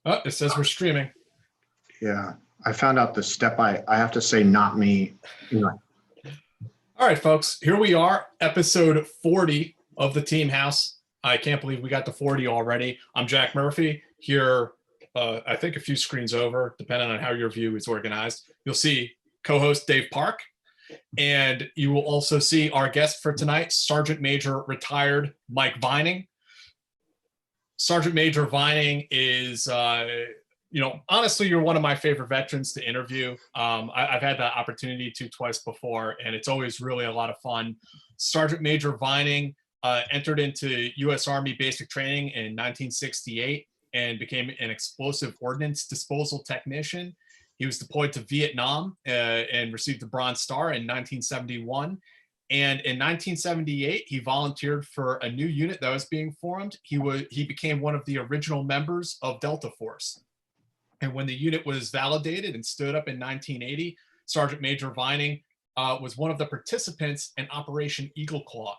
Oh, it says we're streaming. Yeah, I found out the step I have to say not me. Anyway. All right, folks, here we are, episode 40 of the Team House. I can't believe we got to 40 already. I'm Jack Murphy here, I think a few screens over, depending on how your view is organized. You'll see co-host Dave Park, and you will also see our guest for tonight, Sergeant Major retired Mike Vining. Sergeant Major Vining is, honestly, you're one of my favorite veterans to interview. I've had that opportunity twice before, and it's always really a lot of fun. Sergeant Major Vining entered into U.S. Army basic training in 1968 and became an explosive ordnance disposal technician. He was deployed to Vietnam and received the Bronze Star in 1971. And in 1978, he volunteered for a new unit that was being formed. He became one of the original members of Delta Force. And when the unit was validated and stood up in 1980, Sergeant Major Vining was one of the participants in Operation Eagle Claw.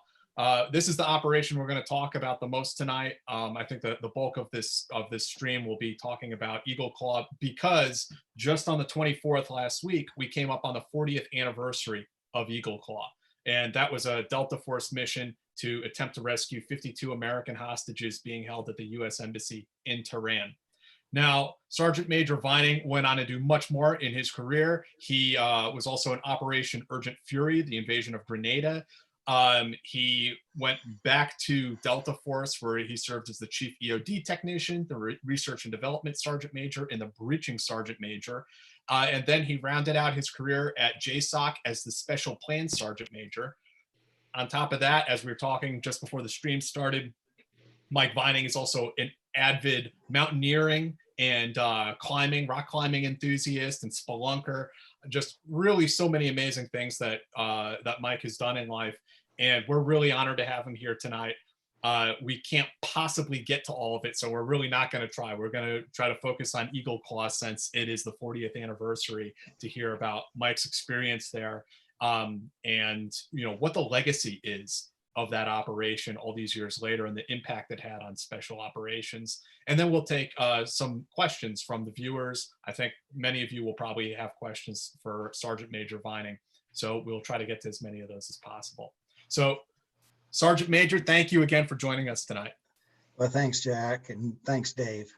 This is the operation we're going to talk about the most tonight. I think the bulk of this stream will be talking about Eagle Claw because just on the 24th last week, we came up on the 40th anniversary of Eagle Claw. And that was a Delta Force mission to attempt to rescue 52 American hostages being held at the U.S. Embassy in Tehran. Now, Sergeant Major Vining went on to do much more in his career. He was also in Operation Urgent Fury, the invasion of Grenada. He went back to Delta Force, where he served as the Chief EOD Technician, the Research and Development Sergeant Major, and the Breaching Sergeant Major. And then he rounded out his career at JSOC as the Special Plans Sergeant Major. On top of that, as we were talking just before the stream started, Mike Vining is also an avid mountaineering and rock climbing enthusiast and spelunker. Just really so many amazing things that Mike has done in life. And we're really honored to have him here tonight. We can't possibly get to all of it, so we're really not going to try. We're going to try to focus on Eagle Claw since it is the 40th anniversary to hear about Mike's experience there and what the legacy is of that operation all these years later and the impact it had on special operations. And then we'll take some questions from the viewers. I think many of you will probably have questions for Sergeant Major Vining, so we'll try to get to as many of those as possible. So, Sergeant Major, thank you again for joining us tonight. Well, thanks, Jack, and thanks, Dave.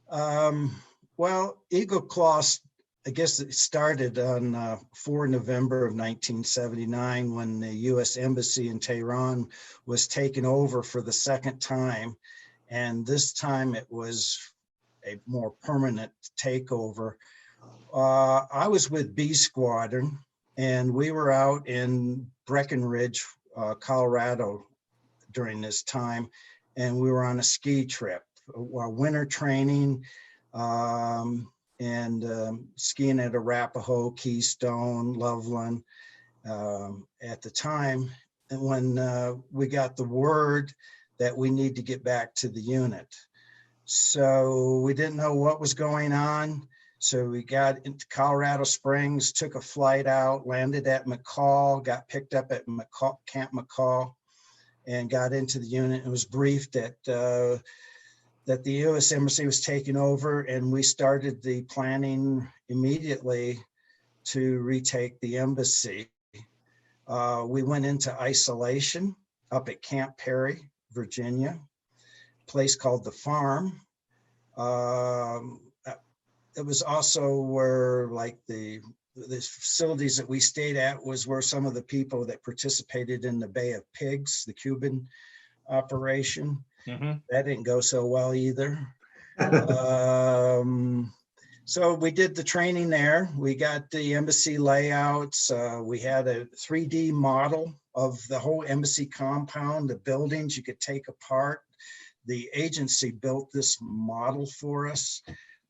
Well, Eagle Claw, I guess it started on 4 November of 1979 when the U.S. Embassy in Tehran was taken over for the second time. And this time it was a more permanent takeover. I was with B Squadron, and we were out in Breckenridge, Colorado during this time, and we were on a ski trip, winter training, and skiing at Arapahoe, Keystone, Loveland at the time. And when we got the word that we need to get back to the unit. So we didn't know what was going on. So we got into Colorado Springs, took a flight out, landed at McCall, got picked up at Camp McCall, and got into the unit and was briefed that the U.S. Embassy was taking over, and we started the planning immediately to retake the embassy. We went into isolation up at Camp Perry, Virginia, a place called The Farm. It was also where the facilities that we stayed at was where some of the people that participated in the Bay of Pigs, the Cuban operation. Mm-hmm. That didn't go so well either. So we did the training there. We got the embassy layouts. We had a 3D model of the whole embassy compound, the buildings you could take apart. The agency built this model for us.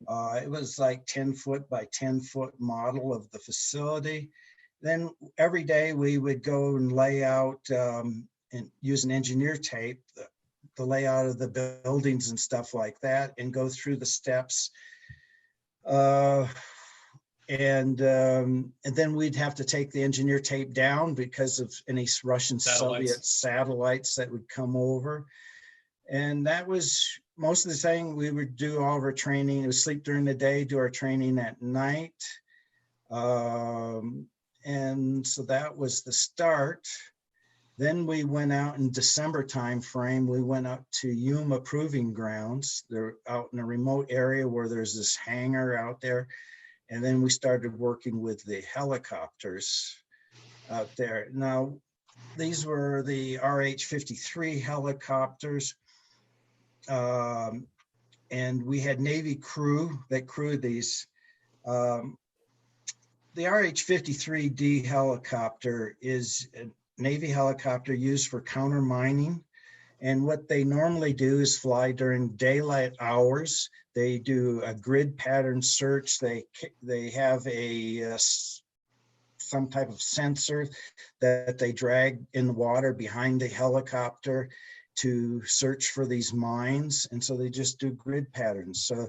It was like 10-foot by 10-foot model of the facility. Then every day we would go and lay out and use an engineer tape, the layout of the buildings and stuff like that, and go through the steps. And then we'd have to take the engineer tape down because of any Russian Soviet satellites that would come over. And that was most of the time we would do all of our training. We would sleep during the day, do our training at night. And so that was the start. Then we went out in December timeframe. We went up to Yuma Proving Grounds. They're out in a remote area where there's this hangar out there. And then we started working with the helicopters out there. Now, these were the RH-53 helicopters. And we had Navy crew that crewed these. The RH-53D helicopter is a Navy helicopter used for counter mining. And what they normally do is fly during daylight hours. They do a grid pattern search. They have some type of sensor that they drag in the water behind the helicopter to search for these mines. And so they just do grid patterns. So,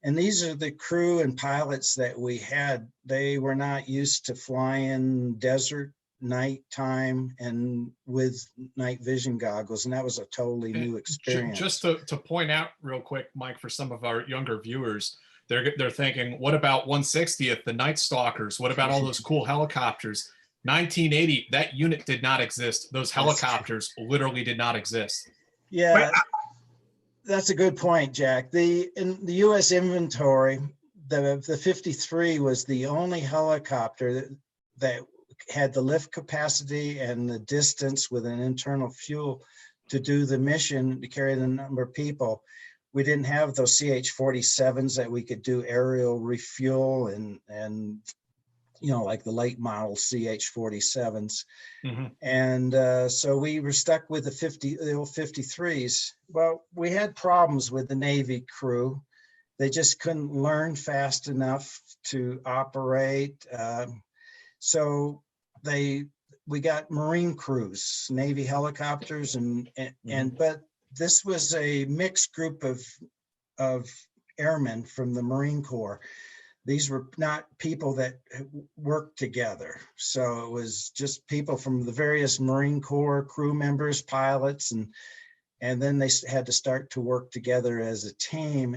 and these are the crew and pilots that we had. They were not used to flying desert nighttime and with night vision goggles, and that was a totally new experience. Just to point out real quick, Mike, for some of our younger viewers, they're thinking, what about 160th, the Night Stalkers? What about all those cool helicopters? 1980, that unit did not exist. Those helicopters literally did not exist. Yeah, that's a good point, Jack. In the U.S. inventory, the 53 was the only helicopter that had the lift capacity and the distance with an internal fuel to do the mission, to carry the number of people. We didn't have those CH-47s that we could do aerial refuel and like the late model CH-47s. Mm-hmm. And so we were stuck with the old 53s. Well, we had problems with the Navy crew. They just couldn't learn fast enough to operate. So we got Marine crews, Navy helicopters, but this was a mixed group of airmen from the Marine Corps. These were not people that worked together. So it was just people from the various Marine Corps crew members, pilots, and then they had to start to work together as a team.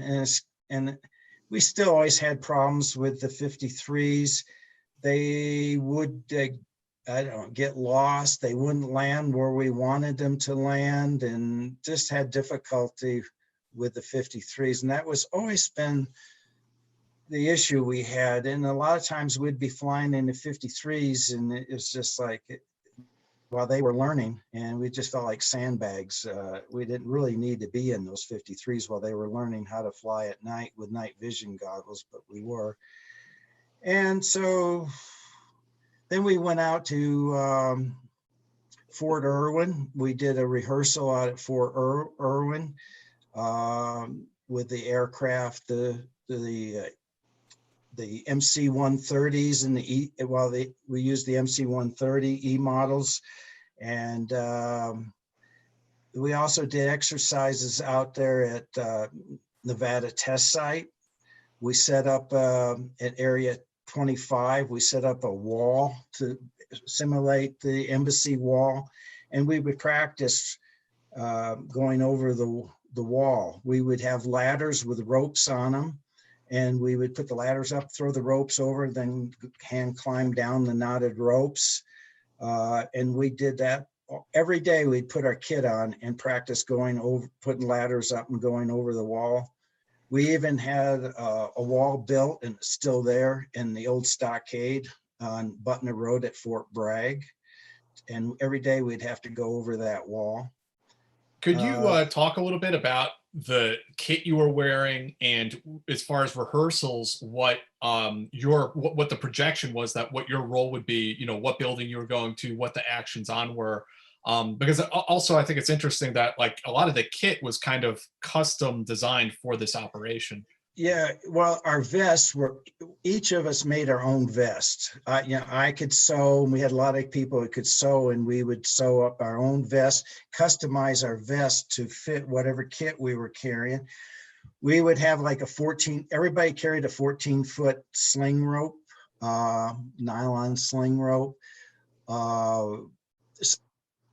And we still always had problems with the 53s. They would, get lost. They wouldn't land where we wanted them to land, and just had difficulty with the 53s. And that was always been the issue we had. And a lot of times we'd be flying in the 53s, and it was just like, while they were learning, and we just felt like sandbags. We didn't really need to be in those 53s while they were learning how to fly at night with night vision goggles, but we were. And so then we went out to Fort Irwin. We did a rehearsal out at Fort Irwin with the aircraft, the MC-130s and we used the MC-130 E models. And we also did exercises out there at Nevada Test Site. We set up at Area 25, we set up a wall to simulate the embassy wall, and we would practice going over the wall. We would have ladders with ropes on them, and we would put the ladders up, throw the ropes over, then hand climb down the knotted ropes. And we did that every day. We'd put our kit on and practice going over, putting ladders up and going over the wall. We even had a wall built, and it's still there, in the old stockade on Butner Road at Fort Bragg. And every day we'd have to go over that wall. Could you talk a little bit about the kit you were wearing, and as far as rehearsals, what the projection was, that what your role would be, what building you were going to, what the actions on were? Because also I think it's interesting that like a lot of the kit was kind of custom designed for this operation. Yeah, well, our vests were, each of us made our own vest. I could sew, and we had a lot of people that could sew, and we would sew up our own vest, customize our vest to fit whatever kit we were carrying. We would have like everybody carried a 14-foot sling rope, nylon sling rope.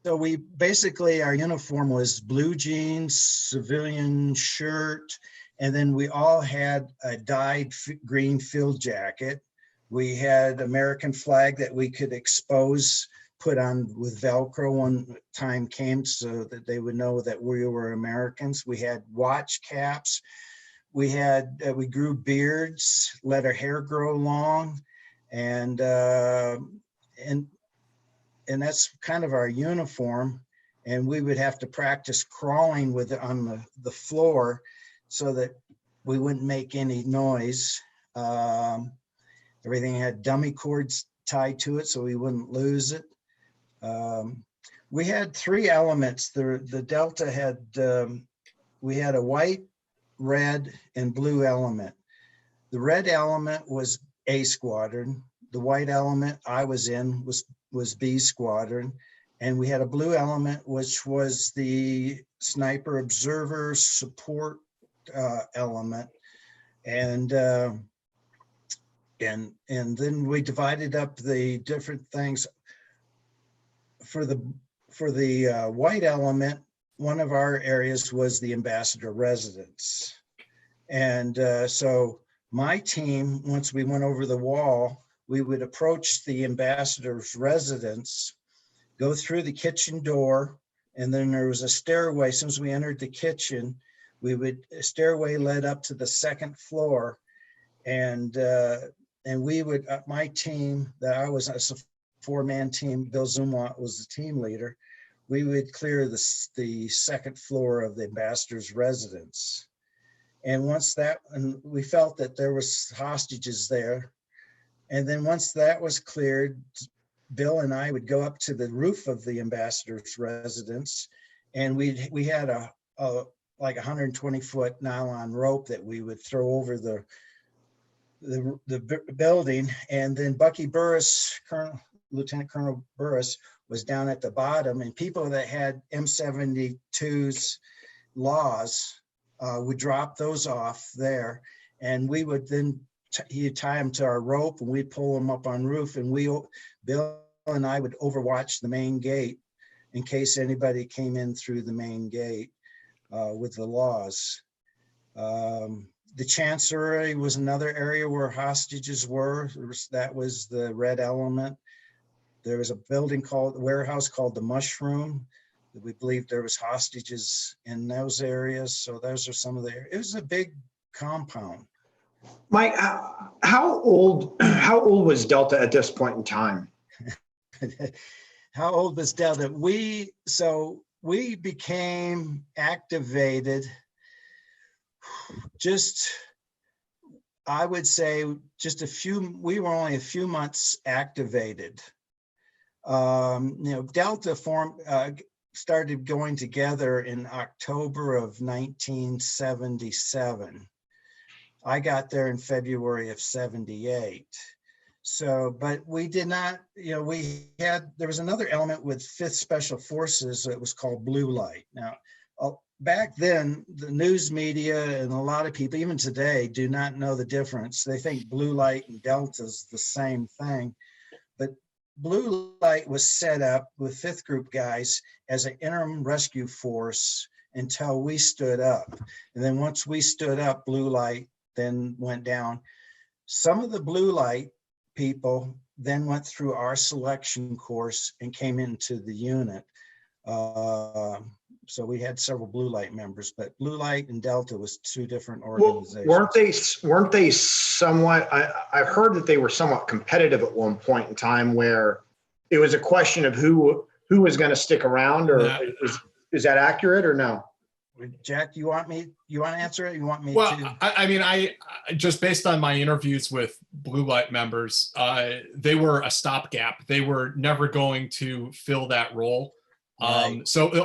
So we basically, our uniform was blue jeans, civilian shirt, and then we all had a dyed green field jacket. We had American flag that we could expose, put on with Velcro when time came so that they would know that we were Americans. We had watch caps. We had, we grew beards, let our hair grow long, and that's kind of our uniform. And we would have to practice crawling with it on the floor so that we wouldn't make any noise. Everything had dummy cords tied to it so we wouldn't lose it. We had 3 elements. The Delta had, we had a white, red, and blue element. The red element was A squadron. The white element I was in was B squadron. And we had a blue element, which was the sniper observer support element. And then we divided up the different things. For the white element, one of our areas was the ambassador residence. And so my team, once we went over the wall, we would approach the ambassador's residence, go through the kitchen door, and then there was a stairway. As soon as we entered the kitchen, a stairway led up to the 2nd floor. And we would, my team that I was, a 4-man team, Bill Zumwalt was the team leader. We would clear the 2nd floor of the ambassador's residence. And once that, and we felt that there was hostages there. And then once that was cleared, Bill and I would go up to the roof of the ambassador's residence, and we had a like 120-foot nylon rope that we would throw over the building. And then Bucky Burris, Lieutenant Colonel Burris, was down at the bottom, and people that had M72's laws would drop those off there, and we would then he'd tie them to our rope, and we'd pull them up on roof, and Bill and I would overwatch the main gate in case anybody came in through the main gate with the laws. The Chancery was another area where hostages were. That was the red element. There was a warehouse called the Mushroom. We believed there was hostages in those areas. So those are some of it was a big compound. Mike, how old was Delta at this point in time? How old was Delta? We became activated I would say we were only a few months activated. Delta started going together in October of 1977. I got there in February of 78. So, but we did not, there was another element with 5th Special Forces that was called Blue Light. Now, back then, the news media and a lot of people, even today, do not know the difference. They think Blue Light and Delta is the same thing. But Blue Light was set up with 5th Group guys as an interim rescue force until we stood up. And then once we stood up, Blue Light then went down. Some of the Blue Light people then went through our selection course and came into the unit. So we had several Blue Light members, but Blue Light and Delta was 2 different organizations. Well, weren't they somewhat, I heard that they were somewhat competitive at one point in time where it was a question of who was going to stick around, or is that accurate or no? Jack, you want to answer it? You want me to? I just based on my interviews with Blue Light members, they were a stopgap. They were never going to fill that role. Right.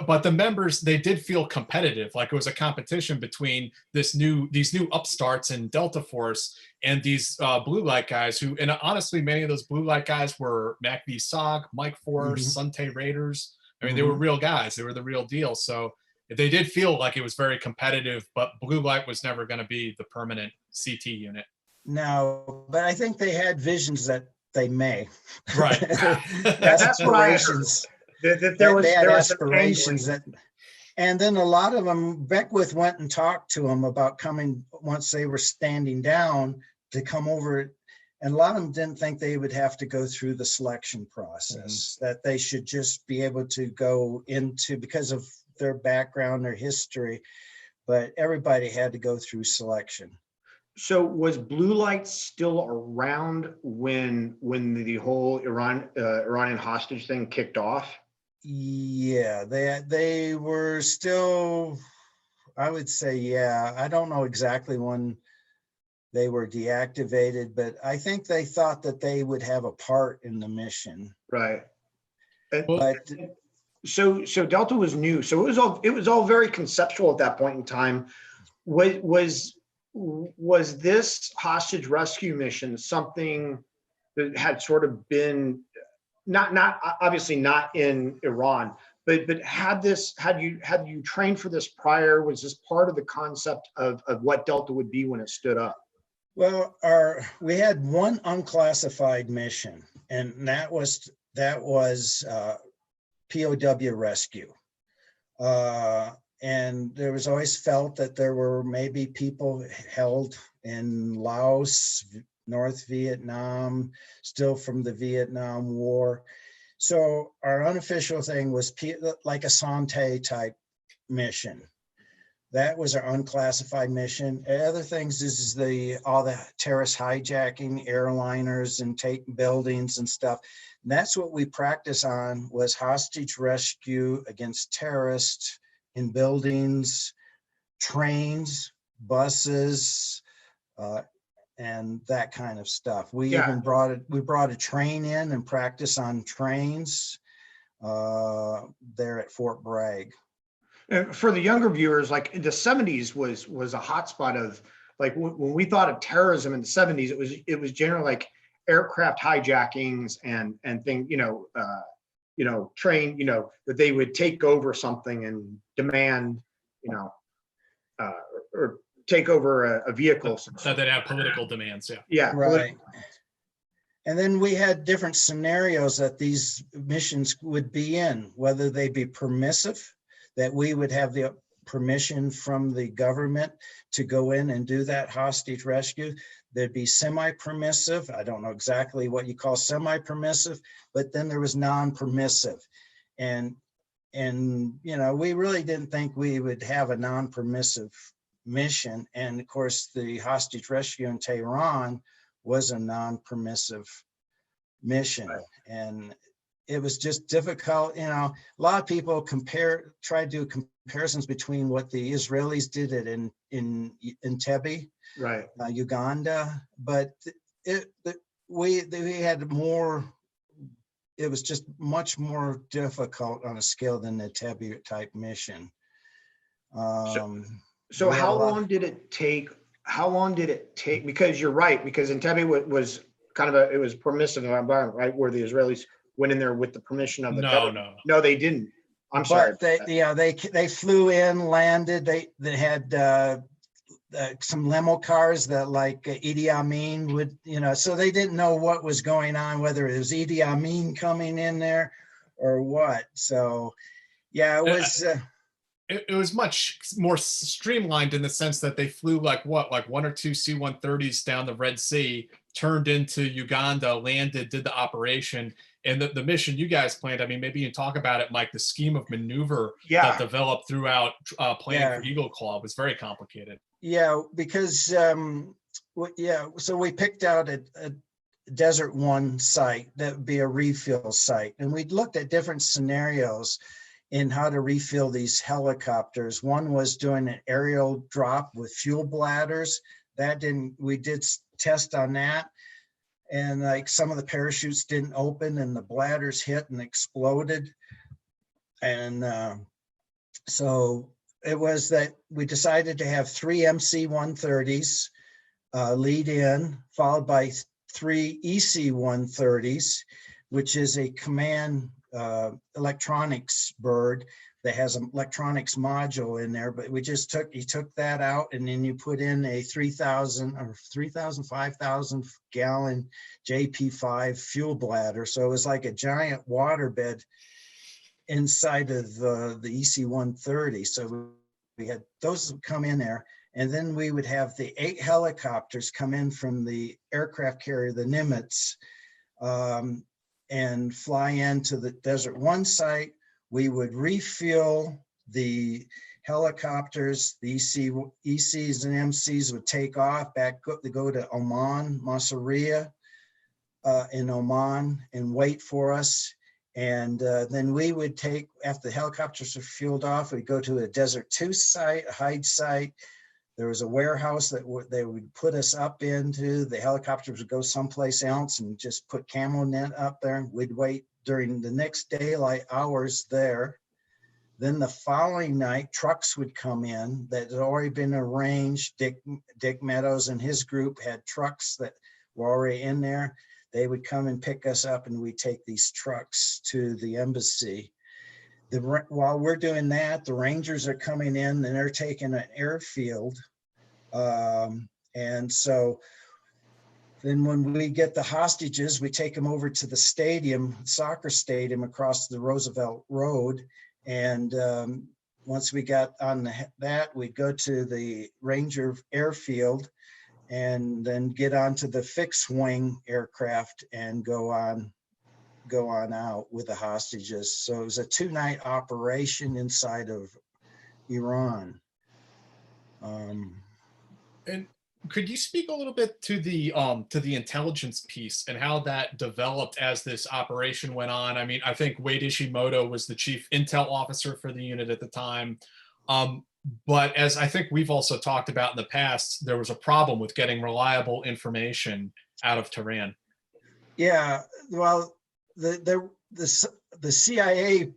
But the members, they did feel competitive, like it was a competition between these new upstarts in Delta Force and these Blue Light guys who, and honestly, many of those Blue Light guys were Mac V SOG, Mike Force, Sante Raiders. I mean, they were real guys. They were the real deal. So they did feel like it was very competitive, but Blue Light was never going to be the permanent CT unit. No, but I think they had visions that they may. Right. That's what I heard. There was they had some aspirations angling. and then a lot of them, Beckwith went and talked to them about coming once they were standing down to come over. And a lot of them didn't think they would have to go through the selection process, that they should just be able to go into, because of their background, their history, but everybody had to go through selection. So was blue light still around when the whole Iranian hostage thing kicked off? Yeah, they were still, I would say, yeah. I don't know exactly when they were deactivated, but I think they thought that they would have a part in the mission. Right. But So Delta was new. So it was all very conceptual at that point in time. Was this hostage rescue mission something that had sort of been not obviously not in Iran, but had you trained for this prior? Was this part of the concept of what Delta would be when it stood up? well, we had one unclassified mission, and that was POW rescue. And there was always felt that there were maybe people held in Laos, North Vietnam, still from the Vietnam War. So our unofficial thing was like a Sante type mission. That was our unclassified mission. Other things is all the terrorist hijacking airliners and taking buildings and stuff. And that's what we practice on, was hostage rescue against terrorists in buildings, trains, buses, and that kind of stuff. We even brought a train in and practice on trains there at Fort Bragg. For the younger viewers, like in the 70s was a hotspot of, like, when we thought of terrorism in the 70s, it was generally like aircraft hijackings and things, train, that they would take over something and demand, or take over a vehicle. So they'd have political demands. Yeah. Right. And then we had different scenarios that these missions would be in, whether they be permissive, that we would have the permission from the government to go in and do that hostage rescue. There'd be semi-permissive. I don't know exactly what you call semi-permissive, but then there was non-permissive. And we really didn't think we would have a non-permissive mission. And of course, the hostage rescue in Tehran was a non-permissive mission. Right. And it was just difficult. A lot of people try to do comparisons between what the Israelis did in Entebbe, right, Uganda, but we had more. It was just much more difficult on a scale than the Entebbe type mission. So how long did it take? Because you're right, because Entebbe was kind of it was permissive environment, right, where the Israelis went in there with the permission of the government. No, they didn't. I'm sorry. They flew in, landed. They had some limo cars that, like, Idi Amin would, so they didn't know what was going on, whether it was Idi Amin coming in there or what. So, yeah, it was. It was much more streamlined in the sense that they flew like one or two C-130s down the Red Sea, turned into Uganda, landed, did the operation. And the mission you guys planned, I mean, maybe you can talk about it, Mike. The scheme of maneuver that developed throughout planning for Eagle Claw was very complicated. Yeah, because, so we picked out a Desert One site that would be a refuel site. And we looked at different scenarios in how to refuel these helicopters. One was doing an aerial drop with fuel bladders. We did test on that. And like some of the parachutes didn't open and the bladders hit and exploded. And so it was that we decided to have 3 MC-130s lead in, followed by 3 EC-130s, which is a command electronics bird that has an electronics module in there, but you took that out, and then you put in a 5,000 gallon JP5 fuel bladder. So it was like a giant waterbed inside of the EC-130. So we had those come in there, and then we would have the 8 helicopters come in from the aircraft carrier, the Nimitz, and fly into the Desert One site. We would refuel the helicopters, the ECs and MCs would take off to go to Oman, Massaria in Oman, and wait for us. And then we would take, after the helicopters were fueled off, we'd go to a Desert 2 site, a hide site. There was a warehouse that they would put us up into. The helicopters would go someplace else and just put camo net up there. We'd wait during the next daylight hours there. Then the following night, trucks would come in that had already been arranged. Dick Meadows and his group had trucks that were already in there. They would come and pick us up, and we'd take these trucks to the embassy. While we're doing that, the Rangers are coming in, and they're taking an airfield. And so then when we get the hostages, we take them over to the stadium, soccer stadium across the Roosevelt Road. And once we got on that, we'd go to the Ranger airfield and then get onto the fixed wing aircraft and go on out with the hostages. So it was a 2-night operation inside of Iran. And could you speak a little bit to the intelligence piece and how that developed as this operation went on? I mean, I think Wade Ishimoto was the chief intel officer for the unit at the time. But as I think we've also talked about in the past, there was a problem with getting reliable information out of Tehran. Yeah, well, the CIA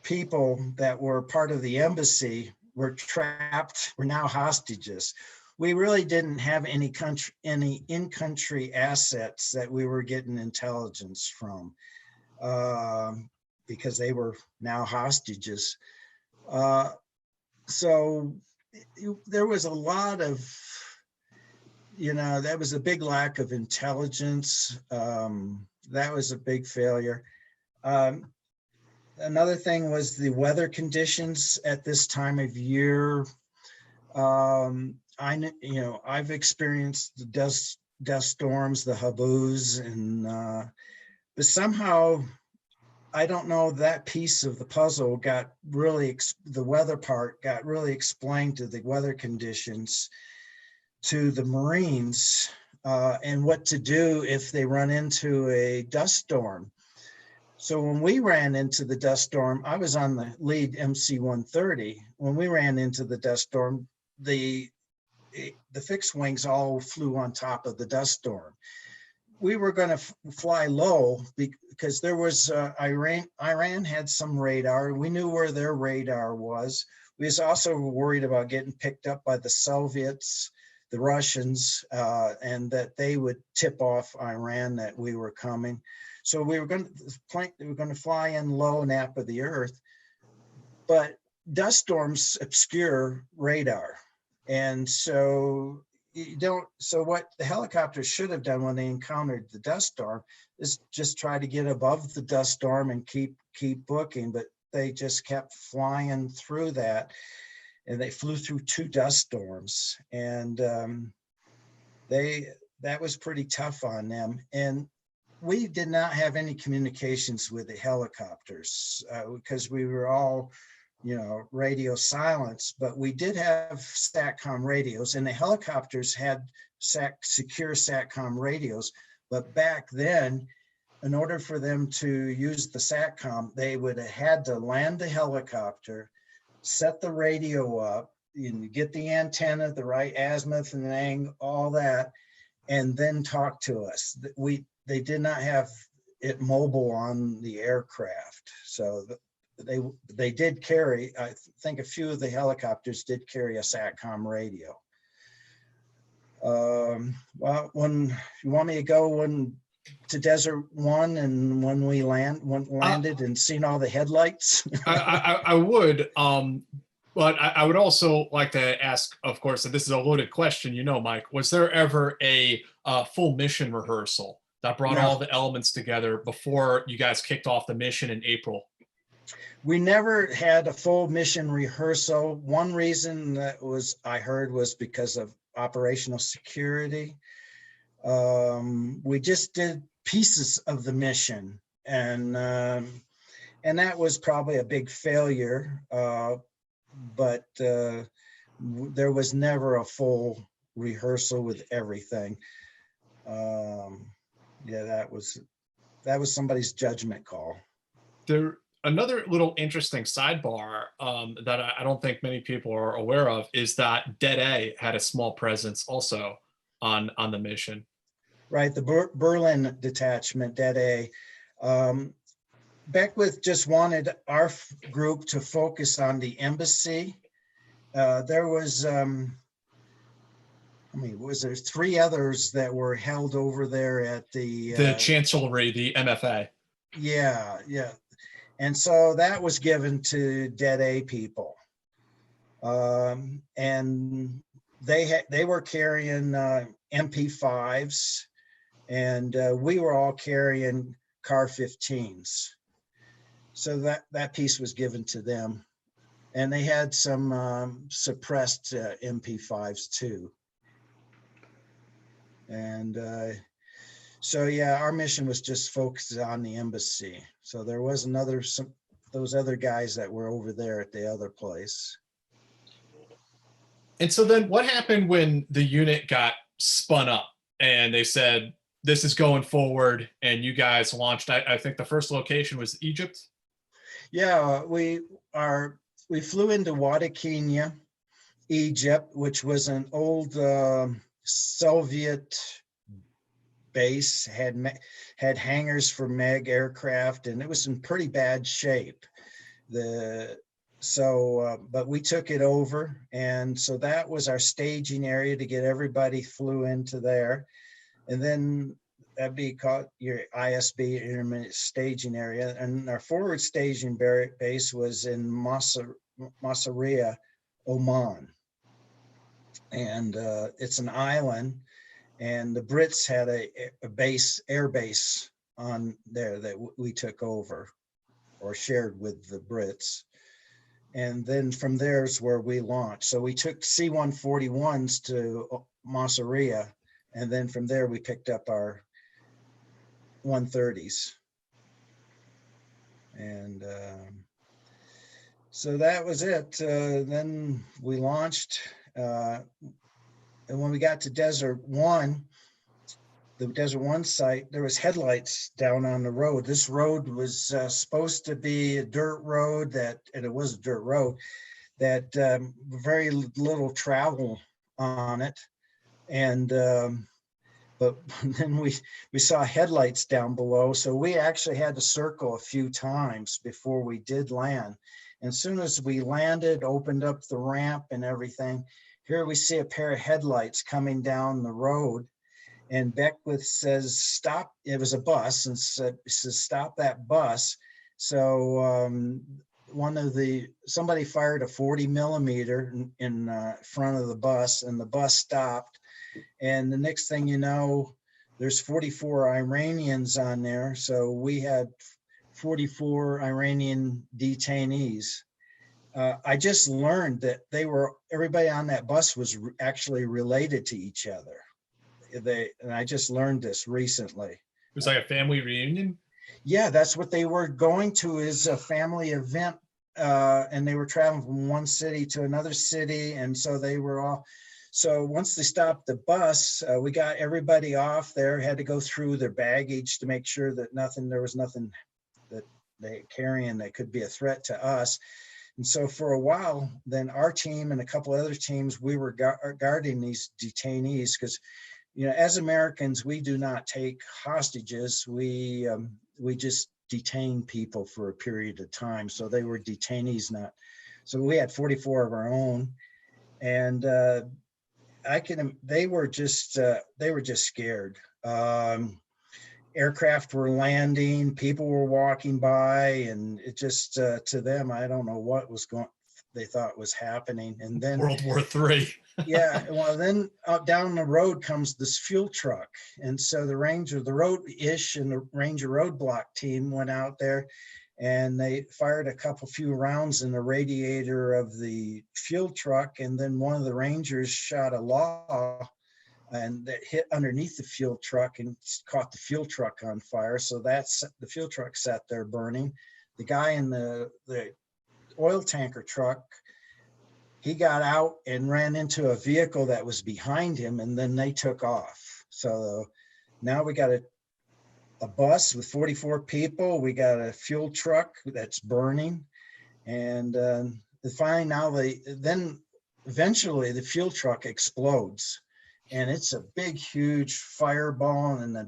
people that were part of the embassy were trapped, were now hostages. We really didn't have any in-country assets that we were getting intelligence from because they were now hostages. So there was a lot of, that was a big lack of intelligence. That was a big failure. Another thing was the weather conditions at this time of year. I've experienced the dust storms, the habus, and but somehow, I don't know, that piece of the puzzle got really, the weather part got really explained to the weather conditions to the Marines and what to do if they run into a dust storm. So when we ran into the dust storm, I was on the lead MC-130. When we ran into the dust storm, the fixed wings all flew on top of the dust storm. We were going to fly low because there was Iran had some radar. We knew where their radar was. We was also worried about getting picked up by the Soviets, the Russians, and that they would tip off Iran that we were coming. So we were going to fly in low, nap of the earth, but dust storms obscure radar, and so what the helicopters should have done when they encountered the dust storm is just try to get above the dust storm and keep booking, but they just kept flying through that, and they flew through 2 dust storms, and that was pretty tough on them. And we did not have any communications with the helicopters because we were all radio silence, but we did have SATCOM radios, and the helicopters had secure SATCOM radios. But back then, in order for them to use the SATCOM, they would have had to land the helicopter, set the radio up, get the antenna, the right azimuth and angle, all that, and then talk to us. They did not have it mobile on the aircraft, so they did carry, I think a few of the helicopters did carry a SATCOM radio. Well, when you want me to go to Desert One and when we landed and seen all the headlights? I would, but I would also like to ask, of course, and this is a loaded question, Mike, was there ever a full mission rehearsal that brought all the elements together before you guys kicked off the mission in April? We never had a full mission rehearsal. One reason that I heard was because of operational security. We just did pieces of the mission, and that was probably a big failure. But there was never a full rehearsal with everything. Yeah, that was somebody's judgment call. Another little interesting sidebar that I don't think many people are aware of is that Dead A had a small presence also on the mission. Right, the Berlin detachment, Dead A. Beckwith just wanted our group to focus on the embassy. There was, there 3 others that were held over there at the Chancellery, the MFA. Yeah. And so that was given to Dead A people. And they were carrying MP5s, and we were all carrying Car 15s. So that piece was given to them. And they had some suppressed MP5s too. And so yeah, our mission was just focused on the embassy. So there was those other guys that were over there at the other place. And so then what happened when the unit got spun up and they said, this is going forward, and you guys launched, I think the first location was Egypt? Yeah, we flew into Wadi, Kenya, Egypt, which was an old Soviet base, had hangars for MiG aircraft, and it was in pretty bad shape. But we took it over, and so that was our staging area to get everybody flew into there. And then that'd be called your ISB, intermediate staging area. And our forward staging base was in Massaria, Oman. And it's an island, and the Brits had a air base on there that we took over or shared with the Brits. And then from there's where we launched. So we took C-141s to Massaria, and then from there we picked up our 130s. And so that was it. Then we launched. And when we got to Desert One, the Desert One site, there was headlights down on the road. This road was supposed to be a dirt road and it was a dirt road, that very little travel on it. And but then we saw headlights down below. So we actually had to circle a few times before we did land. And as soon as we landed, opened up the ramp and everything, here we see a pair of headlights coming down the road, and Beckwith says, stop. It was a bus, and says, stop that bus. So somebody fired a 40 millimeter in front of the bus, and the bus stopped. And the next thing you know, there's 44 Iranians on there. So we had 44 Iranian detainees. I just learned that everybody on that bus was actually related to each other. And I just learned this recently. It was like a family reunion? Yeah, that's what they were going to, is a family event. And they were traveling from one city to another city. And so they were all, so once they stopped the bus, we got everybody off there, had to go through their baggage to make sure that there was nothing that they carrying that could be a threat to us. And so for a while, then our team and a couple other teams, we were guarding these detainees, because, as Americans, we do not take hostages. We just detain people for a period of time. So they were detainees, so we had 44 of our own. And they were just scared. Aircraft were landing, people were walking by, and it just, to them, I don't know what they thought was happening. And then World War III. Yeah, well, then down the road comes this fuel truck. And so the Ranger, the road-ish and the Ranger roadblock team went out there, and they fired a few rounds in the radiator of the fuel truck, and then one of the Rangers shot a law and that hit underneath the fuel truck and caught the fuel truck on fire. So that's the fuel truck sat there burning. The guy in the oil tanker truck, he got out and ran into a vehicle that was behind him, and then they took off. So now we got a bus with 44 people. We got a fuel truck that's burning, and finally then eventually the fuel truck explodes, and it's a big, huge fireball in the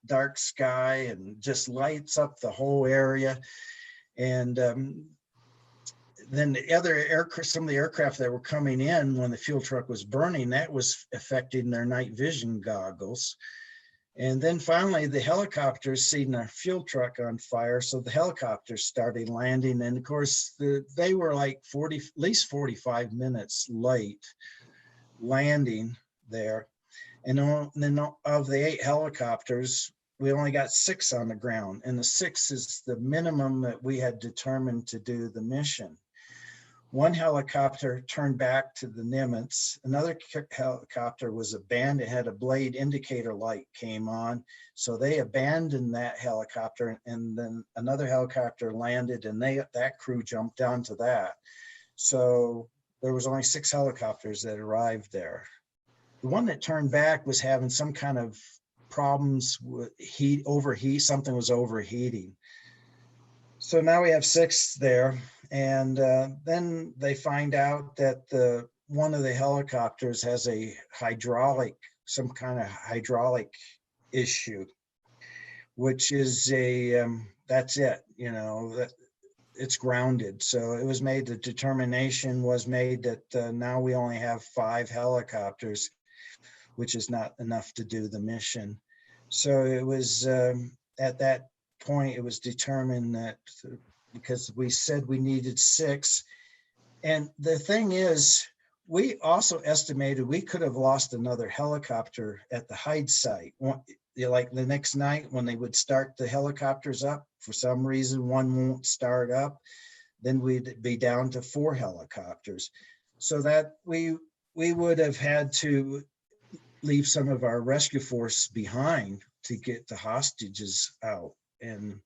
dark sky, and just lights up the whole area. And then the other some of the aircraft that were coming in when the fuel truck was burning, that was affecting their night vision goggles. And then finally, the helicopters seen our fuel truck on fire, so the helicopters started landing. And of course, they were like at least 45 minutes late landing there. And then of the 8 helicopters, we only got 6 on the ground, and the 6 is the minimum that we had determined to do the mission. One helicopter turned back to the Nimitz. Another helicopter was abandoned. It had a blade indicator light came on. So they abandoned that helicopter, and then another helicopter landed, and that crew jumped onto that. So there was only 6 helicopters that arrived there. The one that turned back was having some kind of problems with overheat, something was overheating. So now we have 6 there. And then they find out that one of the helicopters has some kind of hydraulic issue, which is that's it, that it's grounded. So it was made, the determination was made that now we only have 5 helicopters, which is not enough to do the mission. So it was at that point, it was determined that because we said we needed 6. And the thing is, we also estimated we could have lost another helicopter at the hide site. Like the next night when they would start the helicopters up, for some reason, one won't start up, then we'd be down to 4 helicopters. So that we would have had to leave some of our rescue force behind to get the hostages out. And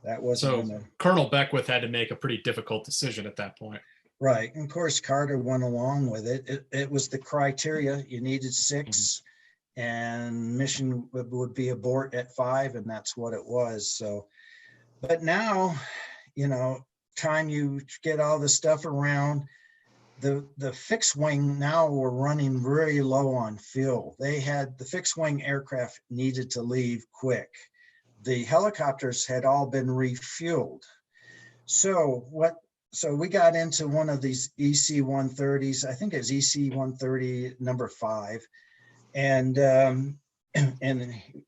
that wasn't so Colonel Beckwith had to make a pretty difficult decision at that point. Right. And of course, Carter went along with it. It was the criteria. You needed 6 and mission would be abort at 5, and that's what it was. So, but now, time you get all the stuff around, the fixed wing now were running very low on fuel. The fixed wing aircraft needed to leave quick. The helicopters had all been refueled. So we got into one of these EC-130s, I think it's EC-130 number 5. And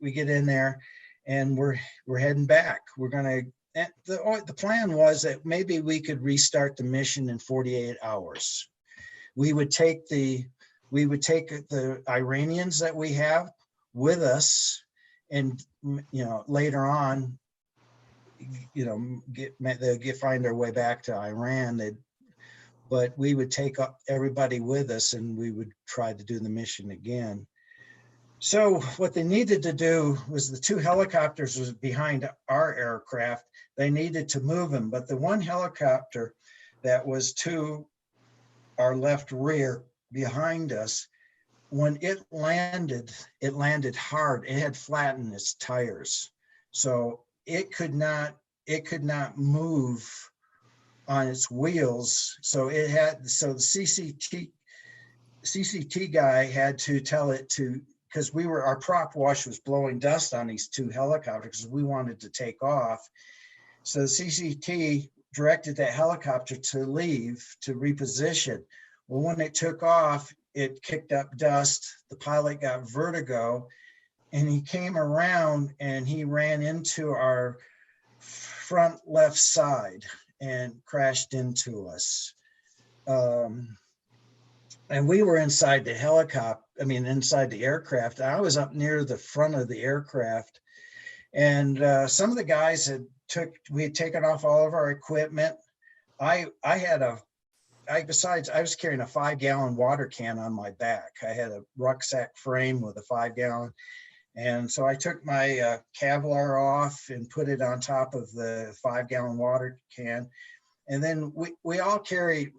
we get in there and we're heading back. The plan was that maybe we could restart the mission in 48 hours. We would take the Iranians that we have with us, and later on, they'll find their way back to Iran. But we would take everybody with us, and we would try to do the mission again. So what they needed to do was, the 2 helicopters was behind our aircraft. They needed to move them, but the one helicopter that was to our left rear behind us, when it landed hard. It had flattened its tires, so it could not move on its wheels. So the CCT guy had to tell it to, because our prop wash was blowing dust on these 2 helicopters. We wanted to take off, so the CCT directed that helicopter to leave, to reposition. Well, when it took off, it kicked up dust. The pilot got vertigo, and he came around and he ran into our front left side and crashed into us. And we were inside the inside the aircraft. I was up near the front of the aircraft, and some of the guys had we had taken off all of our equipment. Besides, I was carrying a 5-gallon water can on my back. I had a rucksack frame with a 5-gallon. And so I took my Kevlar off and put it on top of the 5-gallon water can. And then we all carried,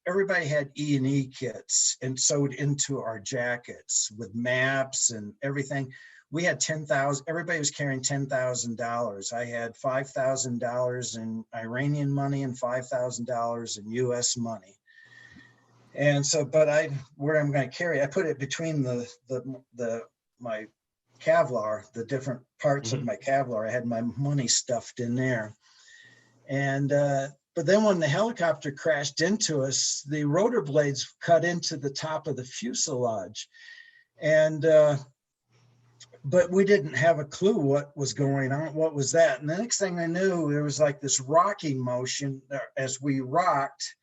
everybody had E&E kits and sewed into our jackets with maps and everything. We had 10,000, everybody was carrying $10,000. I had $5,000 in Iranian money and $5,000 in US money. And so, where I'm going to carry, I put it between my Kevlar, the different parts of my Kevlar. I had my money stuffed in there. And, but then when the helicopter crashed into us, the rotor blades cut into the top of the fuselage. And, but we didn't have a clue what was going on. What was that? And the next thing I knew, there was like this rocking motion as we rocked.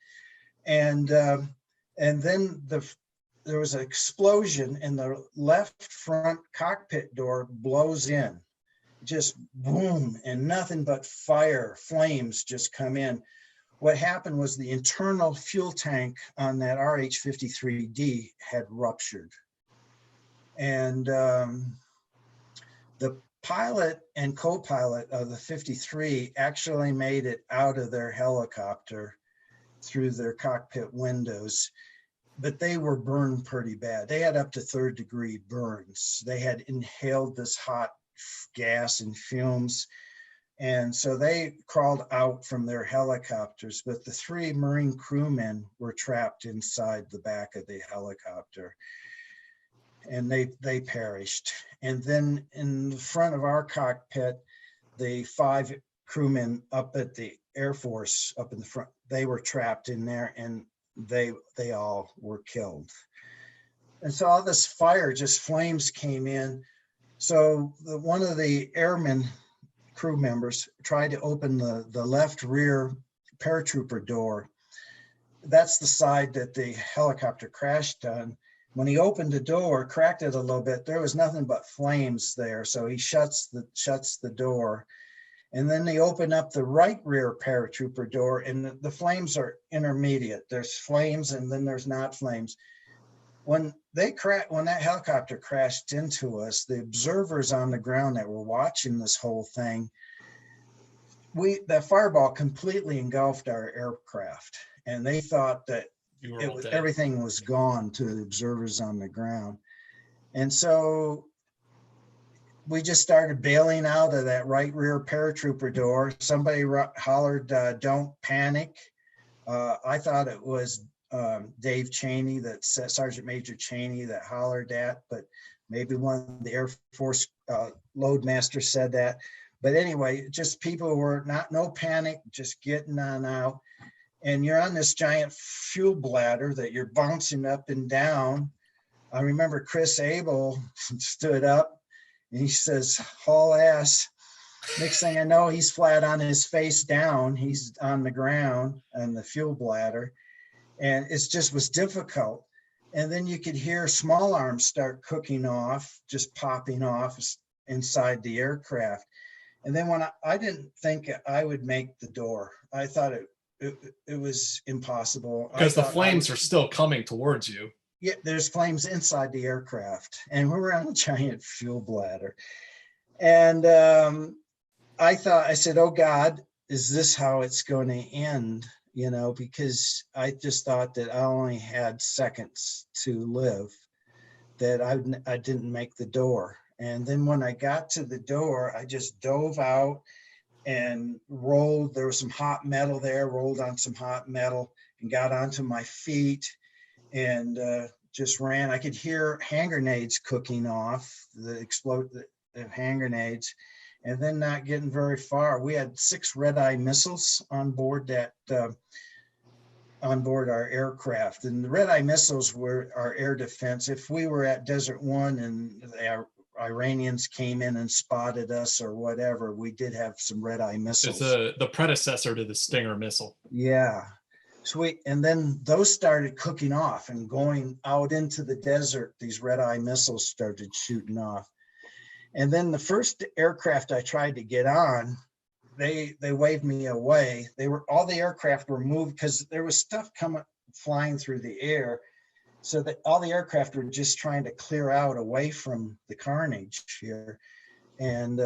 And then there was an explosion and the left front cockpit door blows in, just boom, and nothing but flames just come in. What happened was the internal fuel tank on that RH-53D had ruptured. And the pilot and co-pilot of the 53 actually made it out of their helicopter through their cockpit windows, but they were burned pretty bad. They had up to 3rd-degree burns. They had inhaled this hot gas and fumes. And so they crawled out from their helicopters, but the 3 Marine crewmen were trapped inside the back of the helicopter. And they perished. And then in the front of our cockpit, the 5 crewmen up at the Air Force up in the front, they were trapped in there and they all were killed. And so all this fire, just flames came in. So one of the airmen crew members tried to open the left rear paratrooper door. That's the side that the helicopter crashed on. When he opened the door, cracked it a little bit, there was nothing but flames there. So he shuts the door. And then they open up the right rear paratrooper door and the flames are intermediate. There's flames and then there's not flames. When that helicopter crashed into us, the observers on the ground that were watching this whole thing, that fireball completely engulfed our aircraft. And they thought that everything was gone to the observers on the ground. And so we just started bailing out of that right rear paratrooper door. Somebody hollered, "Don't panic." I thought it was Dave Cheney, Sergeant Major Cheney that hollered that, but maybe one of the Air Force loadmasters said that. But anyway, just people were no panic, just getting on out. And you're on this giant fuel bladder that you're bouncing up and down. I remember Chris Abel stood up and he says, "Haul ass." Next thing I know, he's flat on his face down. He's on the ground on the fuel bladder. And it just was difficult. And then you could hear small arms start cooking off, just popping off inside the aircraft. And then when I didn't think I would make the door. I thought it was impossible. Because the flames are still coming towards you. Yeah, there's flames inside the aircraft and we're on a giant fuel bladder. And I said, "Oh God, is this how it's going to end?" You know, because I just thought that I only had seconds to live, that I didn't make the door. And then when I got to the door, I just dove out and rolled. There was some hot metal there, rolled on some hot metal and got onto my feet and just ran. I could hear hand grenades cooking off, the hand grenades, and then not getting very far. We had 6 red-eye missiles on board our aircraft, and the red-eye missiles were our air defense. If we were at Desert One and the Iranians came in and spotted us or whatever, we did have some red-eye missiles. It's the predecessor to the Stinger missile. Yeah. Sweet. And then those started cooking off and going out into the desert. These red-eye missiles started shooting off. And then the first aircraft I tried to get on, they waved me away. All the aircraft were moved because there was stuff flying through the air. So that all the aircraft were just trying to clear out away from the carnage here. And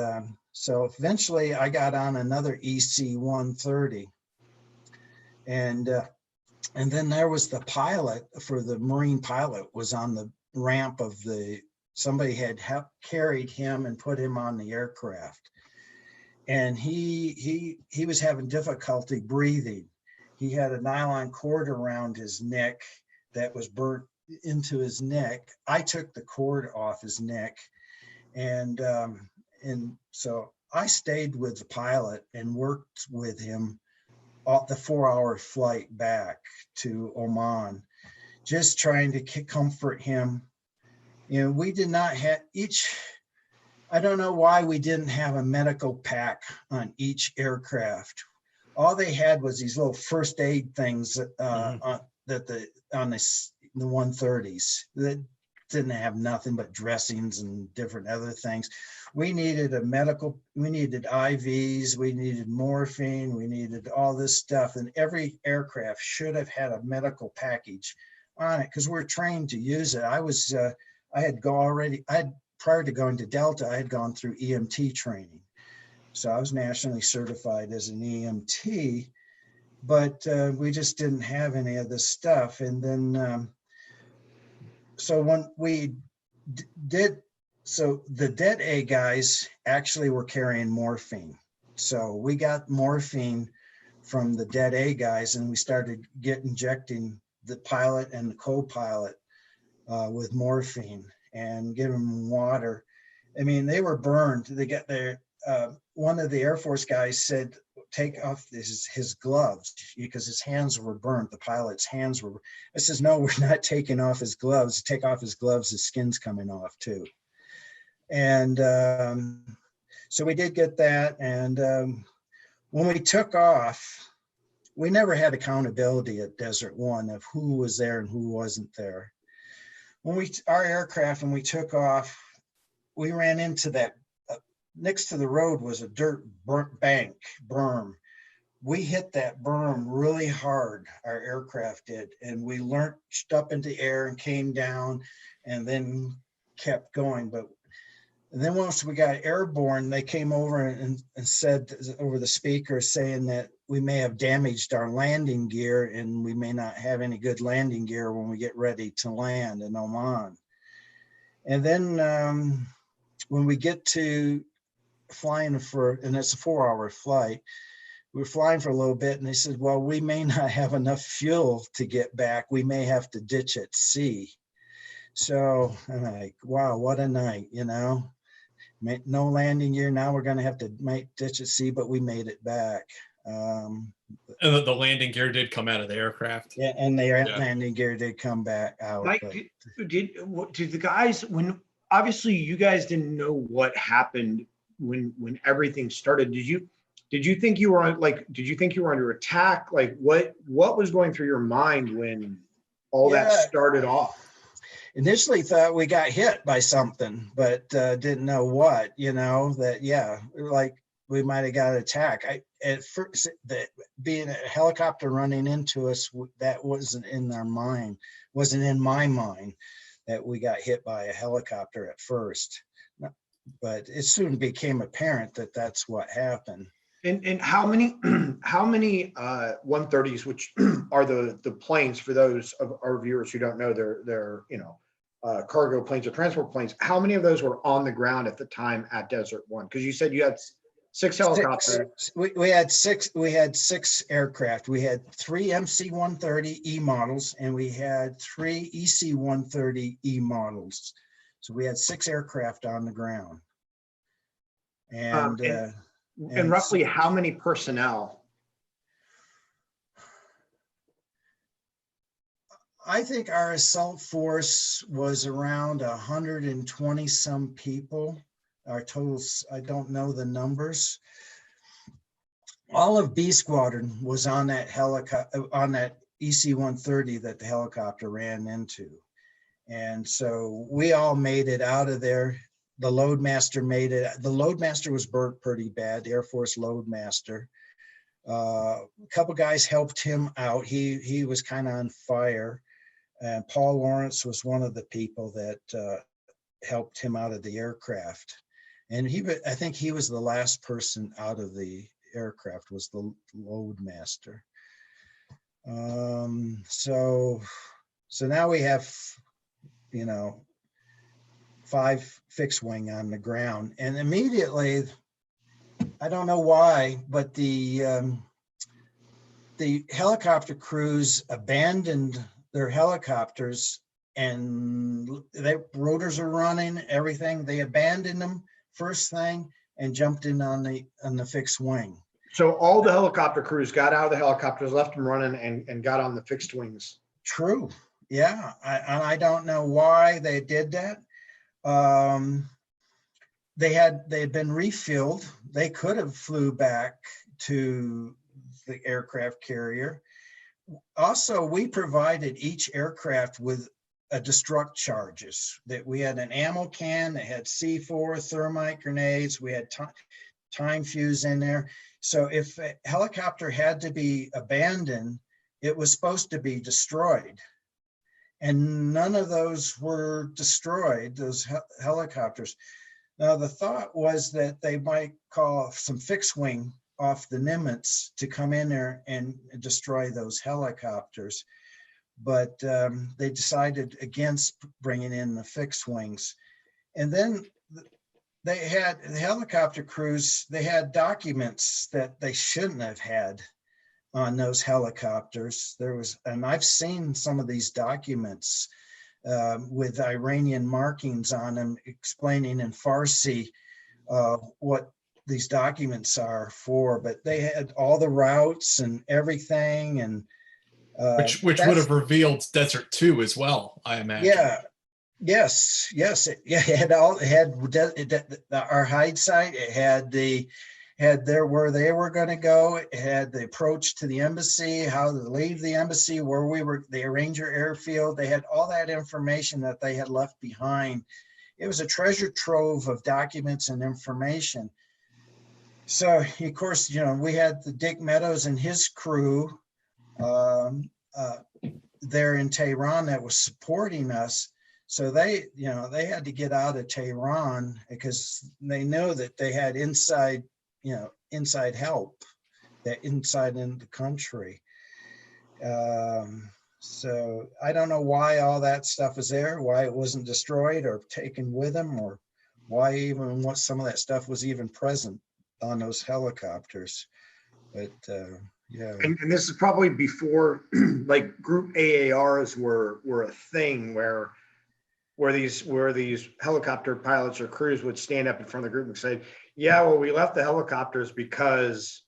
so eventually I got on another EC-130. And then there was the pilot for the Marine pilot was on the ramp of somebody had carried him and put him on the aircraft. And he was having difficulty breathing. He had a nylon cord around his neck that was burnt into his neck. I took the cord off his neck. And so I stayed with the pilot and worked with him off the 4-hour flight back to Oman, just trying to comfort him. You know, we did not have I don't know why we didn't have a medical pack on each aircraft. All they had was these little first aid things on the 130s that didn't have nothing but dressings and different other things. We needed we needed IVs, we needed morphine, we needed all this stuff. And every aircraft should have had a medical package on it because we're trained to use it. Prior to going to Delta, I had gone through EMT training. So I was nationally certified as an EMT, but we just didn't have any of this stuff. And then, so when we so the Det A guys actually were carrying morphine. So we got morphine from the Det A guys and we started injecting the pilot and the co-pilot with morphine and giving them water. I mean, they were burned. They got their, one of the Air Force guys said, take off his gloves because his hands were burnt. The pilot's hands were, I says, no, we're not taking off his gloves. Take off his gloves, his skin's coming off too. And so we did get that. And when we took off, we never had accountability at Desert One of who was there and who wasn't there. When our aircraft, when we took off, we ran into that, next to the road was a dirt bank, berm. We hit that berm really hard, our aircraft did, and we lurched up into the air and came down and then kept going. And then once we got airborne, they came over and said over the speaker saying that we may have damaged our landing gear and we may not have any good landing gear when we get ready to land in Oman. And then when we get to flying and it's a 4-hour flight, we were flying for a little bit and they said, well, we may not have enough fuel to get back. We may have to ditch at sea. So I'm like, wow, what a night, you know? No landing gear. Now we're going to have to ditch at sea, but we made it back. And the landing gear did come out of the aircraft. Yeah, and the landing gear did come back out. Mike, did the guys, when obviously you guys didn't know what happened when everything started, did you think you were under attack? Like what was going through your mind when all that started off? Initially thought we got hit by something, but didn't know what, you know, like we might have got attacked. At first, being a helicopter running into us, that wasn't in our mind, wasn't in my mind that we got hit by a helicopter at first. But it soon became apparent that that's what happened. And how many 130s, which are the planes for those of our viewers who don't know, they're cargo planes or transport planes. How many of those were on the ground at the time at Desert One? Because you said you had 6 helicopters. We had six aircraft. We had 3 MC-130E models and we had 3 EC-130E models. So we had 6 aircraft on the ground. And roughly how many personnel? I think our assault force was around 120 some people. Our totals, I don't know the numbers. All of B Squadron was on that helicopter, on that EC-130 that the helicopter ran into. And so we all made it out of there. the loadmaster made it. The loadmaster was burnt pretty bad, the Air Force loadmaster. A couple guys helped him out. He was kind of on fire. And Paul Lawrence was one of the people that helped him out of the aircraft. And I think he was the last person out of the aircraft, was the loadmaster. So now we have, 5 fixed wing on the ground, and immediately, I don't know why, but the helicopter crews abandoned their helicopters, and their rotors are running, everything. They abandoned them first thing and jumped in on the fixed wing. So all the helicopter crews got out of the helicopters, left them running, and got on the fixed wings. True. Yeah. I don't know why they did that. They had been refilled. They could have flew back to the aircraft carrier. Also, we provided each aircraft with a destruct charges. That we had an ammo can that had C4 thermite grenades. We had time fuse in there. So if a helicopter had to be abandoned, it was supposed to be destroyed. And none of those were destroyed, those helicopters. Now, the thought was that they might call some fixed wing off the Nimitz to come in there and destroy those helicopters. But they decided against bringing in the fixed wings. And then they had the helicopter crews, they had documents that they shouldn't have had on those helicopters. And I've seen some of these documents with Iranian markings on them, explaining in Farsi what these documents are for, but they had all the routes and everything, and which would have revealed Desert 2 as well, I imagine. Yeah. Yes. It had our hide site. It had where they were going to go. It had the approach to the embassy, how to leave the embassy, where we were, the Ranger airfield. They had all that information that they had left behind. It was a treasure trove of documents and information. So, of course, we had the Dick Meadows and his crew there in Tehran that was supporting us. So they had to get out of Tehran because they know that they had inside help, that inside in the country. So I don't know why all that stuff is there, why it wasn't destroyed or taken with them, or why even what some of that stuff was even present on those helicopters. But yeah. And this is probably before like group AARs were a thing where these helicopter pilots or crews would stand up in front of the group and say, yeah, well, we left the helicopters because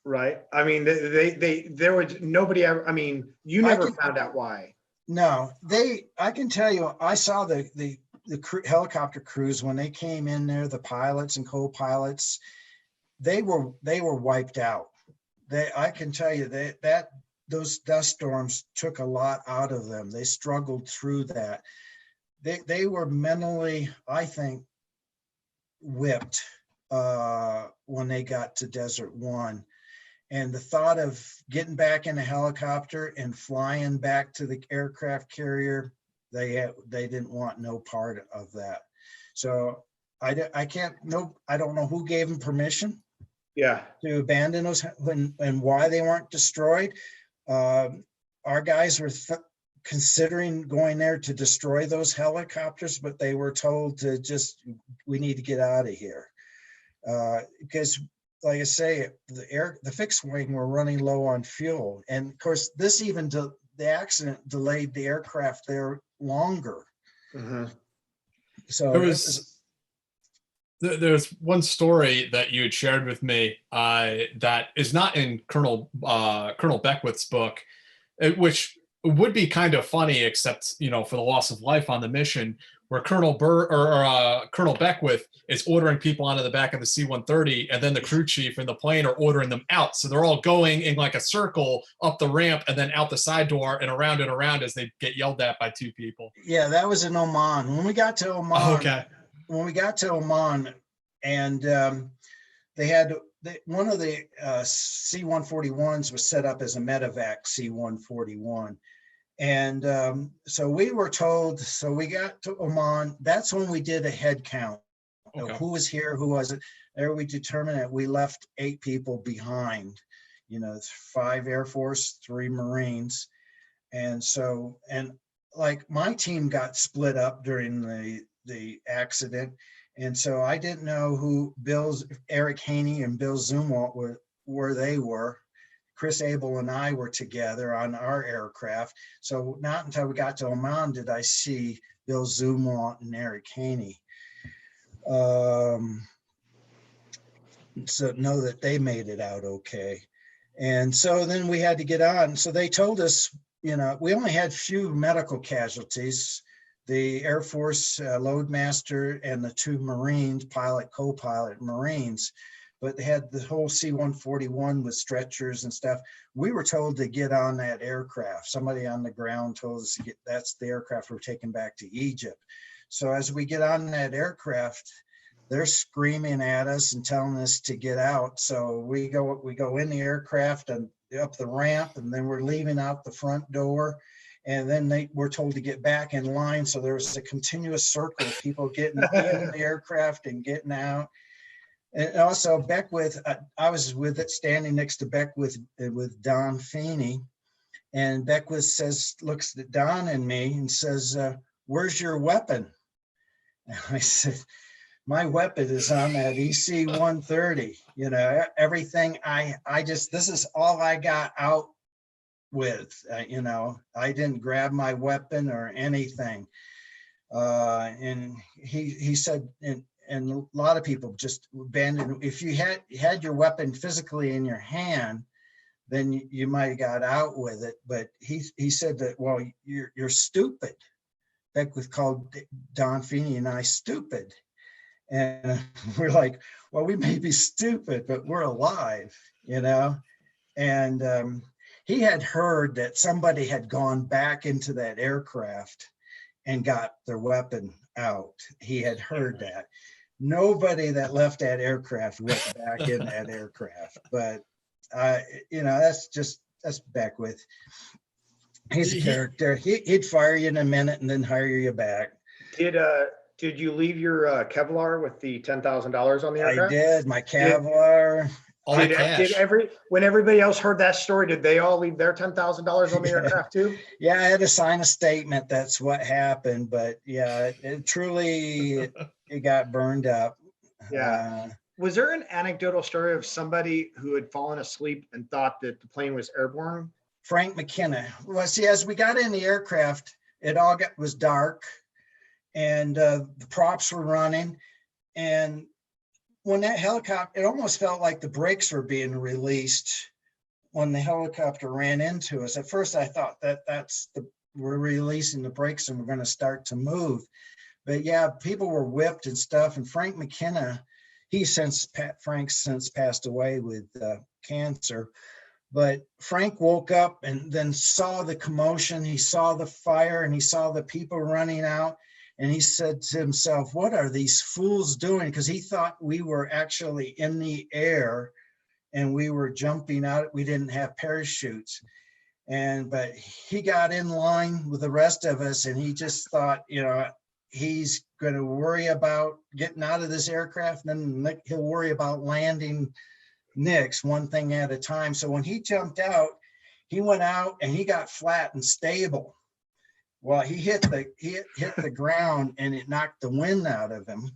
right. I mean, there was nobody ever, I mean, you never found out why. No, I can tell you, I saw the helicopter crews when they came in there, the pilots and co-pilots, they were wiped out. I can tell you that those dust storms took a lot out of them. They struggled through that. They were mentally, I think, whipped when they got to Desert 1. And the thought of getting back in a helicopter and flying back to the aircraft carrier, they didn't want no part of that. So I don't know who gave them permission to abandon those and why they weren't destroyed. Our guys were considering going there to destroy those helicopters, but they were told to we need to get out of here. Because like I say, the fixed wing were running low on fuel. And of course, the accident delayed the aircraft there longer. Mm-hmm. So there's one story that you had shared with me that is not in Colonel Beckwith's book, which would be kind of funny, except for the loss of life on the mission, where Colonel Colonel Beckwith is ordering people onto the back of the C-130, and then the crew chief and the plane are ordering them out. So they're all going in like a circle up the ramp and then out the side door and around as they get yelled at by two people. Yeah, that was in Oman. When we got to Oman, Okay. And they had one of the C-141s was set up as a Medevac C-141. And so we were told, so we got to Oman, that's when we did a head count of who was here, who wasn't. There we determined that we left 8 people behind, 5 Air Force, 3 Marines. And so, and like my team got split up during the accident. And so I didn't know who Eric Haney and Bill Zumwalt where they were. Chris Abel and I were together on our aircraft. So not until we got to Oman did I see Bill Zumwalt and Eric Haney. So know that they made it out okay. And so then we had to get on. So they told us, we only had few medical casualties. The Air Force loadmaster and the 2 Marines, pilot, co-pilot Marines. But they had the whole C-141 with stretchers and stuff. We were told to get on that aircraft. Somebody on the ground told us to get, that's the aircraft we're taking back to Egypt. So as we get on that aircraft, they're screaming at us and telling us to get out. So we go in the aircraft and up the ramp, and then we're leaving out the front door. And then we're told to get back in line. So there was a continuous circle of people getting in the aircraft and getting out. And also Beckwith, I was standing next to Beckwith with Don Feeney, and Beckwith looks at Don and me and says, "Where's your weapon?" And I said, "My weapon is on that EC-130. Everything this is all I got out with. I didn't grab my weapon or anything." And he said, and a lot of people just abandoned. If you had your weapon physically in your hand, then you might have got out with it. But he said that, well, you're stupid. Beckwith called Don Feeney and I stupid. And we're like, well, we may be stupid, but we're alive, And he had heard that somebody had gone back into that aircraft and got their weapon out. He had heard that. Nobody that left that aircraft went back in that aircraft, but that's Beckwith. He's a character. He'd fire you in a minute and then hire you back. Did you leave your Kevlar with the $10,000 on the aircraft? I did. My Kevlar. When everybody else heard that story, did they all leave their $10,000 on the aircraft too? Yeah, I had to sign a statement. That's what happened. But yeah, it got burned up. Yeah. Was there an anecdotal story of somebody who had fallen asleep and thought that the plane was airborne? Frank McKenna. Well, see, as we got in the aircraft, it all was dark, and the props were running, and when that helicopter, it almost felt like the brakes were being released when the helicopter ran into us. At first, I thought we're releasing the brakes and we're going to start to move. But yeah, people were whipped and stuff. And Frank McKenna, Frank's since passed away with cancer. But Frank woke up and then saw the commotion. He saw the fire and he saw the people running out. And he said to himself, what are these fools doing? Because he thought we were actually in the air and we were jumping out. We didn't have parachutes. But he got in line with the rest of us, and he just thought, he's going to worry about getting out of this aircraft, and then he'll worry about landing next, one thing at a time. So when he jumped out, he went out and he got flat and stable. Well, he hit the ground and it knocked the wind out of him.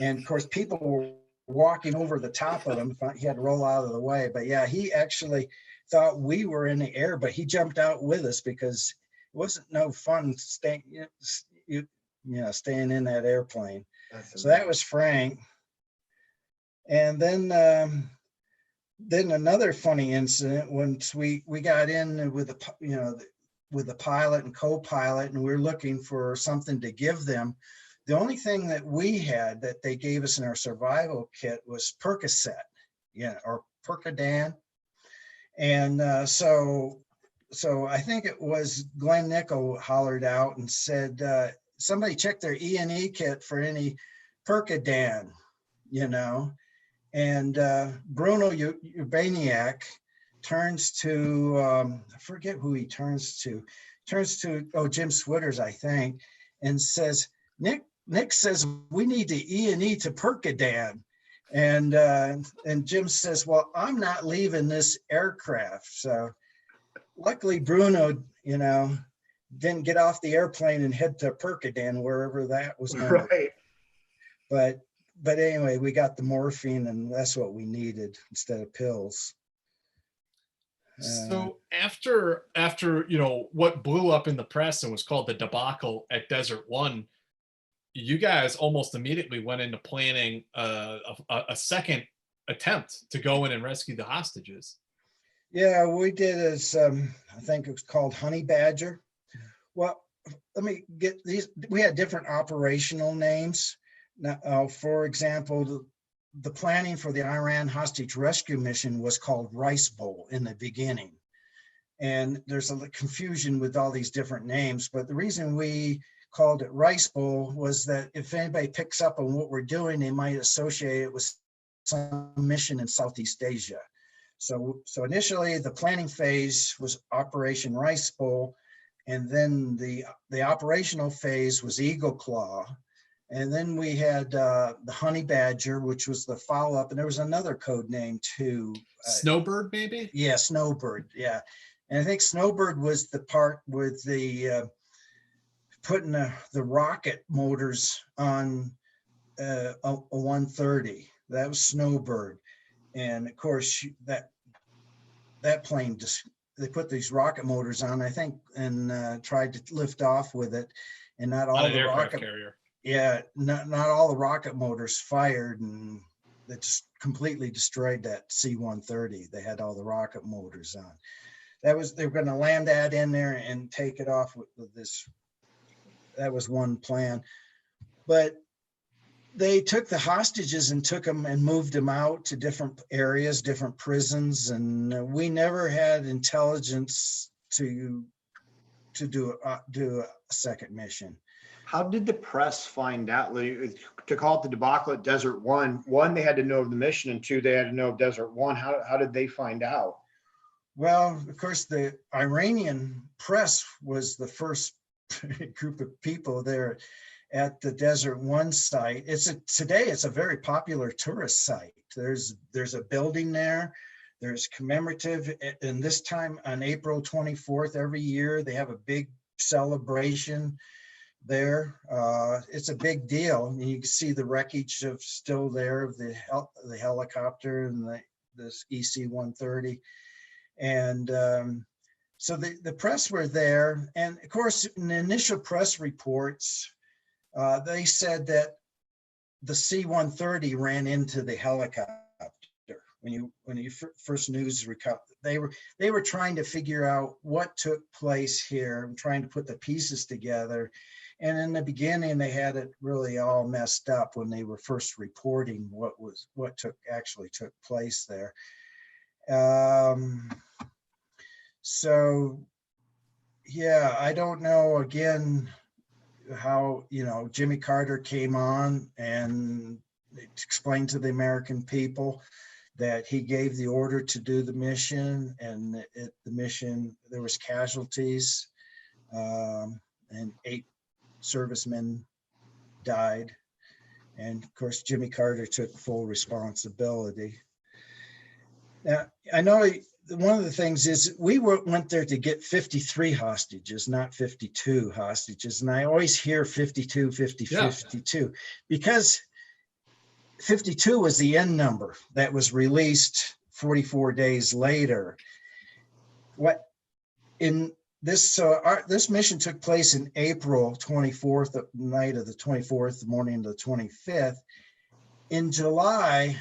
And of course, people were walking over the top of him. He had to roll out of the way. But yeah, he actually thought we were in the air, but he jumped out with us because it wasn't no fun staying in that airplane. So that was Frank. And then another funny incident, once we got in with with the pilot and co-pilot, and we're looking for something to give them. The only thing that we had that they gave us in our survival kit was Percocet, or Percodan. And so I think it was Glenn Nickel hollered out and said, somebody check their E&E kit for any Percodan, and Bruno Urbaniak turns to, I forget who he turns to, Jim Switters, I think, and says, Nick says, we need to E&E to Percodan. And Jim says, well, I'm not leaving this aircraft. So luckily Bruno, didn't get off the airplane and head to Percodan, wherever that was going. Right. But anyway, we got the morphine, and that's what we needed instead of pills. So after what blew up in the press and was called the debacle at Desert One, you guys almost immediately went into planning a second attempt to go in and rescue the hostages. Yeah, we did as I think it was called Honey Badger. Well, let me get these. We had different operational names. Now, for example, the planning for the Iran hostage rescue mission was called Rice Bowl in the beginning. And there's a confusion with all these different names, but the reason we called it Rice Bowl was that if anybody picks up on what we're doing, they might associate it with some mission in Southeast Asia. So initially the planning phase was Operation Rice Bowl, and then the operational phase was Eagle Claw. And then we had the Honey Badger, which was the follow-up, and there was another code name too. Snowbird, maybe? Yeah, Snowbird, yeah. And I think Snowbird was the part with the putting the rocket motors on a 130. That was Snowbird. And of course, that plane just, they put these rocket motors on, I think, and tried to lift off with it, and not all the rocket carrier. Yeah, not all the rocket motors fired, and that just completely destroyed that C-130. They had all the rocket motors on. They were going to land that in there and take it off with this. That was one plan, but they took the hostages and took them and moved them out to different areas, different prisons, and we never had intelligence to do a second mission. How did the press find out? To call it the debacle at Desert One, they had to know of the mission, and two, they had to know of Desert One. How did they find out? Well, of course, the Iranian press was the first group of people there at the Desert One site. Today it's a very popular tourist site. There's a building there. There's commemorative, and this time on April 24th every year they have a big celebration there. It's a big deal. And you can see the wreckage of still there of the helicopter and this EC-130. And so the press were there. And of course, in the initial press reports, they said that the C-130 ran into the helicopter. When you first news recovered, they were trying to figure out what took place here and trying to put the pieces together. And in the beginning, they had it really all messed up when they were first reporting what actually took place there. So yeah, I don't know again how Jimmy Carter came on and explained to the American people that he gave the order to do the mission, and the mission, there was casualties, and 8 servicemen died. And of course, Jimmy Carter took full responsibility. Now, I know one of the things is we went there to get 53 hostages, not 52 hostages. And I always hear 52, 50, yeah. 52, because 52 was the end number that was released 44 days later. This mission took place in April 24th, the night of the 24th, the morning of the 25th. In July,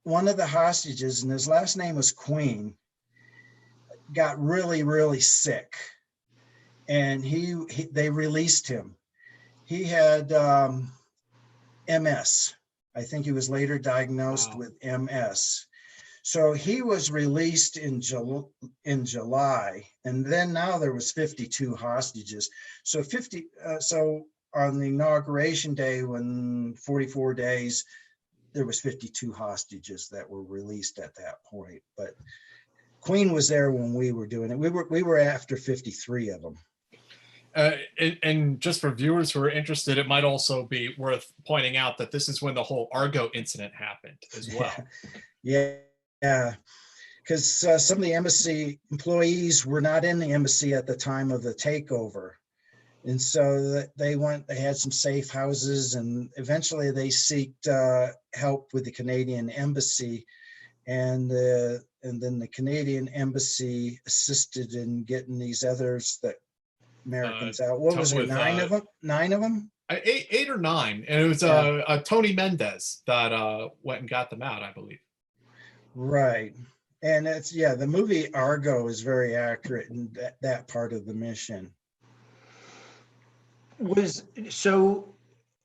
one of the hostages, and his last name was Queen, got really, really sick. and they released him. He had MS. I think he was later diagnosed with MS. So he was released in July, and then now there was 52 hostages. So so on the inauguration day, when 44 days, there was 52 hostages that were released at that point. But Queen was there when we were doing it. We were after 53 of them. And just for viewers who are interested, it might also be worth pointing out that this is when the whole Argo incident happened as well. Yeah, because some of the embassy employees were not in the embassy at the time of the takeover. And so they had some safe houses, and eventually they sought help with the Canadian embassy. And then the Canadian embassy assisted in getting these others, that Americans out. What was it, 9 of them? 9 of them? 8 or 9. And it was Tony Mendez that went and got them out, I believe. Right. And the movie Argo is very accurate in that part of the mission. So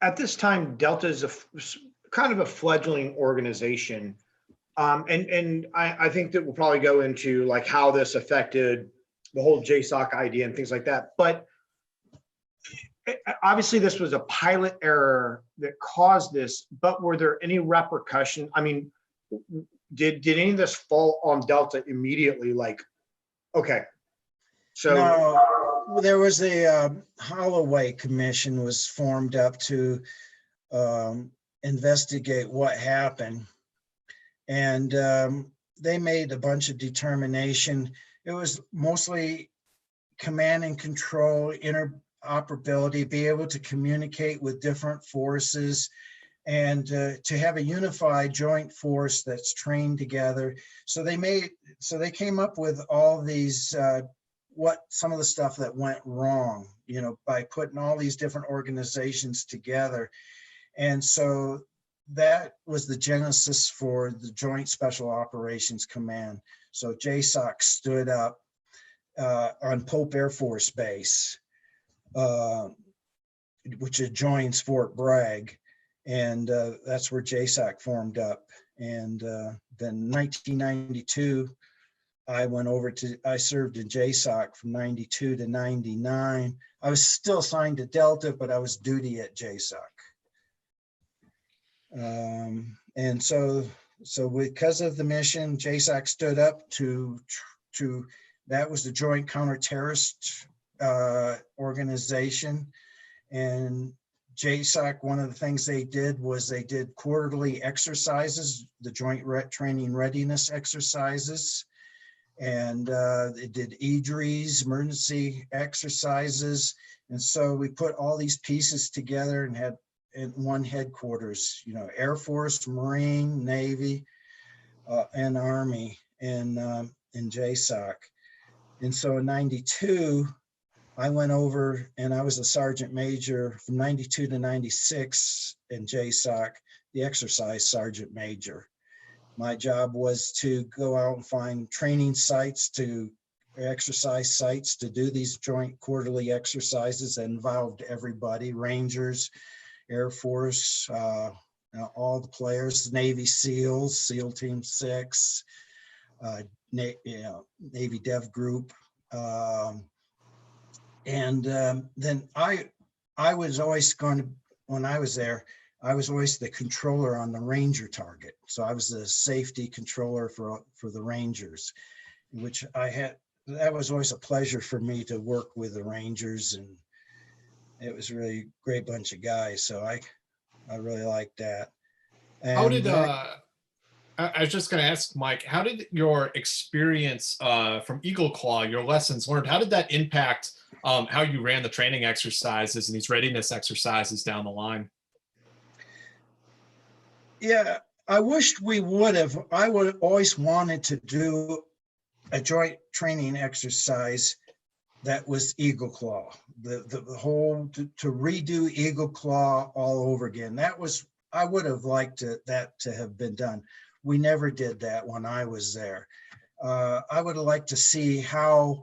at this time, Delta is kind of a fledgling organization. And I think that we'll probably go into like how this affected the whole JSOC idea and things like that. But obviously this was a pilot error that caused this, but were there any repercussions? I mean, did any of this fall on Delta immediately? Like, okay, so no, there was a Holloway Commission was formed up to investigate what happened, and they made a bunch of determination. It was mostly command and control, interoperability, be able to communicate with different forces, and to have a unified joint force that's trained together. So they came up with all these, some of the stuff that went wrong, by putting all these different organizations together. And so that was the genesis for the Joint Special Operations Command. So JSOC stood up on Pope Air Force Base, which adjoins Fort Bragg. And that's where JSOC formed up. And then 1992, I served in JSOC from 92 to 99. I was still assigned to Delta, but I was duty at JSOC. And so because of the mission, JSOC stood up to that was the Joint Counter-Terrorist organization. And JSOC, one of the things they did was they did quarterly exercises, the Joint Training Readiness exercises, and they did EDRES, emergency exercises. And so we put all these pieces together and had in one headquarters, Air Force, Marine, Navy, and Army in JSOC. And so in 92, I went over and I was a sergeant major from 92 to 96 in JSOC, the exercise sergeant major. My job was to go out and find training sites, exercise sites to do these joint quarterly exercises that involved everybody, Rangers, Air Force, all the players, Navy SEALs, SEAL Team 6, Navy Dev Group. And then I was always when I was there, I was always the controller on the Ranger target. So I was the safety controller for the Rangers, which that was always a pleasure for me to work with the Rangers, and it was really a great bunch of guys. So I really liked that. And how did, I was just going to ask Mike, how did your experience from Eagle Claw, your lessons learned, how did that impact how you ran the training exercises and these readiness exercises down the line? Yeah, I wished we would have. I would always wanted to do a joint training exercise that was Eagle Claw, the whole to redo Eagle Claw all over again. I would have liked that to have been done. We never did that when I was there. I would have liked to see how,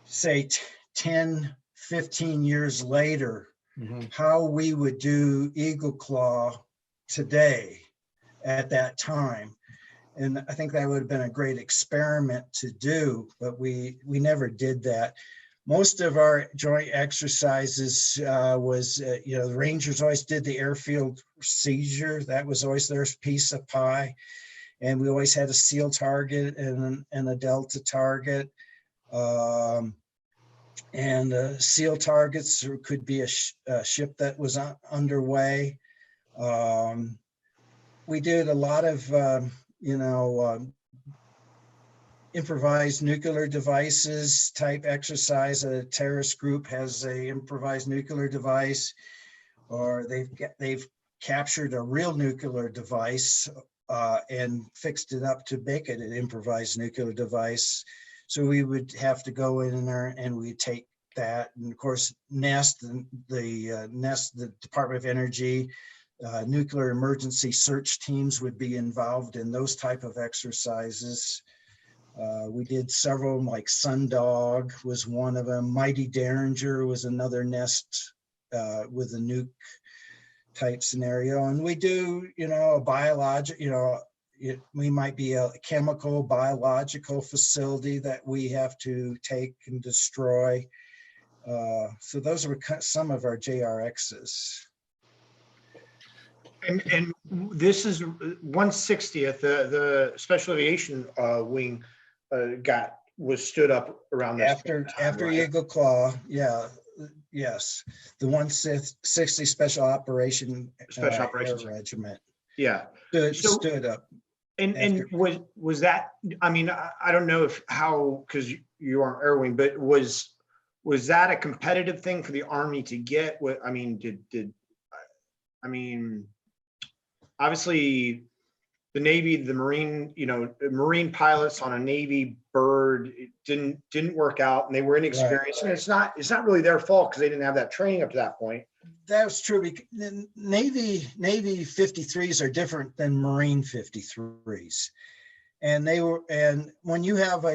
say, 10, 15 years later, Mhm. how we would do Eagle Claw today at that time. And I think that would have been a great experiment to do, but we never did that. Most of our joint exercises the Rangers always did the airfield seizure. That was always their piece of pie. And we always had a SEAL target and a Delta target. SEAL targets could be a ship that was underway. We did a lot of, improvised nuclear devices type exercise. A terrorist group has a improvised nuclear device, or they've captured a real nuclear device and fixed it up to make it an improvised nuclear device. So we would have to go in there and we'd take that. And of course, the Department of Energy, nuclear emergency search teams would be involved in those type of exercises. We did several, like Sundog was one of them. Mighty Derringer was another nest with a nuke type scenario. And we do, a biologic, we might be a chemical, biological facility that we have to take and destroy. So those were some of our JRXs. And this is 160th, the Special Aviation Wing was stood up around this After right? Eagle Claw, yeah, yes, the 160 Special Operations Air Regiment. Yeah, stood up. And was that? I mean, I don't know because you aren't Air Wing, but was that a competitive thing for the Army to get? What I mean, obviously the Navy, the Marine, Marine pilots on a Navy bird, it didn't work out, and they were inexperienced. Right. And it's not really their fault because they didn't have that training up to that point. That's true. Navy 53s are different than Marine 53s, and when you have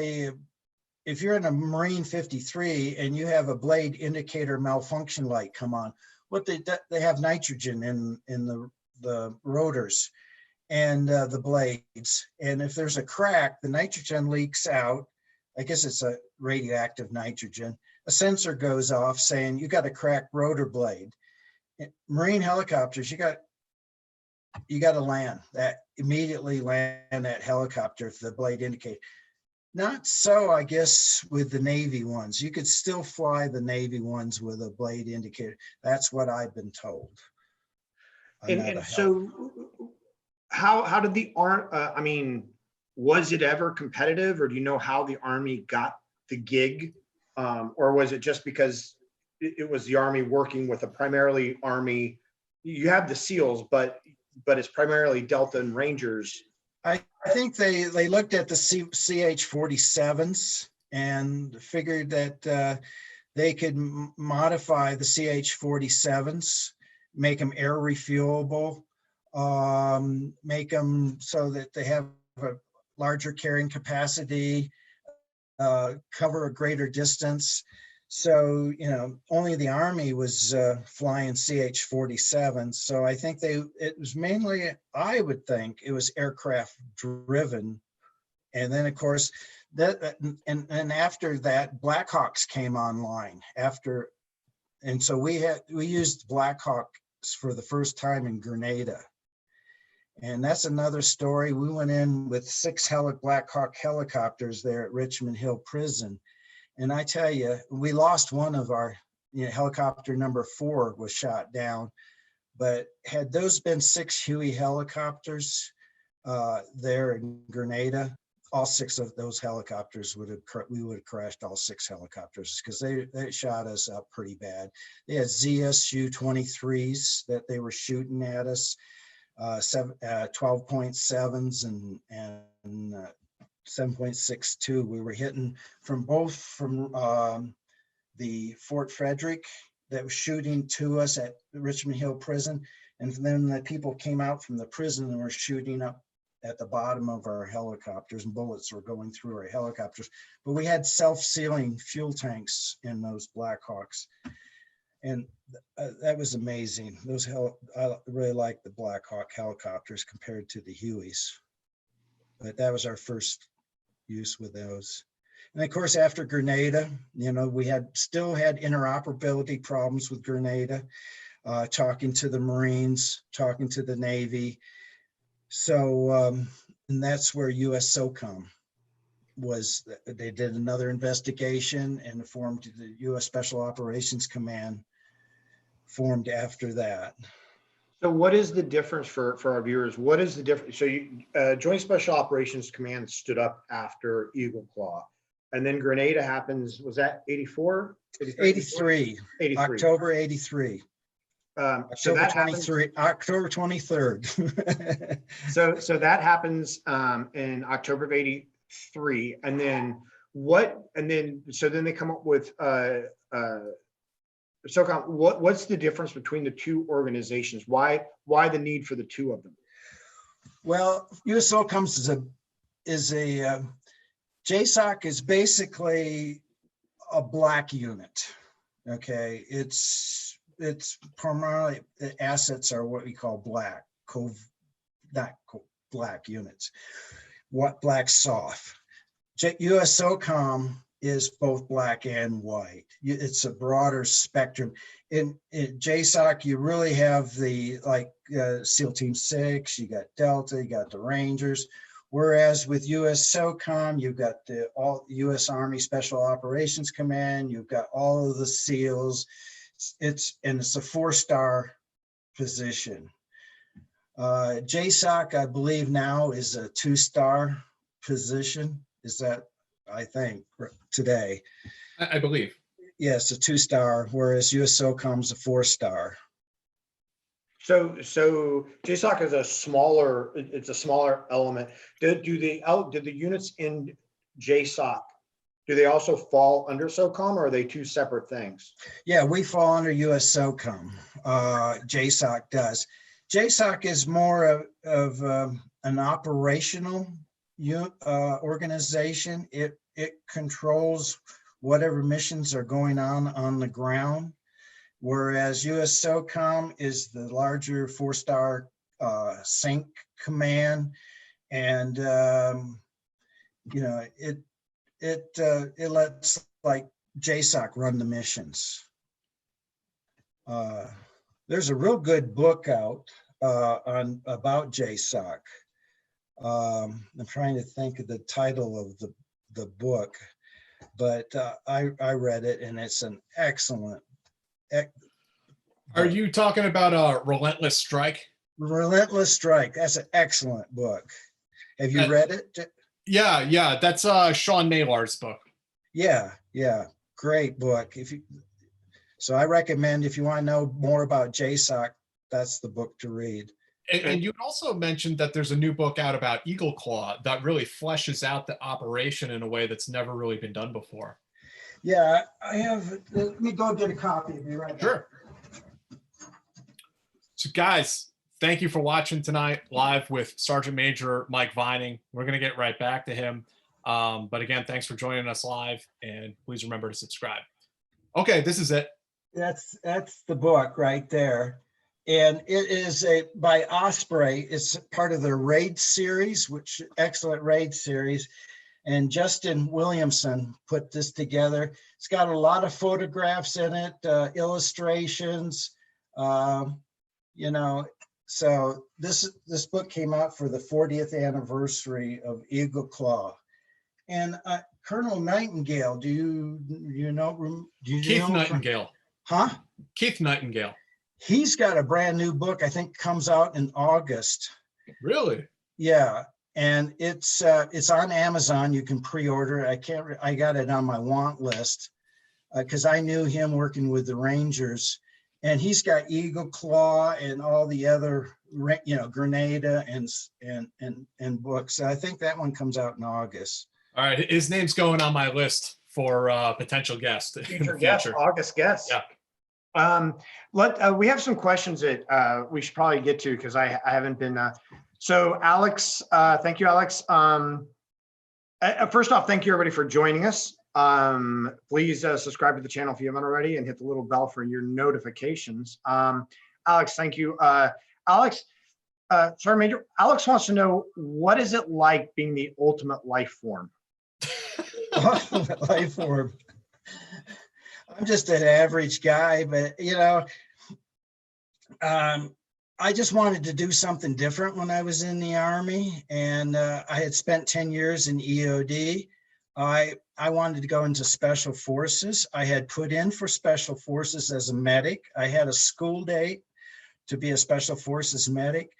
if you're in a Marine 53 and you have a blade indicator malfunction light come on, they have nitrogen in the rotors and the blades. And if there's a crack, the nitrogen leaks out. I guess it's a radioactive nitrogen. A sensor goes off saying you got a cracked rotor blade. Marine helicopters, you got to land that, immediately land that helicopter if the blade indicates. Not so, I guess, with the Navy ones. You could still fly the Navy ones with a blade indicator. That's what I've been told. And so how did the Army, was it ever competitive, or do you know how the Army got the gig? Or was it just because it was the Army working with a primarily Army? You have the SEALs, but it's primarily Delta and Rangers. I think they looked at the CH-47s and figured that they could modify the CH-47s, make them air refuelable, make them so that they have a larger carrying capacity, cover a greater distance. So, only the Army was flying CH-47. So I think it was mainly, I would think it was aircraft driven. And then of course, and after that, Blackhawks came online and so we used Blackhawks for the first time in Grenada. And that's another story. We went in with 6 Blackhawk helicopters there at Richmond Hill Prison. And I tell you, we lost one of our, helicopter number 4 was shot down. But had those been 6 Huey helicopters there in Grenada, all 6 of those helicopters we would have crashed all 6 helicopters, because they shot us up pretty bad. They had ZSU-23s that they were shooting at us, 12.7s and 7.62. We were hitting from the Fort Frederick that was shooting to us at Richmond Hill Prison, and then the people came out from the prison and were shooting up at the bottom of our helicopters, and bullets were going through our helicopters. But we had self-sealing fuel tanks in those Black Hawks. And that was amazing. I really like the Black Hawk helicopters compared to the Hueys. But that was our first use with those. And of course, after Grenada, you know, we still had interoperability problems with Grenada, talking to the Marines, talking to the Navy. So, and that's where US SOCOM they did another investigation and formed the US Special Operations Command, formed after that. So what is the difference for our viewers? What is the difference? So Joint Special Operations Command stood up after Eagle Claw, and then Grenada happens, was that 84? 83, October 83. So that October 23rd. so that happens in October of 83, and then then they come up with SOCOM. What's the difference between the two organizations? Why the need for the two of them? Well, US SOCOM is a JSOC is basically a black unit. Okay, it's primarily, the assets are what we call black, black units, black soft. US SOCOM is both black and white. It's a broader spectrum. In JSOC, you really have the SEAL Team 6, you got Delta, you got the Rangers. Whereas with US SOCOM, you've got all US Army Special Operations Command, you've got all of the SEALs. It's a 4-star position. JSOC, I believe now, is a 2-star position. Is that, I think, today? I believe. Yes, a 2-star, whereas US SOCOM is a 4-star. So JSOC is it's a smaller element. Did the units in JSOC, do they also fall under SOCOM, or are they two separate things? Yeah, we fall under US SOCOM. JSOC does. JSOC is more of an operational organization. It controls whatever missions are going on the ground, whereas US SOCOM is the larger 4-star sync command, and you know, it lets like JSOC run the missions. There's a real good book out about JSOC. I'm trying to think of the title of the book, but I read it, and it's an excellent. Are you talking about Relentless Strike? Relentless Strike. That's an excellent book. Have you read it? Yeah. That's Sean Naylor's book. Yeah. Great book. So I recommend, if you want to know more about JSOC, that's the book to read. And you also mentioned that there's a new book out about Eagle Claw that really fleshes out the operation in a way that's never really been done before. Yeah, I have. Let me go get a copy. Be right back. Sure. So guys, thank you for watching tonight live with Sergeant Major Mike Vining. We're going to get right back to him. But again, thanks for joining us live, and please remember to subscribe. Okay, this is it. That's the book right there. And it is by Osprey. It's part of the Raid series, excellent Raid series. And Justin Williamson put this together. It's got a lot of photographs in it, illustrations, you know. So this book came out for the 40th anniversary of Eagle Claw. And Colonel Nightingale, do you know? Keith Nightingale. Huh? Keith Nightingale. He's got a brand new book, I think comes out in August. Really? Yeah. And it's on Amazon. You can pre-order it. I got it on my want list because I knew him working with the Rangers, and he's got Eagle Claw and all the other, you know, Grenada and books. So I think that one comes out in August. All right. His name's going on my list for potential guest. Future guest, August guest. Yeah. We have some questions that we should probably get to, because I haven't been So Alex, thank you, Alex. First off, thank you everybody for joining us. Please subscribe to the channel if you haven't already and hit the little bell for your notifications. Alex, thank you. Alex, sorry, Major. Alex wants to know, what is it like being the ultimate life form? Life form. I'm just an average guy, but I just wanted to do something different when I was in the Army, and I had spent 10 years in EOD. I wanted to go into Special Forces. I had put in for Special Forces as a medic. I had a school date to be a Special Forces medic,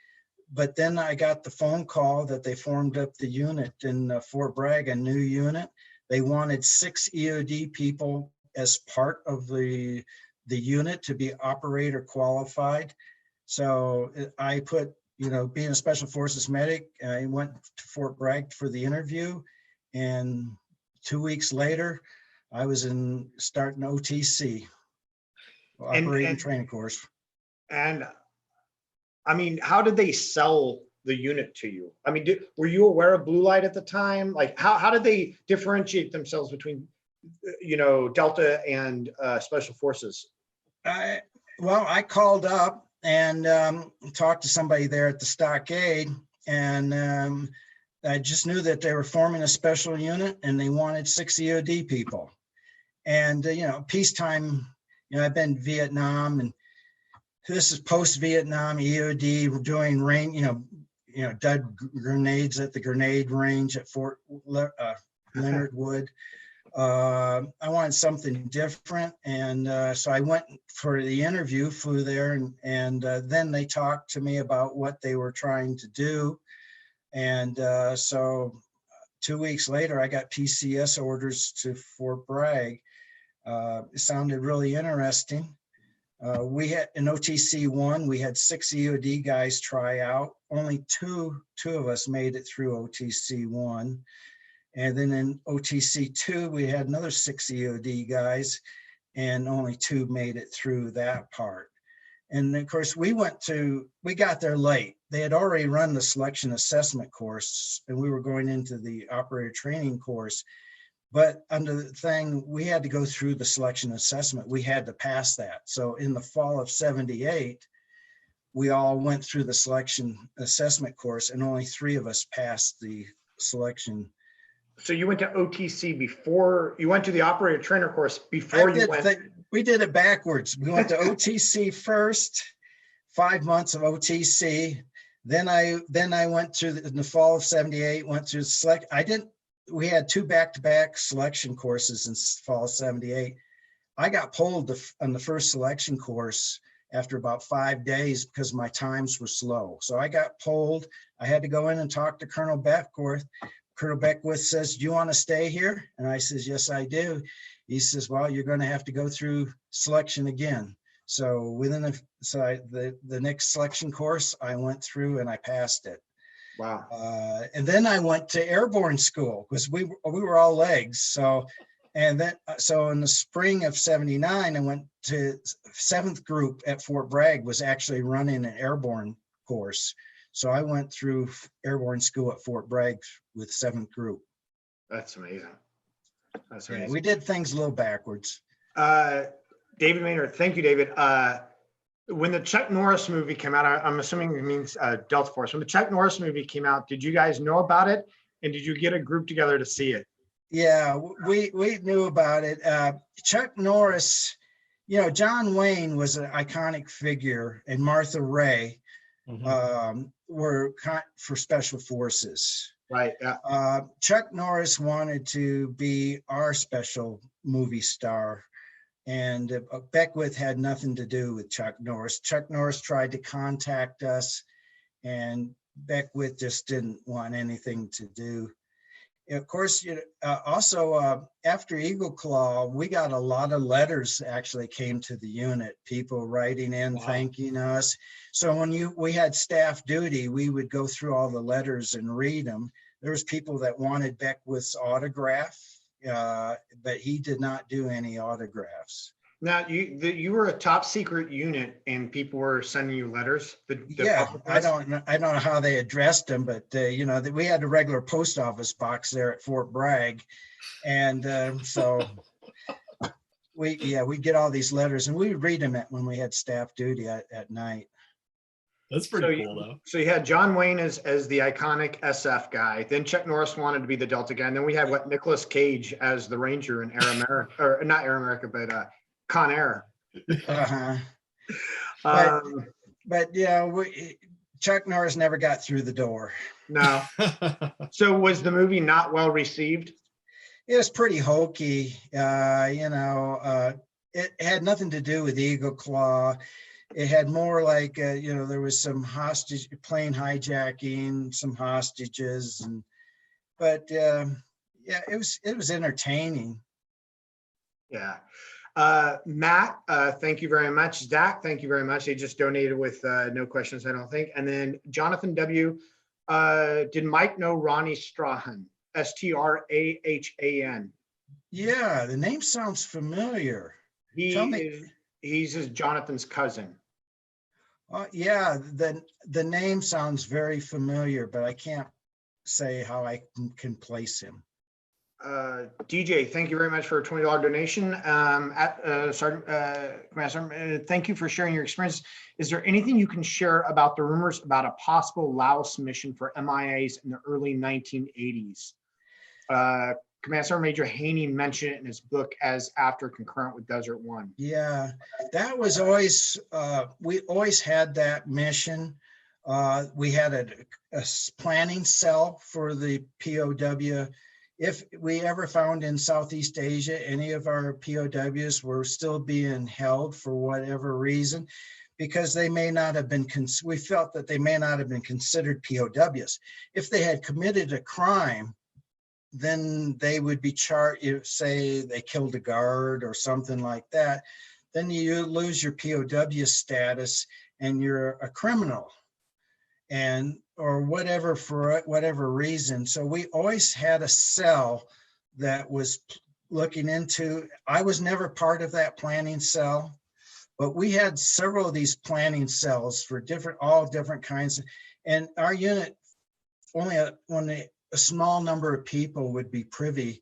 but then I got the phone call that they formed up the unit in Fort Bragg, a new unit. They wanted 6 EOD people as part of the unit to be operator qualified. So I put, being a Special Forces medic, I went to Fort Bragg for the interview, and 2 weeks later, I was starting OTC, operating training course. And I mean, how did they sell the unit to you? I mean, were you aware of blue light at the time? Like, how did they differentiate themselves between, Delta and Special Forces? Well, I called up and talked to somebody there at the stockade, and I just knew that they were forming a special unit and they wanted 6 EOD people. And, peacetime, I've been in Vietnam, and this is post-Vietnam EOD. We're doing dud grenades at the grenade range at Fort Leonard Wood. I wanted something different, and so I went for the interview, flew there, and then they talked to me about what they were trying to do. And so 2 weeks later, I got PCS orders to Fort Bragg. It sounded really interesting. We had in OTC 1, we had 6 EOD guys try out. Only two of us made it through OTC 1. And then in OTC 2, we had another 6 EOD guys, and only 2 made it through that part. And of course, we got there late. They had already run the selection assessment course, and we were going into the operator training course. But under the thing, we had to go through the selection assessment. We had to pass that. So in the fall of '78, we all went through the selection assessment course, and only 3 of us passed the selection. So you went to OTC before you went to the operator trainer course before you went. We did it backwards. We went to OTC first, 5 months of OTC. Then I went to in the fall of '78, went through select. We had 2 back-to-back selection courses in fall of '78. I got pulled on the first selection course after about 5 days because my times were slow. So I got pulled. I had to go in and talk to Colonel Beckwith. Colonel Beckwith says, "Do you want to stay here?" And I says, "Yes, I do." He says, "Well, you're going to have to go through selection again." So the next selection course I went through and I passed it. Wow. And then I went to airborne school because we were all legs. So in the spring of '79, I went to 7th group at Fort Bragg was actually running an airborne course. So I went through airborne school at Fort Bragg with 7th group. That's amazing. That's amazing. Yeah, we did things a little backwards. David Maynard, thank you, David. When the Chuck Norris movie came out, I'm assuming it means Delta Force. When the Chuck Norris movie came out, did you guys know about it? And did you get a group together to see it? Yeah, we knew about it. Chuck Norris, John Wayne was an iconic figure, and Martha Ray were for Special Forces. Right. Yeah. Chuck Norris wanted to be our special movie star, and Beckwith had nothing to do with Chuck Norris. Chuck Norris tried to contact us, and Beckwith just didn't want anything to do. Of course, also after Eagle Claw, we got a lot of letters actually came to the unit, people writing in, thanking us. So when we had staff duty, we would go through all the letters and read them. There was people that wanted Beckwith's autograph, but he did not do any autographs. Now, you were a top secret unit, and people were sending you letters. Yeah, public I ones? don't know how they addressed them, but we had a regular post office box there at Fort Bragg, and so we get all these letters, and we would read them when we had staff duty at night. That's pretty cool, though. So you had John Wayne as the iconic SF guy. Then Chuck Norris wanted to be the Delta guy, and then we had Nicolas Cage as the Ranger in Air America, or not Air America, but Con Air. Uh-huh. Um, But yeah, Chuck Norris never got through the door. no. So was the movie not well received? It was pretty hokey. It had nothing to do with Eagle Claw. It had more like, there was some plane hijacking, some hostages, but it was entertaining. Yeah. Matt, thank you very much. Zach, thank you very much. They just donated with no questions, I don't think. And then Jonathan W. Did Mike know Ronnie Strahan? Strahan. Yeah, the name sounds familiar. He's Jonathan's cousin. Yeah, the name sounds very familiar, but I can't say how I can place him. DJ, thank you very much for a $20 donation. Sergeant, thank you for sharing your experience. Is there anything you can share about the rumors about a possible Laos mission for MIAs in the early 1980s? Command Sergeant Major Haney mentioned it in his book as after concurrent with Desert One. Yeah, that was always, we always had that mission. We had a planning cell for the POW. If we ever found in Southeast Asia, any of our POWs were still being held for whatever reason, because they may not have been, we felt that they may not have been considered POWs. If they had committed a crime, then they would be charged, say they killed a guard or something like that, then you lose your POW status and you're a criminal, or whatever, for whatever reason. So we always had a cell that was looking into, I was never part of that planning cell, but we had several of these planning cells for all different kinds. And our unit, only a small number of people would be privy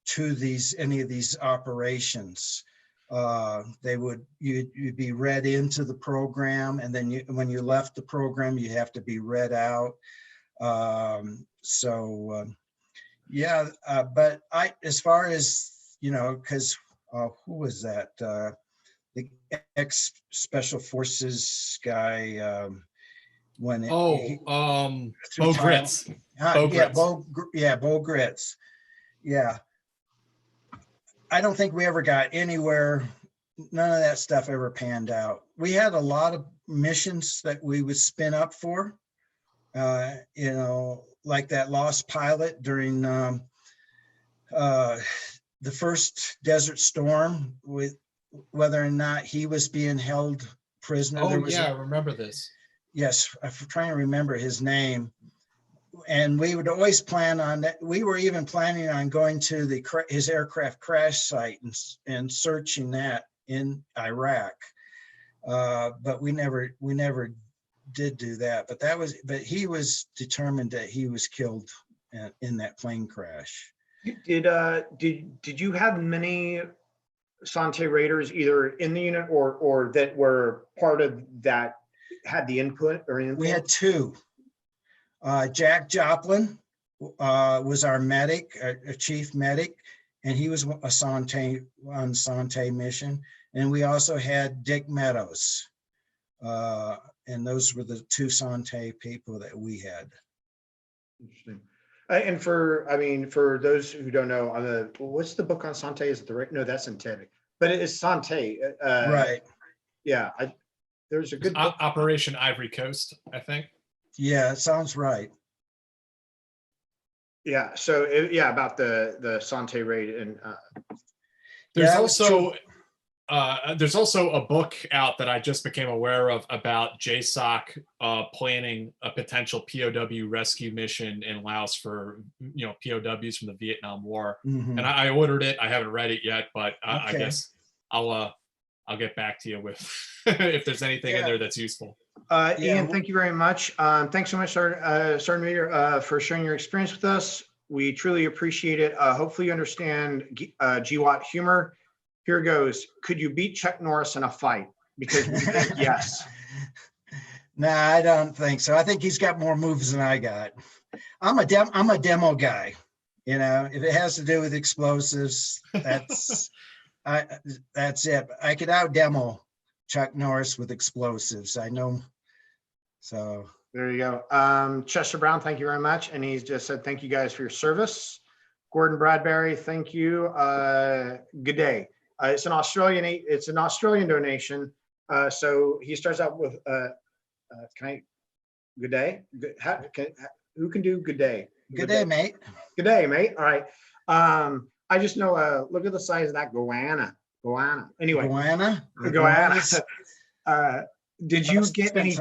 to any of these operations. You'd be read into the program, and then when you left the program, you have to be read out. But as far as, because who was that? The ex-Special Forces guy, Bo Gritz. Bo Gritz. Yeah. I don't think we ever got anywhere. None of that stuff ever panned out. We had a lot of missions that we would spin up for, like that lost pilot during the first Desert Storm, with whether or not he was being held prisoner. I remember this. Yes, I'm trying to remember his name. And we would always plan on that. We were even planning on going to his aircraft crash site and searching that in Iraq. But we never did do that. But he was determined that he was killed in that plane crash. Did you have many Sante Raiders either in the unit or that were part of that, had the input or influence? We had two. Jack Joplin was our medic, a chief medic, and he was on Sante mission. And we also had Dick Meadows, and those were the two Sante people that we had. Interesting. And for those who don't know, what's the book on Sante? Is it no? That's Entebbe, but it is Sante. Right. Yeah. There's a good book. Operation Ivory Coast, I think. Yeah, it sounds right. Yeah. So about the Sante raid, and there's also a book out that I just became aware of about JSOC planning a potential POW rescue mission in Laos for POWs from the Vietnam War. Mm-hmm. And I ordered it. I haven't read it yet, but I Okay. guess I'll I'll get back to you with if there's anything in there that's useful. Ian, thank you very much. Thanks so much, Sergeant Major, for sharing your experience with us. We truly appreciate it. Hopefully you understand GWAT humor. Here goes. Could you beat Chuck Norris in a fight? Because we think yes. Nah, I don't think so. I think he's got more moves than I got. I'm a demo guy. You know, if it has to do with explosives, that's it. I could out demo Chuck Norris with explosives. I know. So there you go. Chester Brown, thank you very much. And he's just said, thank you guys for your service. Gordon Bradbury, thank you. Good day. It's an Australian donation. So he starts out with, good day? Who can do good day? Good day, mate. Good day, mate. All right. I just know, look at the size of that goanna. Anyway. Goanna. Did you get any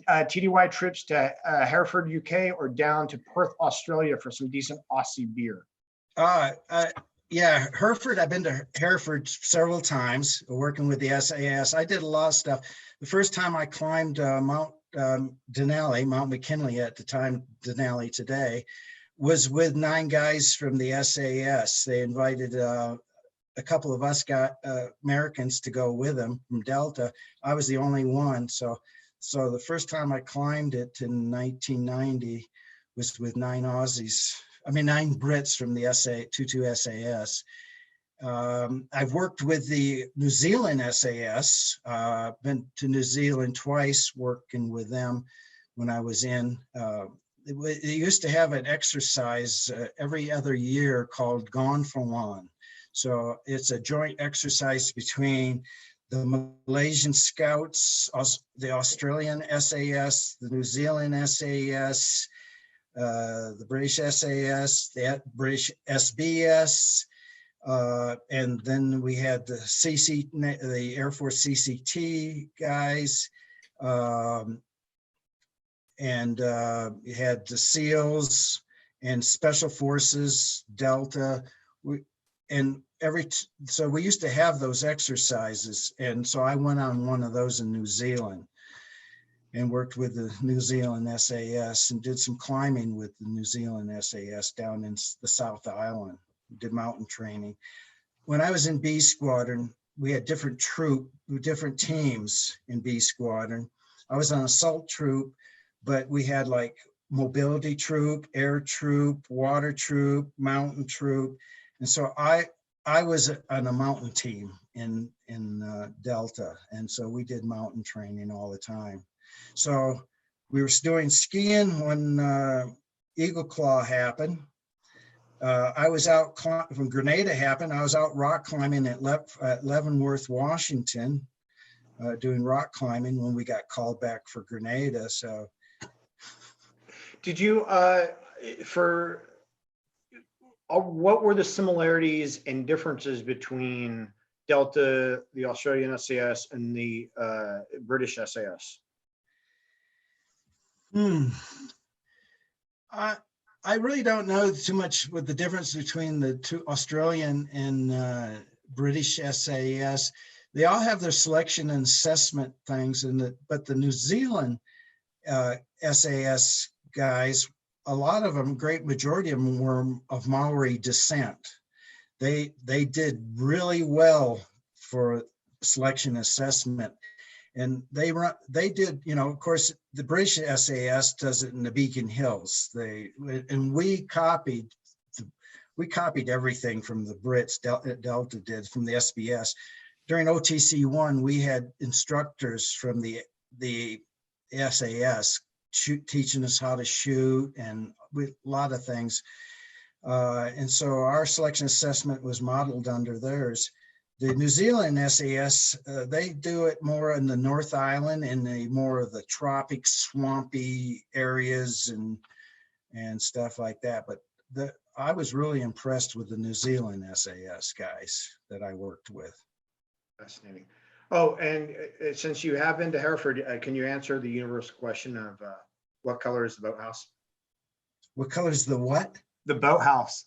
TDY trips to Hereford, UK, or down to Perth, Australia for some decent Aussie beer? Yeah, Hereford. I've been to Hereford several times working with the SAS. I did a lot of stuff. The first time I climbed Mount Denali, Mount McKinley at the time, Denali today, was with 9 guys from the SAS. They invited a couple of us Americans to go with them from Delta. I was the only one. So the first time I climbed it in 1990 was with 9 Brits from the 22 SAS. I've worked with the New Zealand SAS, been to New Zealand twice working with them when I was in. They used to have an exercise every other year called Gone for One. So it's a joint exercise between the Malaysian Scouts, the Australian SAS, the New Zealand SAS, the British SAS, the British SBS, and then we had the Air Force CCT guys, and you had the SEALs and Special Forces, Delta, so we used to have those exercises, and so I went on one of those in New Zealand and worked with the New Zealand SAS and did some climbing with the New Zealand SAS down in the South Island. Did mountain training. When I was in B Squadron, we had different teams in B Squadron. I was on assault troop, but we had like mobility troop, air troop, water troop, mountain troop. And so I was on a mountain team in Delta. And so we did mountain training all the time. So we were doing skiing when Eagle Claw happened. I was out when Grenada happened. I was out rock climbing at Leavenworth, Washington, doing rock climbing when we got called back for Grenada. So, did you what were the similarities and differences between Delta, the Australian SAS, and the British SAS? I really don't know too much what the difference between the two Australian and British SAS. They all have their selection and assessment things, but the New Zealand SAS guys, a lot of them, great majority of them were of Maori descent. They did really well for selection assessment. And they did, of course, the British SAS does it in the Beacon Hills. We copied everything from the Brits. Delta did from the SBS. During OTC1, we had instructors from the SAS teaching us how to shoot and a lot of things. And so our selection assessment was modeled under theirs. The New Zealand SAS, they do it more in the North Island and more of the tropic swampy areas and stuff like that. But I was really impressed with the New Zealand SAS guys that I worked with. Fascinating. Oh, and since you have been to Hereford, can you answer the universal question of what color is the boathouse? What color is the what? The boathouse.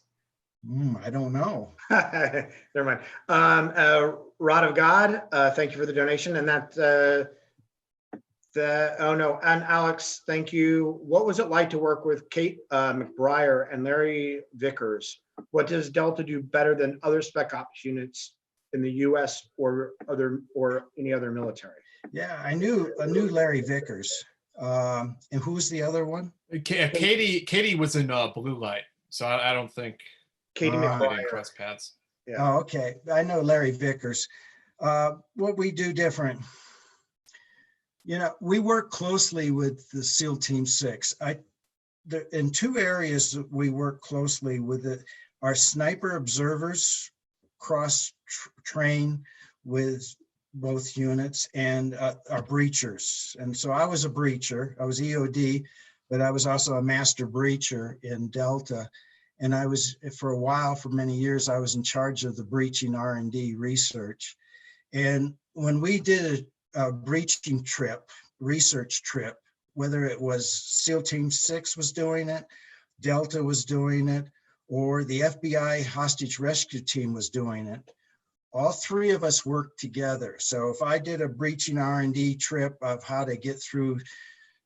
I don't know. Never mind. Rod of God, thank you for the donation. And oh no, and Alex, thank you. What was it like to work with Kate McBriar and Larry Vickers? What does Delta do better than other spec ops units in the U.S. or any other military? Yeah, I knew Larry Vickers. And who was the other one? Katie was in blue light, so I don't think Katie they McBriar. didn't cross paths. Yeah. Oh, okay. I know Larry Vickers. What we do different, we work closely with the SEAL Team 6. In two areas that we work closely with our sniper observers cross-train with both units, and our breachers. And so I was a breacher. I was EOD, but I was also a master breacher in Delta. And I was, for a while, for many years, I was in charge of the breaching R&D research. And when we did a breaching trip, research trip, whether it was SEAL Team 6 was doing it, Delta was doing it, or the FBI hostage rescue team was doing it, all three of us worked together. So if I did a breaching R&D trip of how to get through,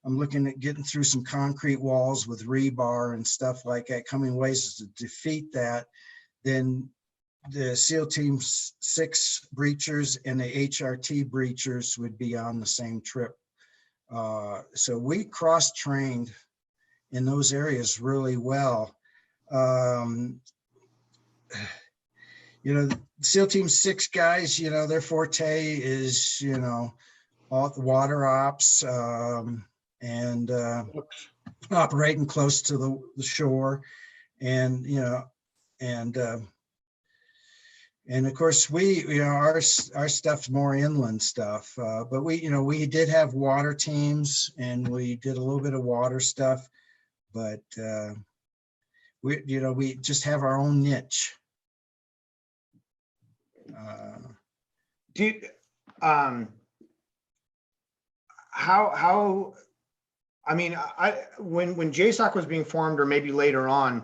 I'm looking at getting through some concrete walls with rebar and stuff like that, coming ways to defeat that, then the SEAL Team 6 breachers and the HRT breachers would be on the same trip. So we cross-trained in those areas really well. SEAL Team 6 guys, their forte is, all the water ops, and operating close to the shore, and and of course our stuff's more inland stuff, but we did have water teams, and we did a little bit of water stuff, but we just have our own niche. When JSOC was being formed, or maybe later on,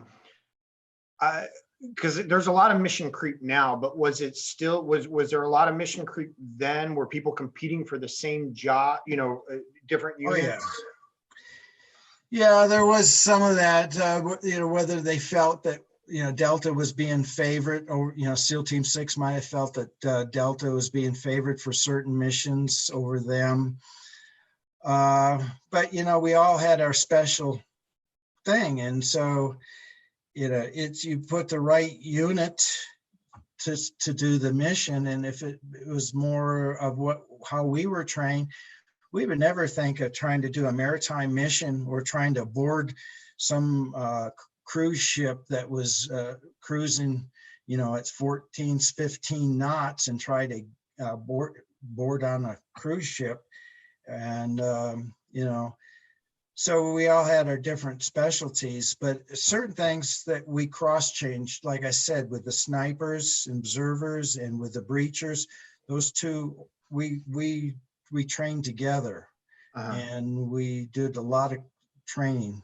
because there's a lot of mission creep now, but was there a lot of mission creep then? Were people competing for the same job, different units? Oh, yeah, there was some of that, whether they felt that Delta was being favored, or SEAL Team 6 might have felt that Delta was being favored for certain missions over them. But we all had our special thing, and so you put the right unit to do the mission. And if it was more of how we were trained, we would never think of trying to do a maritime mission or trying to board some cruise ship that was cruising, at 14, 15 knots, and try to board on a cruise ship. And, so we all had our different specialties, but certain things that we cross-changed, like I said, with the snipers, observers, and with the breachers, those two, we trained together, and we did a lot of training.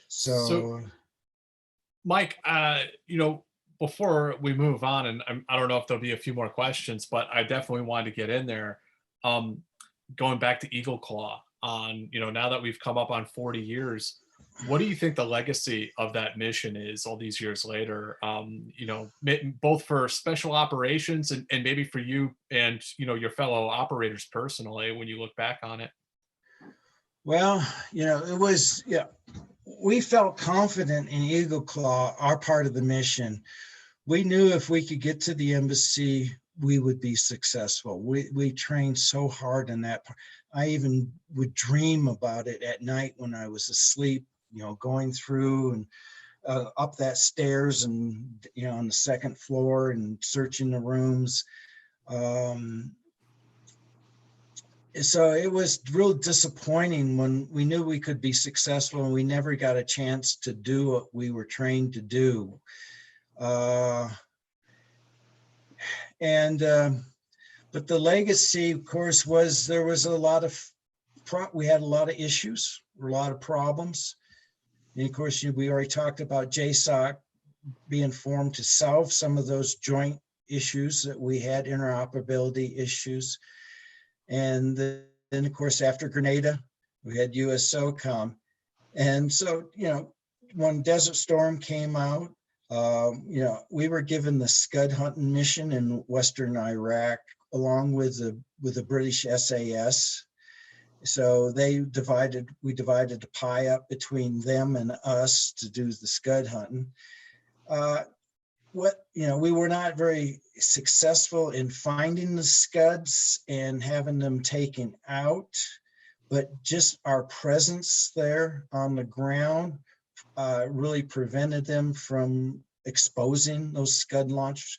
So Mike, before we move on, and I don't know if there'll be a few more questions, but I definitely wanted to get in there. Going back to Eagle Claw, now that we've come up on 40 years, what do you think the legacy of that mission is all these years later? Both for special operations and maybe for you and, your fellow operators personally, when you look back on it? Well, it was, we felt confident in Eagle Claw, our part of the mission. We knew if we could get to the embassy, we would be successful. We trained so hard in that. I even would dream about it at night when I was asleep, going through and up that stairs and, on the second floor and searching the rooms. So it was real disappointing when we knew we could be successful and we never got a chance to do what we were trained to do. But the legacy, of course, was there was a lot of, we had a lot of issues, a lot of problems. And of course, we already talked about JSOC being formed to solve some of those joint issues that we had, interoperability issues. And then, of course, after Grenada, we had US SOCOM. And so, when Desert Storm came out, we were given the Scud hunting mission in Western Iraq, along with the British SAS. So we divided the pie up between them and us to do the Scud hunting. We were not very successful in finding the Scuds and having them taken out, but just our presence there on the ground really prevented them from exposing those Scud launchers.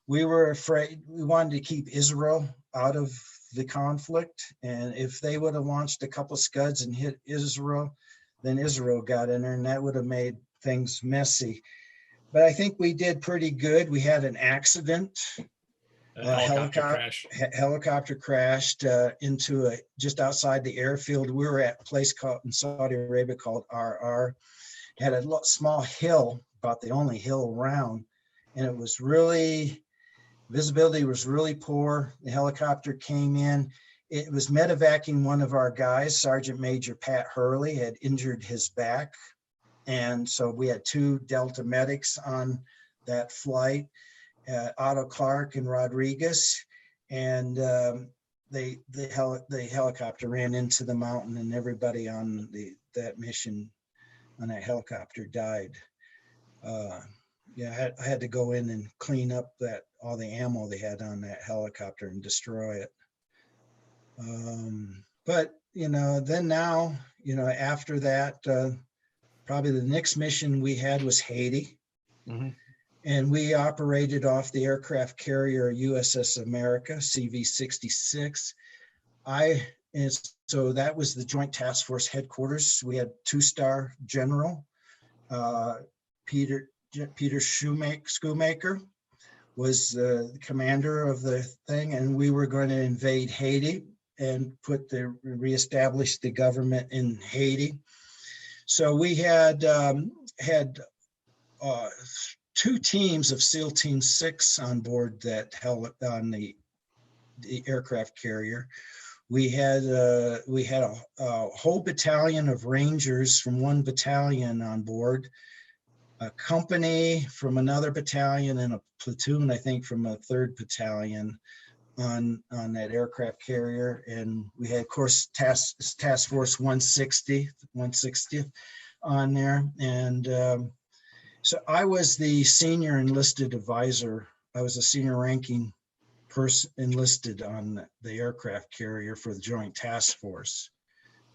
We were afraid, we wanted to keep Israel out of the conflict, and if they would have launched a couple of Scuds and hit Israel, then Israel got in there, and that would have made things messy. But I think we did pretty good. We had an accident. Helicopter crashed into just outside the airfield. We were at a place in Saudi Arabia called RR. It had a small hill, about the only hill around, and it was visibility was really poor. The helicopter came in. It was medevacing one of our guys, Sergeant Major Pat Hurley, had injured his back. And so we had 2 Delta medics on that flight, Otto Clark and Rodriguez. And the helicopter ran into the mountain, and everybody on that mission on that helicopter died. I had to go in and clean up all the ammo they had on that helicopter and destroy it. But then now, after that, probably the next mission we had was Haiti. Mm-hmm. And we operated off the aircraft carrier USS America, CV-66. And so that was the Joint Task Force headquarters. We had 2-star General Peter Shoemaker was the commander of the thing, and we were going to invade Haiti and reestablish the government in Haiti. So we had 2 teams of SEAL Team 6 on board on the aircraft carrier. We had a whole battalion of Rangers from 1 battalion on board, a company from another battalion, and a platoon, I think, from a 3rd battalion on that aircraft carrier. And we had, of course, Task Force 160 on there. And so I was the senior enlisted advisor. I was a senior ranking person enlisted on the aircraft carrier for the Joint Task Force.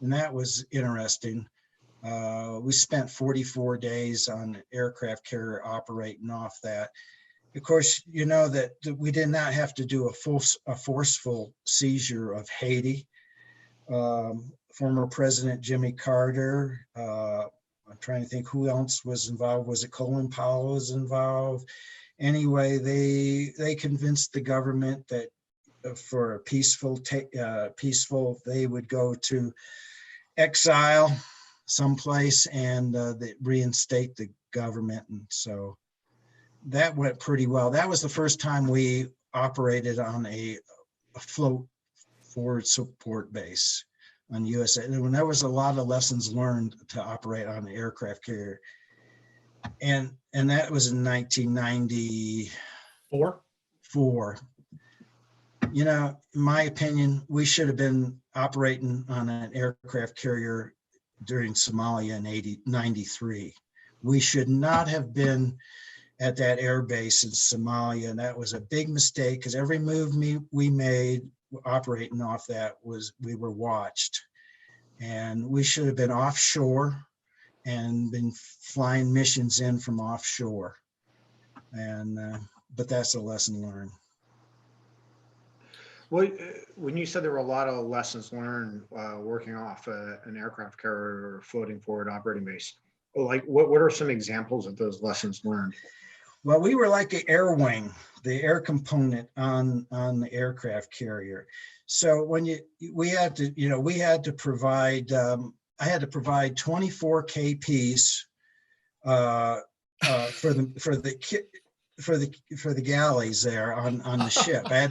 And that was interesting. We spent 44 days on the aircraft carrier operating off that. Of course, that we did not have to do a forceful seizure of Haiti. Former President Jimmy Carter, I'm trying to think who else was involved. Was it Colin Powell was involved? Anyway, they convinced the government that for a peaceful, they would go to exile someplace and reinstate the government. And so that went pretty well. That was the first time we operated on a float forward support base on USA. And there was a lot of lessons learned to operate on the aircraft carrier. And that was in 1994. In my opinion, we should have been operating on an aircraft carrier during Somalia in 93. We should not have been at that air base in Somalia. And that was a big mistake, because every move we made operating off that we were watched. And we should have been offshore and been flying missions in from offshore. And but that's a lesson learned. Well, when you said there were a lot of lessons learned working off an aircraft carrier or floating forward operating base, like what are some examples of those lessons learned? Well, we were like an air wing, the air component on the aircraft carrier. So when we had to provide, I had to provide 24 KPs for the for the galleys there on the ship. I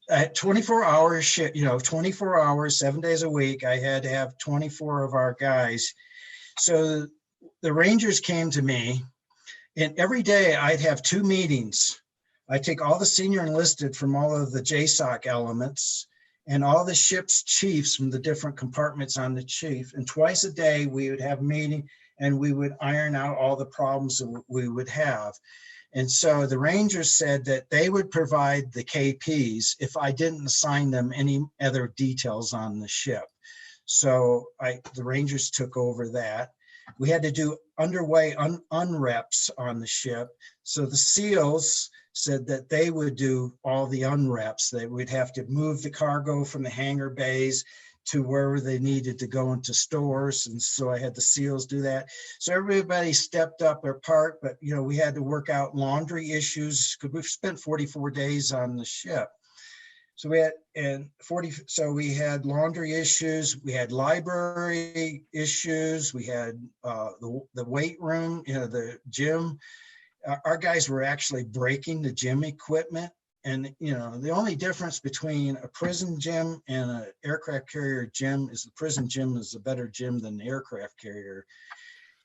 had 24 hours ship, 24 hours, 7 days a week. I had to have 24 of our guys. So the Rangers came to me, and every day I'd have 2 meetings. I take all the senior enlisted from all of the JSOC elements and all the ship's chiefs from the different compartments on the chief. And twice a day we would have a meeting, and we would iron out all the problems that we would have. And so the Rangers said that they would provide the KPs if I didn't assign them any other details on the ship. So the Rangers took over that. We had to do underway unreps on the ship. So the SEALs said that they would do all the unreps. They would have to move the cargo from the hangar bays to wherever they needed to go into stores. And so I had the SEALs do that. So everybody stepped up their part, but we had to work out laundry issues because we've spent 44 days on the ship. So we had laundry issues, we had library issues, we had the weight room, the gym. Our guys were actually breaking the gym equipment. And, the only difference between a prison gym and an aircraft carrier gym is the prison gym is a better gym than the aircraft carrier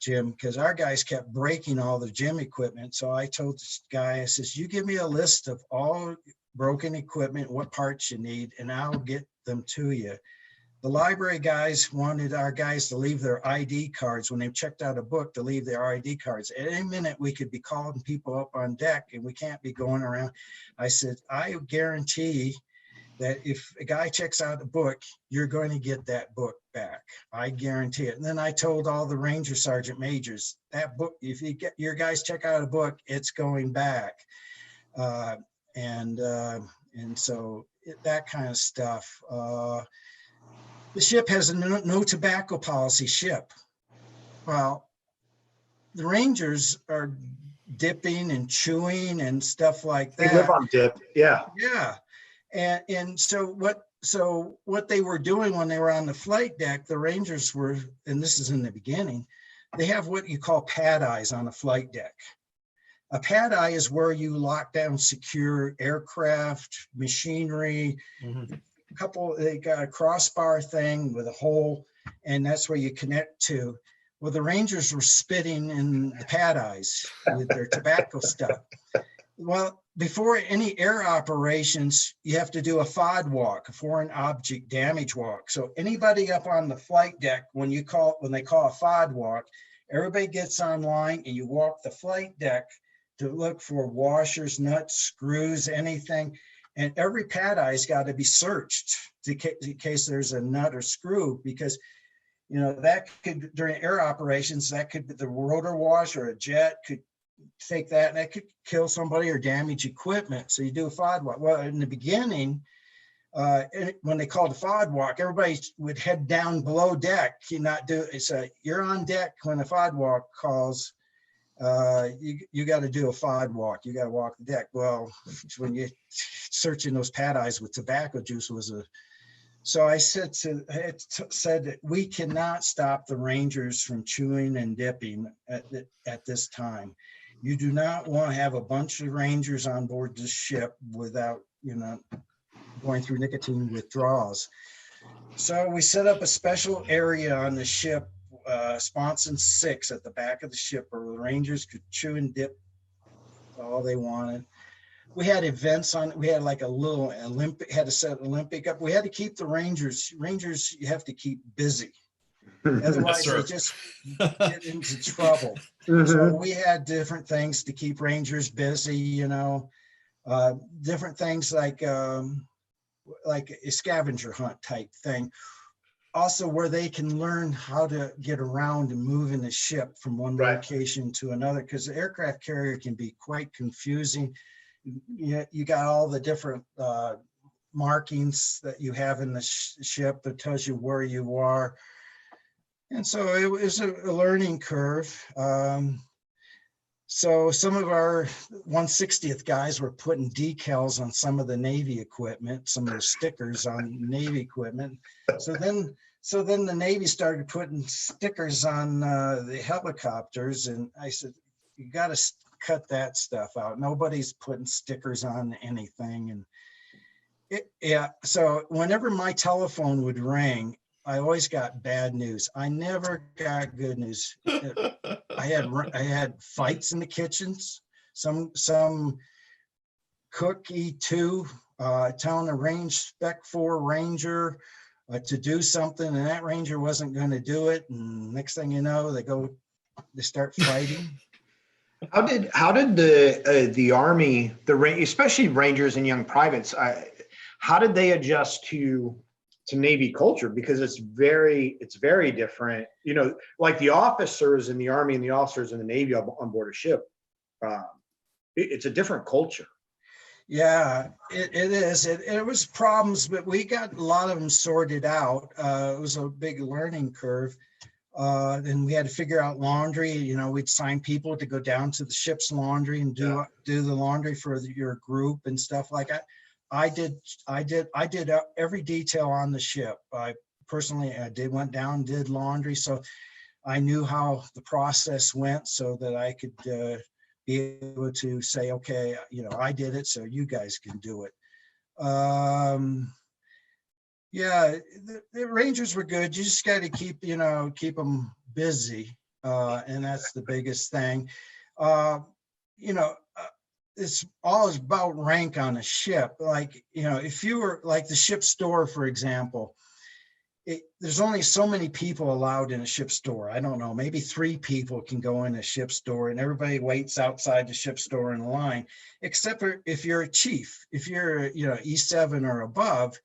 gym, because our guys kept breaking all the gym equipment. So I told this guy, I says, you give me a list of all broken equipment, what parts you need, and I'll get them to you. The library guys wanted our guys to leave their ID cards when they checked out a book, to leave their ID cards. At any minute, we could be calling people up on deck, and we can't be going around. I said, I guarantee that if a guy checks out a book, you're going to get that book back. I guarantee it. And then I told all the Ranger Sergeant Majors, that book, if you get your guys check out a book, it's going back. And so that kind of stuff. The ship has a no tobacco policy ship. Well, the Rangers are dipping and chewing and stuff like that. They live on dip, yeah. Yeah, and so what they were doing when they were on the flight deck, the Rangers were, and this is in the beginning, they have what you call pad eyes on a flight deck. A pad eye is where you lock down secure aircraft, machinery. They got a crossbar thing with a hole, and that's where you connect to. Well, the Rangers were spitting in the pad eyes with their tobacco stuff. Well, before any air operations, you have to do a FOD walk, a foreign object damage walk. So anybody up on the flight deck, when they call a FOD walk, everybody gets online and you walk the flight deck to look for washers, nuts, screws, anything. And every pad eye's got to be searched in case there's a nut or screw, because that could, during air operations, that could be the rotor wash or a jet could take that, and that could kill somebody or damage equipment. So you do a FOD walk. Well, in the beginning, when they called a FOD walk, everybody would head down below deck. You're on deck when a FOD walk calls. You got to do a FOD walk. You got to walk the deck. Well, when you're searching those pad eyes with tobacco juice so I said that we cannot stop the Rangers from chewing and dipping at this time. You do not want to have a bunch of Rangers on board this ship without, going through nicotine withdrawals. So we set up a special area on the ship, Sponson 6 at the back of the ship, where the Rangers could chew and dip all they wanted. We had events we had like a little had to set Olympic up. We had to keep the Rangers, you have to keep busy. Otherwise they just get into trouble. So we had different things to keep Rangers busy, different things like a scavenger hunt type thing. Also where they can learn how to get around and move in the ship from one location to another, because the aircraft carrier can be quite confusing. You got all the different markings that you have in the ship that tells you where you are. And so it was a learning curve. So some of our 160th guys were putting decals on some of the Navy equipment, some of the stickers on Navy equipment. So then the Navy started putting stickers on the helicopters, and I said, you got to cut that stuff out. Nobody's putting stickers on anything. And yeah, so whenever my telephone would ring, I always got bad news. I never got good news. I had fights in the kitchens. Some cook E2 telling a range spec 4 ranger to do something, and that ranger wasn't going to do it. And next thing you know, they start fighting. How did the Army, especially Rangers and young privates, how did they adjust to Navy culture? Because it's very different. You know, like the officers in the Army and the officers in the Navy on board a ship, it's a different culture. Yeah, it is. It was problems, but we got a lot of them sorted out. It was a big learning curve. Then we had to figure out laundry. You know, we'd sign people to go down to the ship's laundry and do the laundry for your group and stuff like that. I did every detail on the ship. I went down and did laundry, so I knew how the process went, so that I could be able to say, okay, you know, I did it, so you guys can do it. Yeah, the Rangers were good. You just got to keep them busy, and that's the biggest thing. It's all about rank on a ship. Like, you know, if you were like the ship store, for example, there's only so many people allowed in a ship store. I don't know, maybe 3 people can go in a ship store, and everybody waits outside the ship store in a line, except for if you're a chief. If you're, you know, E7 or above,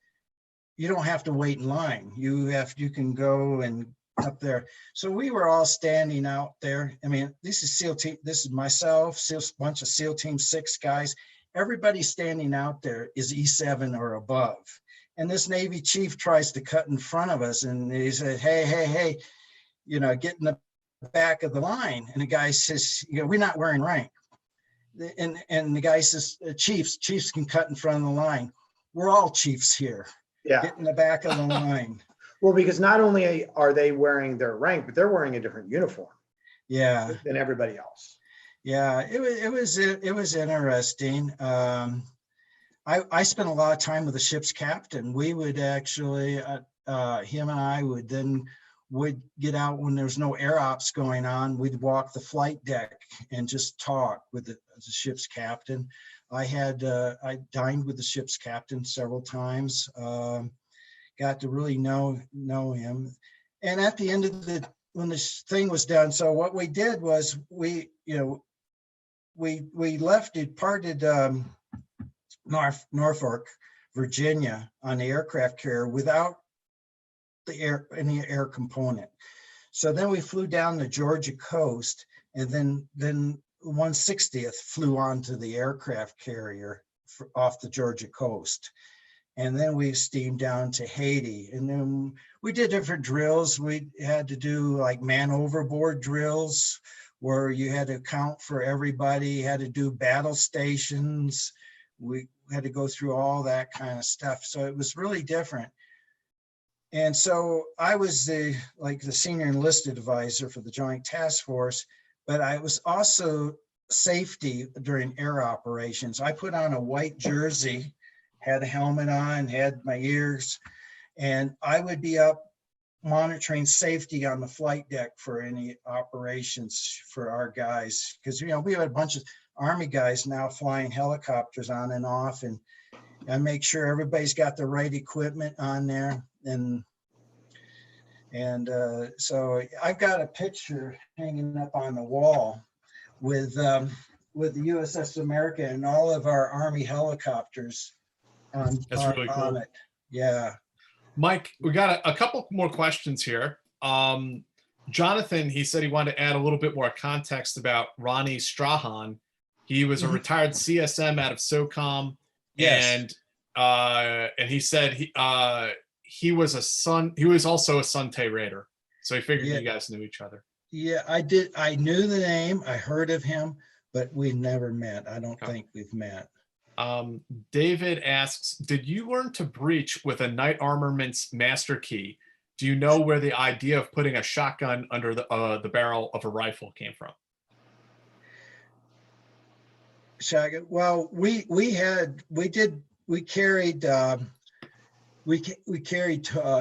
you don't have to wait in line. You can go and up there. So we were all standing out there. I mean, this is SEAL team. This is myself, bunch of SEAL Team 6 guys. Everybody standing out there is E7 or above. And this Navy chief tries to cut in front of us, and he said, hey, you know, get in the back of the line. And the guy says, you know, we're not wearing rank. And the guy says, chiefs can cut in front of the line. We're all chiefs here. Yeah. Get in the back of the line. Well, because not only are they wearing their rank, but they're wearing a different uniform. Yeah. Than everybody else. Yeah, it was interesting. I spent a lot of time with the ship's captain. We would actually, him and I would get out when there's no air ops going on. We'd walk the flight deck and just talk with the ship's captain. I dined with the ship's captain several times. Got to really know him. And at the end of when this thing was done, so what we did was we departed Norfolk, Virginia on the aircraft carrier without any air component. So then we flew down the Georgia coast, and then 160th flew onto the aircraft carrier off the Georgia coast. And then we steamed down to Haiti, and then we did different drills. We had to do like man overboard drills where you had to account for everybody, you had to do battle stations. We had to go through all that kind of stuff. So it was really different. And so I was the senior enlisted advisor for the Joint Task Force, but I was also safety during air operations. I put on a white jersey, had a helmet on, had my ears, and I would be up monitoring safety on the flight deck for any operations for our guys. Because, you know, we had a bunch of Army guys now flying helicopters on and off, and I make sure everybody's got the right equipment on there. And so I've got a picture hanging up on the wall with the USS America and all of our Army helicopters on really cool. on it. Yeah. Mike, we got a couple more questions here. Jonathan, he said he wanted to add a little bit more context about Ronnie Strahan. He was a retired CSM out of SOCOM. Yes. And he said he was also a Sante Raider. So he figured you guys knew each other. Yeah, I did. I knew the name. I heard of him, but we never met. I don't think we've met. David asks, did you learn to breach with a night armament's master key? Do you know where the idea of putting a shotgun under the barrel of a rifle came from? shotgun. Well, we carried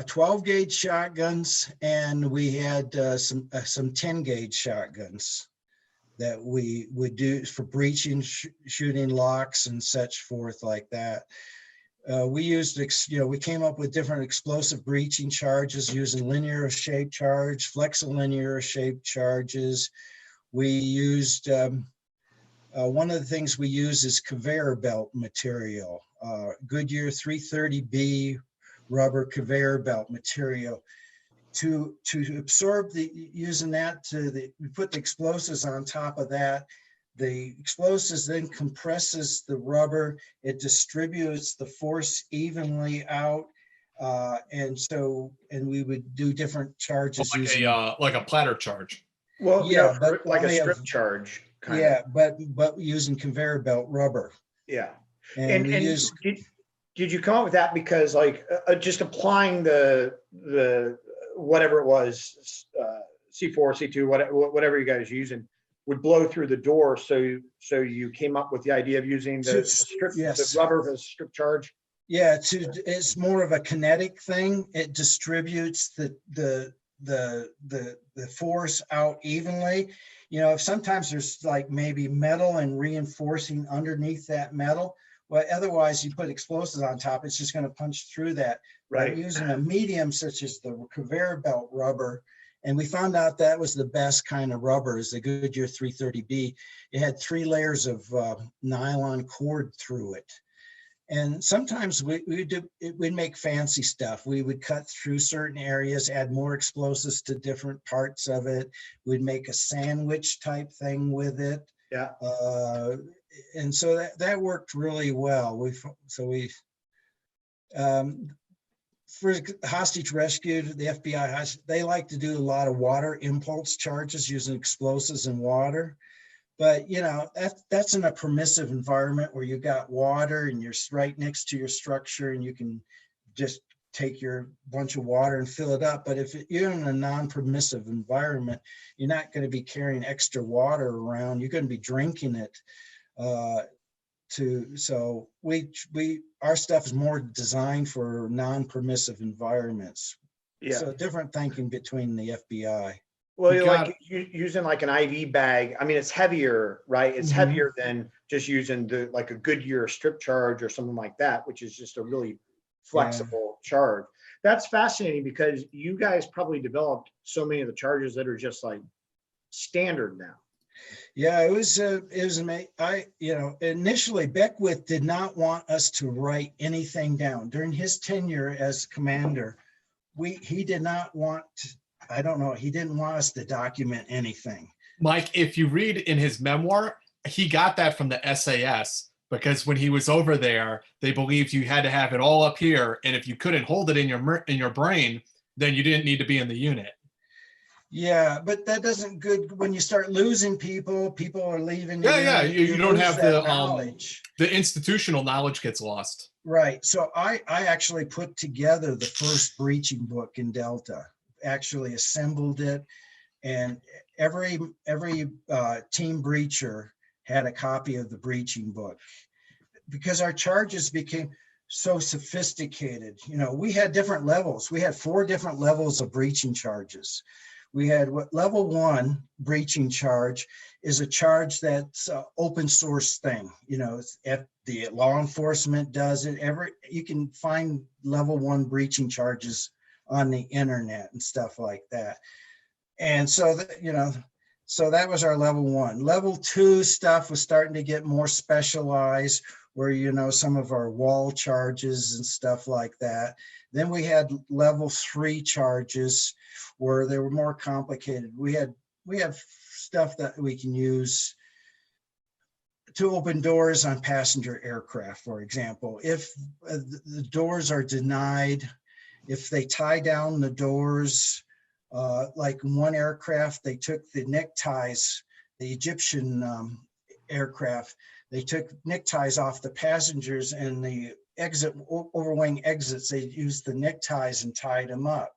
12 gauge shotguns, and we had some 10 gauge shotguns that we would do for breaching, shooting locks and such forth like that. We used, we came up with different explosive breaching charges using linear shaped charge, flexilinear shaped charges. We used, one of the things we use is conveyor belt material, Goodyear 330B rubber conveyor belt material. To absorb using that we put the explosives on top of that. The explosives then compresses the rubber. It distributes the force evenly out. And we would do different charges like a platter charge. Well, yeah, but like a strip charge. Yeah, but using conveyor belt rubber. Yeah. And did you come up with that because like just applying the whatever it was, C4, C2, whatever you guys using would blow through the door. So you came up with the idea of using the strip, the rubber as a strip charge. Yeah, it's more of a kinetic thing. It distributes the force out evenly. If sometimes there's like maybe metal and reinforcing underneath that metal. Well, otherwise you put explosives on top, it's just going to punch through that. Right. But using a medium such as the conveyor belt rubber, and we found out that was the best kind of rubber, is the Goodyear 330B. It had 3 layers of nylon cord through it. And sometimes we'd make fancy stuff. We would cut through certain areas, add more explosives to different parts of it. We'd make a sandwich type thing with it. Yeah. And so that worked really well. For hostage rescue, the FBI, they like to do a lot of water impulse charges using explosives and water. But that's in a permissive environment where you got water and you're right next to your structure and you can just take your bunch of water and fill it up. But if you're in a non-permissive environment, you're not going to be carrying extra water around. You're going to be drinking it. So our stuff is more designed for non-permissive environments. Yeah. So different thinking between the FBI. Well, you're like using like an IV bag. I mean, it's heavier, right? It's heavier than just using like a Goodyear strip charge or something like that, which is just a really flexible charge. That's fascinating because you guys probably developed so many of the charges that are just like standard now. Yeah, it was amazing. Initially Beckwith did not want us to write anything down during his tenure as commander. He did not want he didn't want us to document anything. Mike, if you read in his memoir, he got that from the SAS because when he was over there, they believed you had to have it all up here, and if you couldn't hold it in your brain, then you didn't need to be in the unit. Yeah, but that doesn't good when you start losing people. People are leaving. You don't have the knowledge. The institutional knowledge gets lost. Right. So I actually put together the first breaching book in Delta. Actually assembled it, and every team breacher had a copy of the breaching book because our charges became so sophisticated. We had different levels. We had 4 different levels of breaching charges. We had level 1 breaching charge is a charge that's an open source thing. If the law enforcement does it, you can find level 1 breaching charges on the internet and stuff like that. And so so that was our level 1. Level 2 stuff was starting to get more specialized, where some of our wall charges and stuff like that. Then we had level 3 charges where they were more complicated. We have stuff that we can use to open doors on passenger aircraft, for example. If the doors are denied, if they tie down the doors, like in one aircraft, they took the neckties, the Egyptian aircraft, they took neckties off the passengers, and the overwing exits, they used the neckties and tied them up.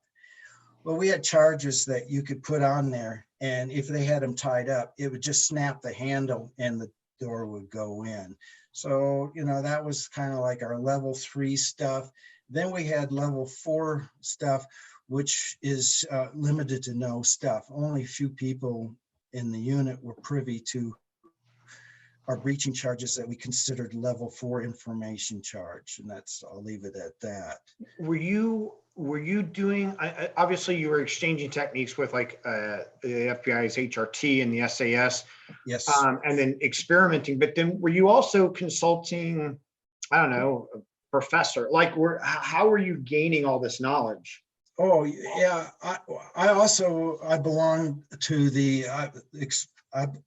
Well, we had charges that you could put on there, and if they had them tied up, it would just snap the handle and door would go in. So, that was kind of like our level 3 stuff. Then we had level 4 stuff, which is limited to no stuff. Only a few people in the unit were privy to our breaching charges that we considered level 4 information charge. And I'll leave it at that. Were you doing, obviously you were exchanging techniques with like the FBI's HRT and the SAS, Yes. and then experimenting, but then were you also consulting, I don't know, a professor? Like, how were you gaining all this knowledge? Oh yeah, I belong to the,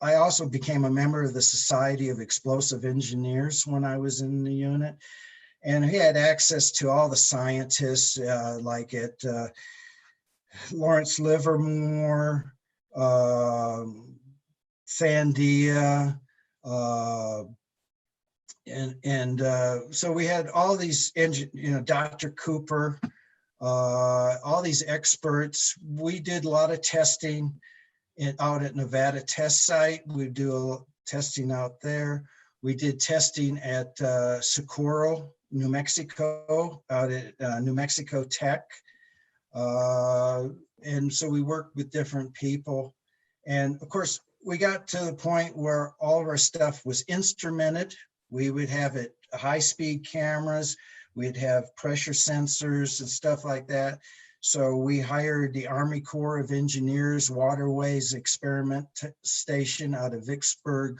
I also became a member of the Society of Explosive Engineers when I was in the unit. And he had access to all the scientists, like at Lawrence Livermore, Sandia, so we had all these, Dr. Cooper, all these experts. We did a lot of testing out at Nevada Test Site. We do testing out there. We did testing at Socorro, New Mexico, out at New Mexico Tech. And so we worked with different people. And of course, we got to the point where all of our stuff was instrumented. We would have it high-speed cameras. We'd have pressure sensors and stuff like that. So we hired the Army Corps of Engineers Waterways Experiment Station out of Vicksburg,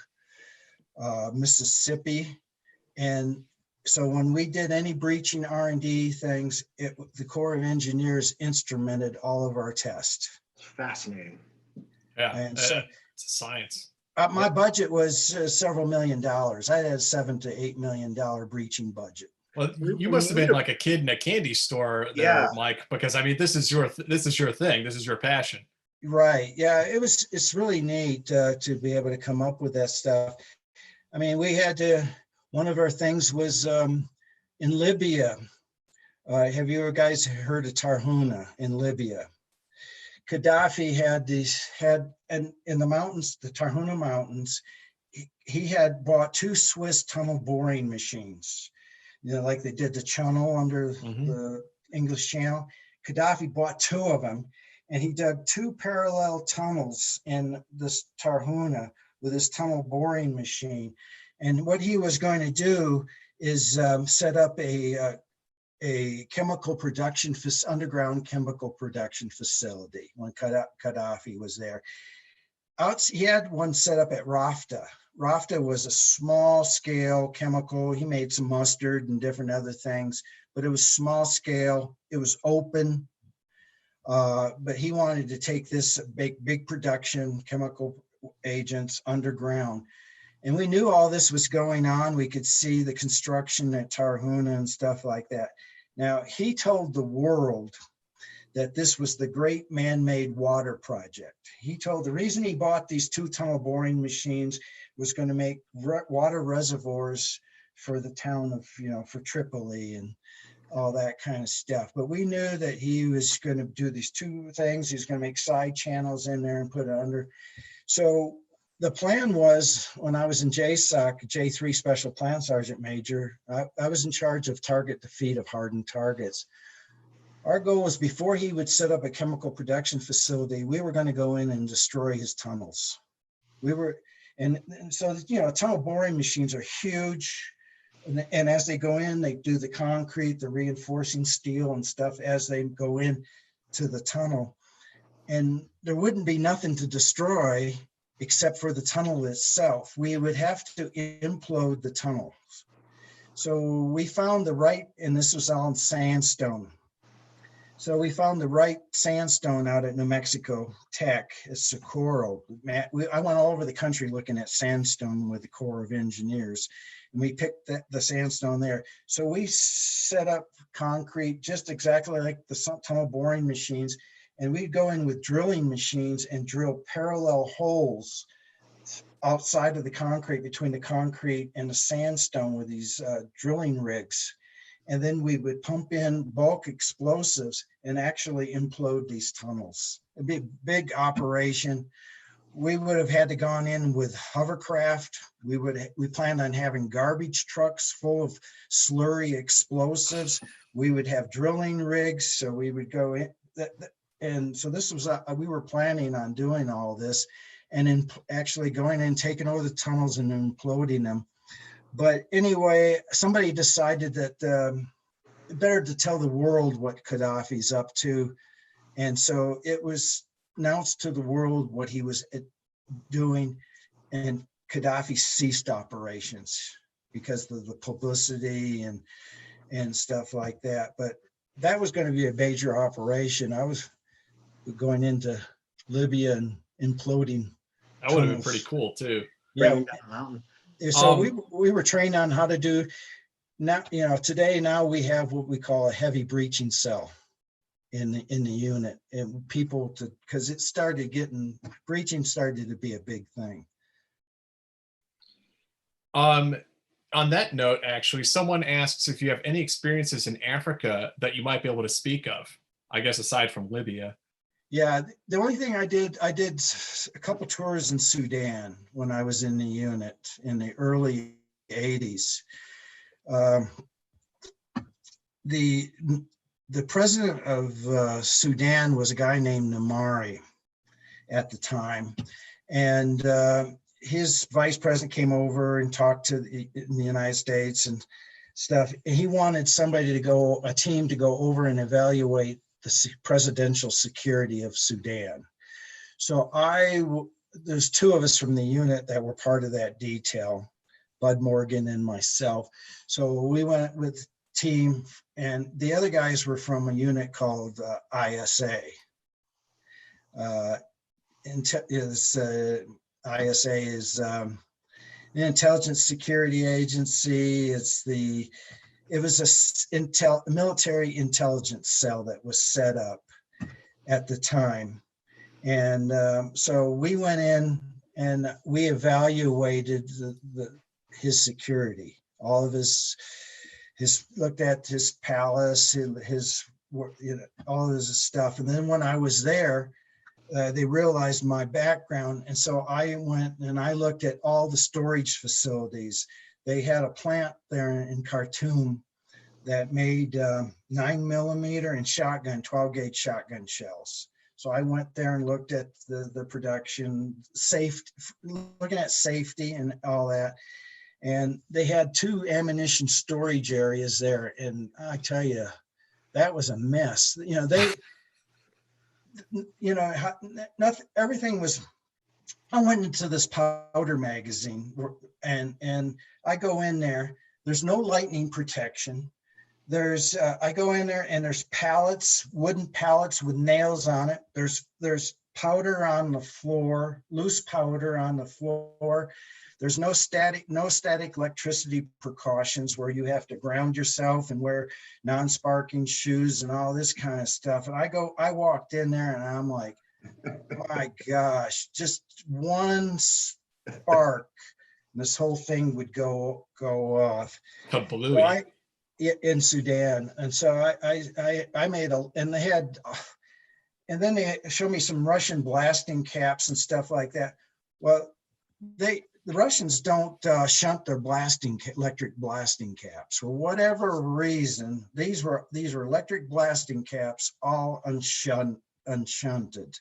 Mississippi. And so when we did any breaching R&D things, the Corps of Engineers instrumented all of our tests. It's fascinating. Yeah, and so, it's a science. My budget was several $1 million. I had a $7 to $8 million breaching budget. Well, you must have been like a kid in a candy store there, yeah, Mike, because I mean, this is your thing. This is your passion. Right. Yeah, it's really neat to be able to come up with that stuff. I mean, we had to, one of our things was in Libya. Have you guys heard of Tarhuna in Libya? Gaddafi had in the mountains, the Tarhuna Mountains, he had bought 2 Swiss tunnel boring machines. Like they did the channel under the English Channel. Gaddafi bought 2 of them, and he dug 2 parallel tunnels in this Tarhuna with his tunnel boring machine. And what he was going to do is set up a chemical production, underground chemical production facility when Gaddafi was there. He had one set up at Rafta. Rafta was a small scale chemical. He made some mustard and different other things, but it was small scale. It was open, but he wanted to take this big production chemical agents underground. And we knew all this was going on. We could see the construction at Tarhuna and stuff like that. Now, he told the world that this was the great man-made water project. He told the reason he bought these 2 tunnel boring machines was going to make water reservoirs for the town of, for Tripoli and all that kind of stuff. But we knew that he was going to do these 2 things. He was going to make side channels in there and put it under. So the plan was, when I was in JSOC, J3 Special Plan Sergeant Major, I was in charge of target defeat of hardened targets. Our goal was, before he would set up a chemical production facility, we were going to go in and destroy his tunnels. And so, tunnel boring machines are huge. And as they go in, they do the concrete, the reinforcing steel and stuff as they go in to the tunnel. And there wouldn't be nothing to destroy except for the tunnel itself. We would have to implode the tunnels. So we found and this was on sandstone. So we found the right sandstone out at New Mexico Tech at Socorro. I went all over the country looking at sandstone with the Corps of Engineers, and we picked the sandstone there. So we set up concrete just exactly like the tunnel boring machines, and we'd go in with drilling machines and drill parallel holes outside of the concrete, between the concrete and the sandstone, with these drilling rigs. And then we would pump in bulk explosives and actually implode these tunnels. It'd be a big operation. we would have had to gone in with hovercraft. We planned on having garbage trucks full of slurry explosives. We would have drilling rigs, so we would go in. And so this was, we were planning on doing all this, and then actually going in, taking over the tunnels and imploding them. But anyway, somebody decided that better to tell the world what Gaddafi's up to. And so it was announced to the world what he was doing, and Gaddafi ceased operations because of the publicity and stuff like that. But that was going to be a major operation. I was going into Libya and imploding. That would have been tunnels. pretty cool too. Yeah. Bringing down the mountain. So we were trained on how to do. Now, today we have what we call a heavy breaching cell in the unit, and people because it started breaching started to be a big thing. On that note, actually, someone asks if you have any experiences in Africa that you might be able to speak of, I guess, aside from Libya. Yeah, the only thing I did a couple tours in Sudan when I was in the unit in the early 80s. The president of Sudan was a guy named Namari at the time, and his vice president came over and talked in the United States and stuff. And he wanted a team to go over and evaluate the presidential security of Sudan. So there's two of us from the unit that were part of that detail, Bud Morgan and myself. So we went with team, and the other guys were from a unit called ISA. ISA is the Intelligence Security Agency. It was a military intelligence cell that was set up at the time. And so we went in and we evaluated his security, all of looked at his palace, his all of his stuff. And then when I was there, they realized my background. And so I went and I looked at all the storage facilities. They had a plant there in Khartoum that made 9mm and 12-gauge shotgun shells. So I went there and looked at the production, looking at safety and all that. And they had 2 ammunition storage areas there. And I tell you, that was a mess. Everything was, I went into this powder magazine and I go in there, there's no lightning protection. I go in there and there's pallets, wooden pallets with nails on it. There's powder on the floor, loose powder on the floor. There's no static electricity precautions where you have to ground yourself and wear non-sparking shoes and all this kind of stuff. And I walked in there and I'm like, my gosh, just one spark, and this whole thing would go off. Kablooey. In Sudan. And so I made and they had, and then they showed me some Russian blasting caps and stuff like that. Well, the Russians don't shunt their electric blasting caps for whatever reason. These were electric blasting caps, all unshunted.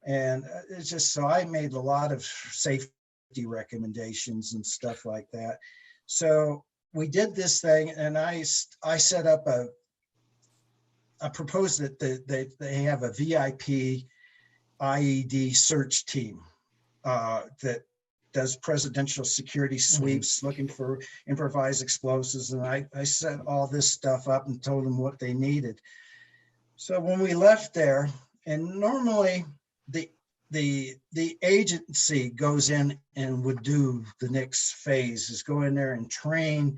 And it's just, so I made a lot of safety recommendations and stuff like that. So we did this thing, and I set up I proposed that they have a VIP IED search team that does presidential security sweeps, looking for improvised explosives. And I set all this stuff up and told them what they needed. So when we left there, and normally the agency goes in and would do the next phase, is go in there and train,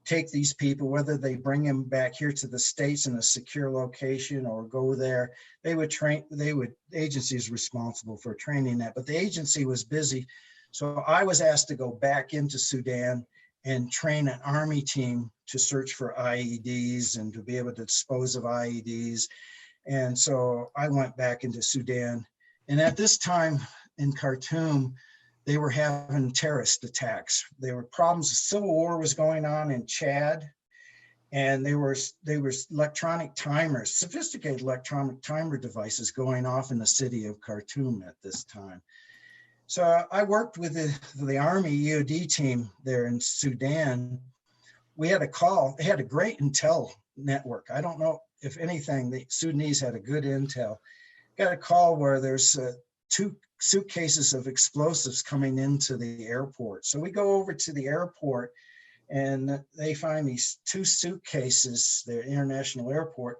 take these people, whether they bring them back here to the States in a secure location or go there, the agency is responsible for training that, but the agency was busy. So I was asked to go back into Sudan and train an army team to search for IEDs and to be able to dispose of IEDs. And so I went back into Sudan. And at this time, in Khartoum, they were having terrorist attacks. There were problems. The civil war was going on in Chad, and there were electronic timers, sophisticated electronic timer devices going off in the city of Khartoum at this time. So I worked with the Army EOD team there in Sudan. We had a call. They had a great intel network. I don't know if anything, the Sudanese had a good intel. Got a call where there's 2 suitcases of explosives coming into the airport. So we go over to the airport, and they find these 2 suitcases, the international airport,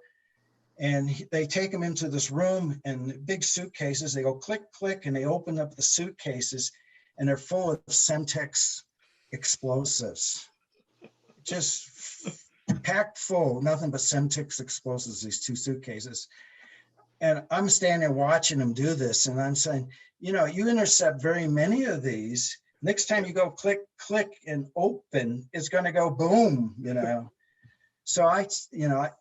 and they take them into this room, and big suitcases, they go click, click, and they open up the suitcases, and they're full of Semtex explosives. Just packed full, nothing but Semtex explosives, these 2 suitcases. And I'm standing there watching them do this, and I'm saying, you know, you intercept very many of these. Next time you go click, click, and open, it's going to go boom, you know. So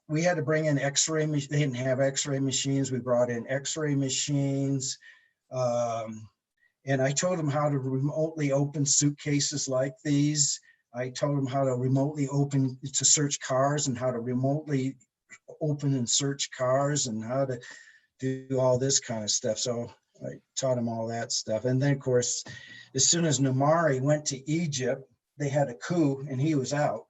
we had to bring in X-ray. They didn't have X-ray machines. We brought in X-ray machines, and I told them how to remotely open suitcases like these. I told them how to remotely open to search cars, and how to remotely open and search cars, and how to do all this kind of stuff. So I taught them all that stuff. And then, of course, as soon as Numari went to Egypt, they had a coup, and he was out.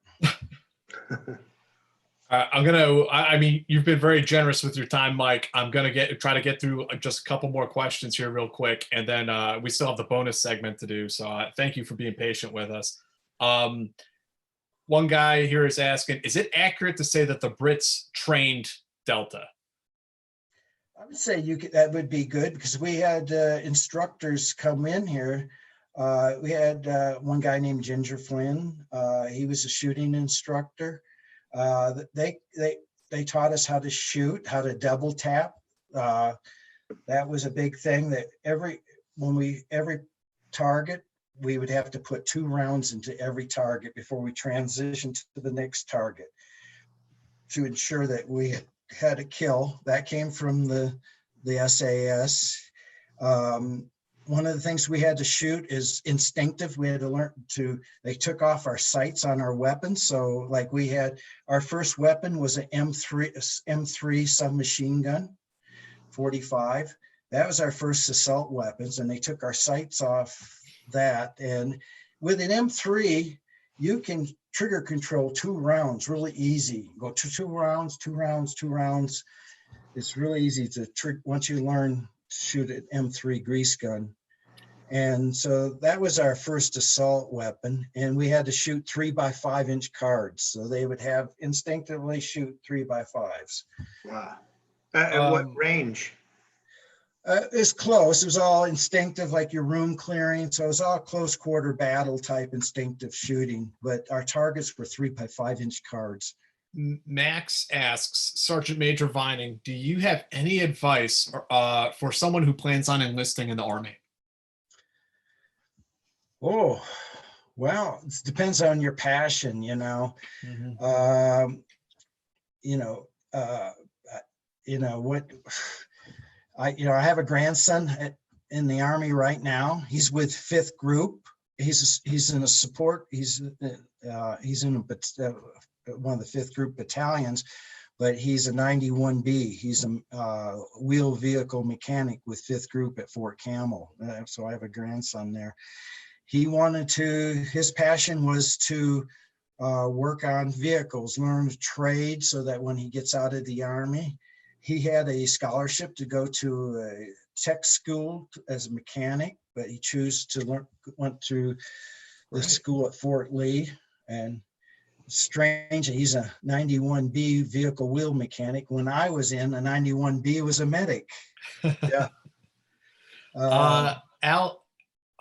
I mean, you've been very generous with your time, Mike. I'm going to try to get through just a couple more questions here real quick. And then we still have the bonus segment to do. So thank you for being patient with us. One guy here is asking, is it accurate to say that the Brits trained Delta? I would say that would be good, because we had instructors come in here. We had one guy named Ginger Flynn. He was a shooting instructor. They taught us how to shoot, how to double tap. That was a big thing, that every target, we would have to put 2 rounds into every target before we transitioned to the next target, to ensure that we had a kill. That came from the SAS. One of the things we had to shoot is instinctive. We had to learn they took off our sights on our weapons. So like we had, our first weapon was an M3 submachine gun, 45. That was our first assault weapons, and they took our sights off that. And with an M3, you can trigger control 2 rounds really easy. Go to 2 rounds, 2 rounds, 2 rounds. It's really easy to once you learn to shoot an M3 grease gun. And so that was our first assault weapon, and we had to shoot 3x5 inch cards. So they would have instinctively shoot 3x5s. Wow. At what range? It's close. It was all instinctive, like your room clearing. So it was all close quarter battle type instinctive shooting, but our targets were 3x5 inch cards. Max asks, Sergeant Major Vining, do you have any advice for someone who plans on enlisting in the Army? Oh, well, it depends on your passion, you know. Mm-hmm. I have a grandson in the Army right now. He's with 5th Group. He's in a support. He's in one of the 5th Group battalions, but he's a 91B. He's a wheel vehicle mechanic with 5th Group at Fort Campbell. So I have a grandson there. His passion was to work on vehicles, learn a trade, so that when he gets out of the Army, he had a scholarship to go to a tech school as a mechanic, but he went to the school at Fort Lee. And strange, he's a 91B vehicle wheel mechanic. When I was in, a 91B was a medic. Yeah.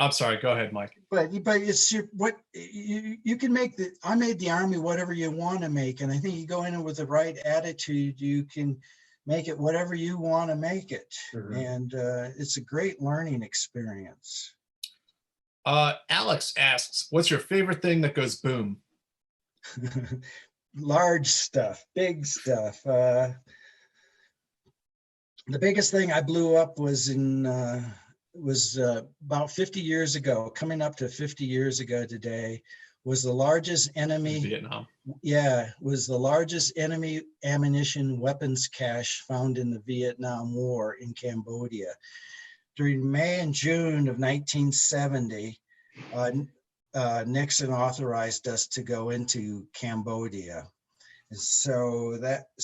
I'm sorry, go ahead, Mike. But it's you can make I made the Army whatever you want to make. And I think you go in with the right attitude, you can make it whatever you want to make it. Mm-hmm. And it's a great learning experience. Alex asks, what's your favorite thing that goes boom? Large stuff, big stuff. The biggest thing I blew up was in about 50 years ago, coming up to 50 years ago today, was the largest enemy. Vietnam. Yeah, was the largest enemy ammunition weapons cache found in the Vietnam War in Cambodia. During May and June of 1970, Nixon authorized us to go into Cambodia. So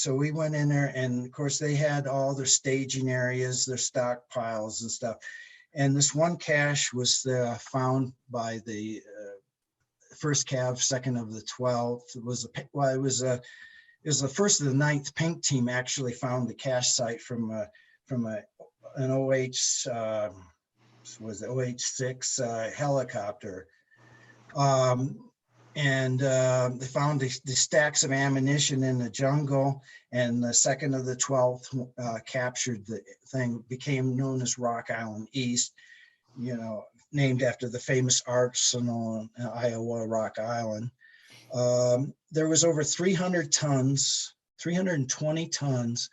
we went in there, and of course they had all their staging areas, their stockpiles and stuff. And this one cache was found by the first Cav, second of the 12th. It was the first of the 9th Pink Team actually found the cache site from an OH-6 helicopter. They found the stacks of ammunition in the jungle, and the second of the 12th captured the thing, became known as Rock Island East, named after the famous arsenal in Iowa, Rock Island. There was over 320 tons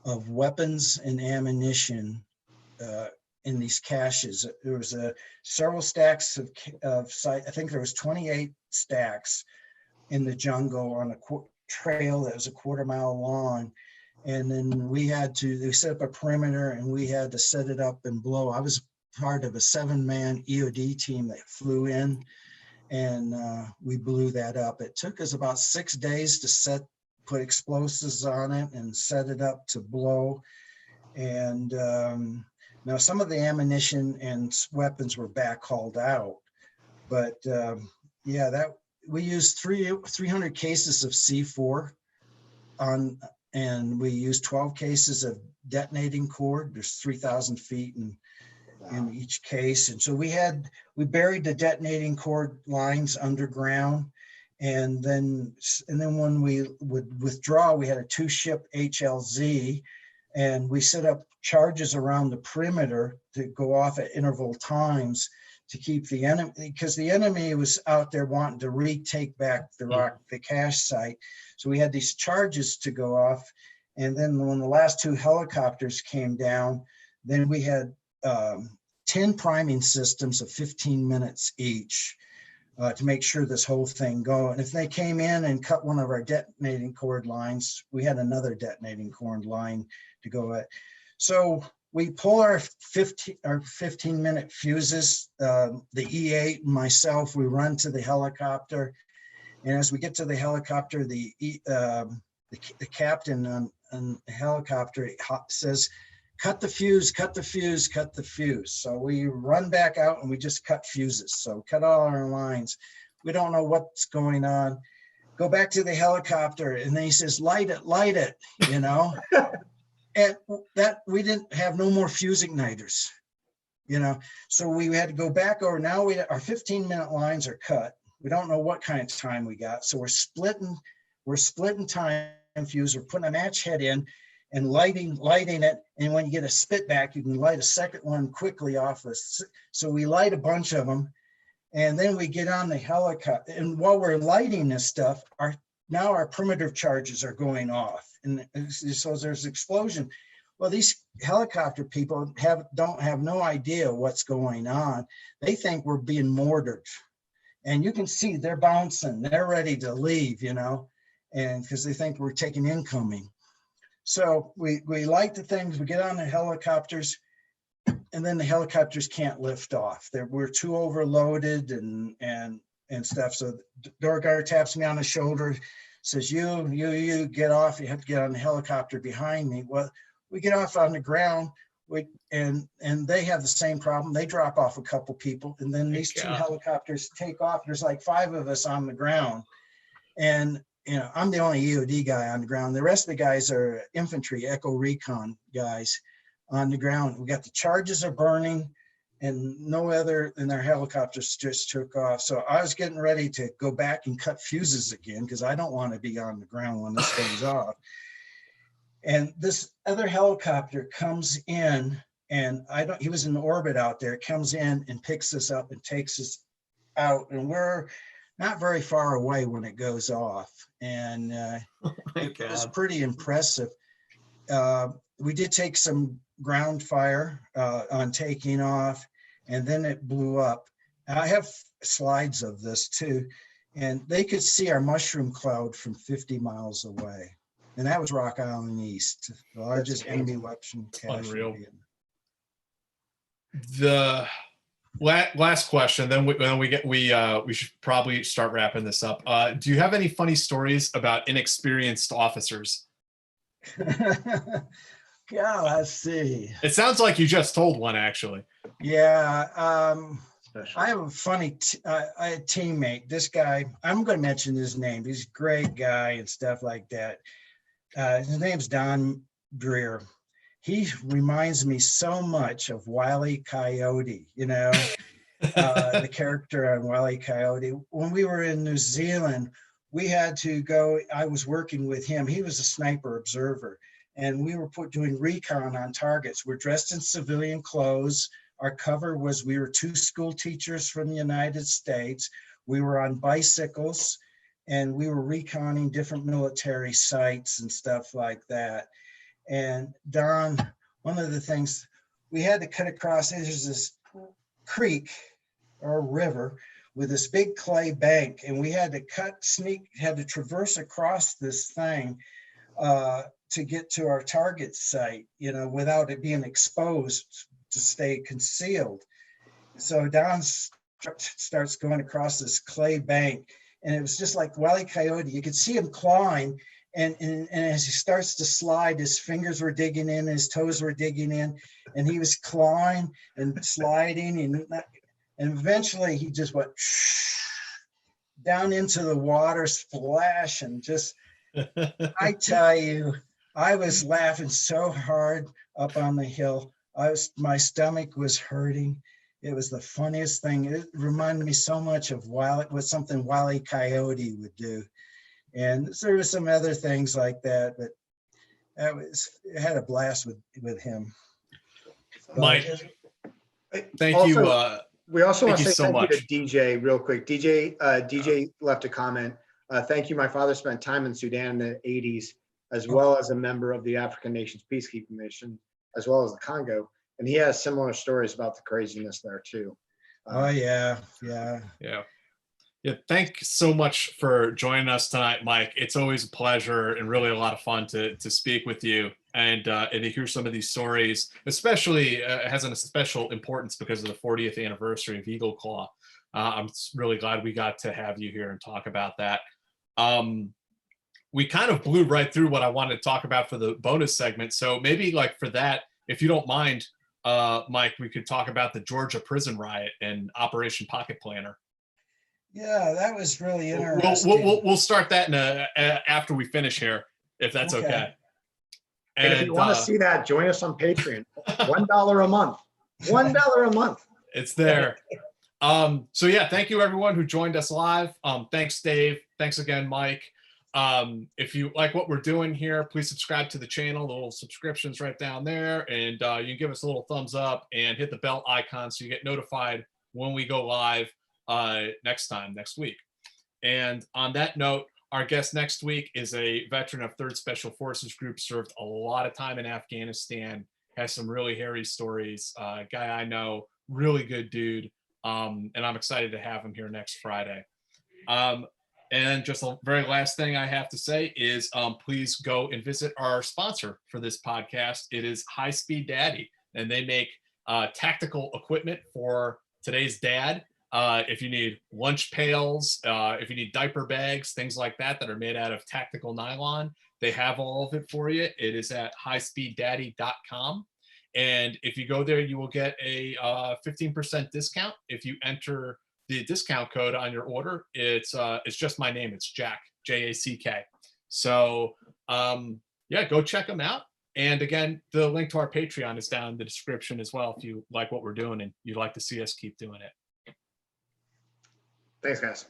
of weapons and ammunition in these caches. There was several stacks of site. I think there was 28 stacks in the jungle on a trail that was a quarter-mile long. And then they set up a perimeter, and we had to set it up and blow. I was part of a 7-man EOD team that flew in, and we blew that up. It took us about 6 days to put explosives on it and set it up to blow. And now some of the ammunition and weapons were backhauled out, but we used 300 cases of C4 and we used 12 cases of detonating cord. There's 3,000 feet in each case. And so we buried the detonating cord lines underground. And then when we would withdraw, we had a 2-ship HLZ, and we set up charges around the perimeter to go off at interval times to keep the enemy, because the enemy was out there wanting to retake back the cache site. So we had these charges to go off. And then when the last 2 helicopters came down, then we had 10 priming systems of 15 minutes each to make sure this whole thing go. And if they came in and cut one of our detonating cord lines, we had another detonating cord line to go at. So we pull our 15-minute fuses, the E8 and myself, we run to the helicopter. And as we get to the helicopter, the captain on the helicopter says, "Cut the fuse, cut the fuse, cut the fuse." So we run back out and we just cut fuses. So cut all our lines. We don't know what's going on. Go back to the helicopter, and then he says, light it, And that we didn't have no more fuse igniters, So we had to go back over. Now our 15-minute lines are cut. We don't know what kind of time we got. So we're splitting time fuse. We're putting a match head in and lighting it. And when you get a spit back, you can light a second one quickly off this. So we light a bunch of them, and then we get on the helicopter. And while we're lighting this stuff, now our perimeter charges are going off. And so there's explosion. Well, these helicopter people don't have no idea what's going on. They think we're being mortared. And you can see they're bouncing. They're ready to leave, and because they think we're taking incoming. So we light the things, we get on the helicopters, and then the helicopters can't lift off. We're too overloaded and stuff. So the door guard taps me on the shoulder, says, you get off. You have to get on the helicopter behind me. Well, we get off on the ground, and they have the same problem. They drop off a couple people, and then these 2 helicopters take off. There's like 5 of us on the ground, and I'm the only EOD guy on the ground. The rest of the guys are infantry, echo recon guys on the ground. We got the charges are burning, and their helicopters just took off. So I was getting ready to go back and cut fuses again, because I don't want to be on the ground when this goes off. And this other helicopter comes in, and he was in orbit out there, comes in and picks us up and takes us out. And we're not very far away when it goes off. And it was pretty impressive. We did take some ground fire on taking off, and then it blew up. And I have slides of this too, and they could see our mushroom cloud from 50 miles away. And that was Rock Island East, the largest enemy weapon casualty. The last question, then we should probably start wrapping this up. Do you have any funny stories about inexperienced officers? Yeah, let's see. It sounds like you just told one, actually. Yeah, I have a funny a teammate. This guy, I'm going to mention his name. He's a great guy and stuff like that. His name's Don Breer. He reminds me so much of Wile E. Coyote, you know, the character on Wile E. Coyote. When we were in New Zealand, we had to go, I was working with him. He was a sniper observer, and we were doing recon on targets. We're dressed in civilian clothes. Our cover was, we were 2 school teachers from the United States. We were on bicycles, and we were reconning different military sites and stuff like that. And Don, one of the things, we had to cut across, there's this creek or river with this big clay bank, and we had to had to traverse across this thing to get to our target site, you know, without it being exposed, to stay concealed. So Don starts going across this clay bank, and it was just like Wile E. Coyote. You could see him clawing, and as he starts to slide, his fingers were digging in, his toes were digging in, and he was clawing and sliding, and eventually he just went down into the water, splash, and just, I tell you, I was laughing so hard up on the hill. My stomach was hurting. It was the funniest thing. It reminded me so much of something Wile E. Coyote would do. And there were some other things like that, but I had a blast with him. Mike, thank also, you. We also want to say so thank much. you to DJ real quick. DJ left a comment. Thank you. My father spent time in Sudan in the 80s, as well as a member of the African Nations Peacekeeping Mission, as well as the Congo. And he has similar stories about the craziness there too. Oh yeah. Thanks so much for joining us tonight, Mike. It's always a pleasure and really a lot of fun to speak with you and to hear some of these stories. Especially it has a special importance because of the 40th anniversary of Eagle Claw. I'm really glad we got to have you here and talk about that. We kind of blew right through what I wanted to talk about for the bonus segment. So maybe like for that, if you don't mind, Mike, we could talk about the Georgia prison riot and Operation Pocket Planner. Yeah, that was really interesting. We'll start that after we finish here, if that's okay. And if you want to see that, join us on Patreon. $1 a month. $1 a month. It's there. So yeah, thank you everyone who joined us live. Thanks, Dave. Thanks again, Mike. If you like what we're doing here, please subscribe to the channel. The little subscription's right down there, and you can give us a little thumbs up and hit the bell icon so you get notified when we go live next week. And on that note, our guest next week is a veteran of 3rd Special Forces Group, served a lot of time in Afghanistan, has some really hairy stories. Guy I know, really good dude, and I'm excited to have him here next Friday. And just the very last thing I have to say is please go and visit our sponsor for this podcast. It is High Speed Daddy, and they make tactical equipment for today's dad. If you need lunch pails, if you need diaper bags, things like that that are made out of tactical nylon, they have all of it for you. It is at highspeeddaddy.com. And if you go there, you will get a 15% discount. If you enter the discount code on your order, it's just my name. It's Jack, J-A-C-K. So yeah, go check them out. And again, the link to our Patreon is down in the description as well if you like what we're doing and you'd like to see us keep doing it. Thanks, guys.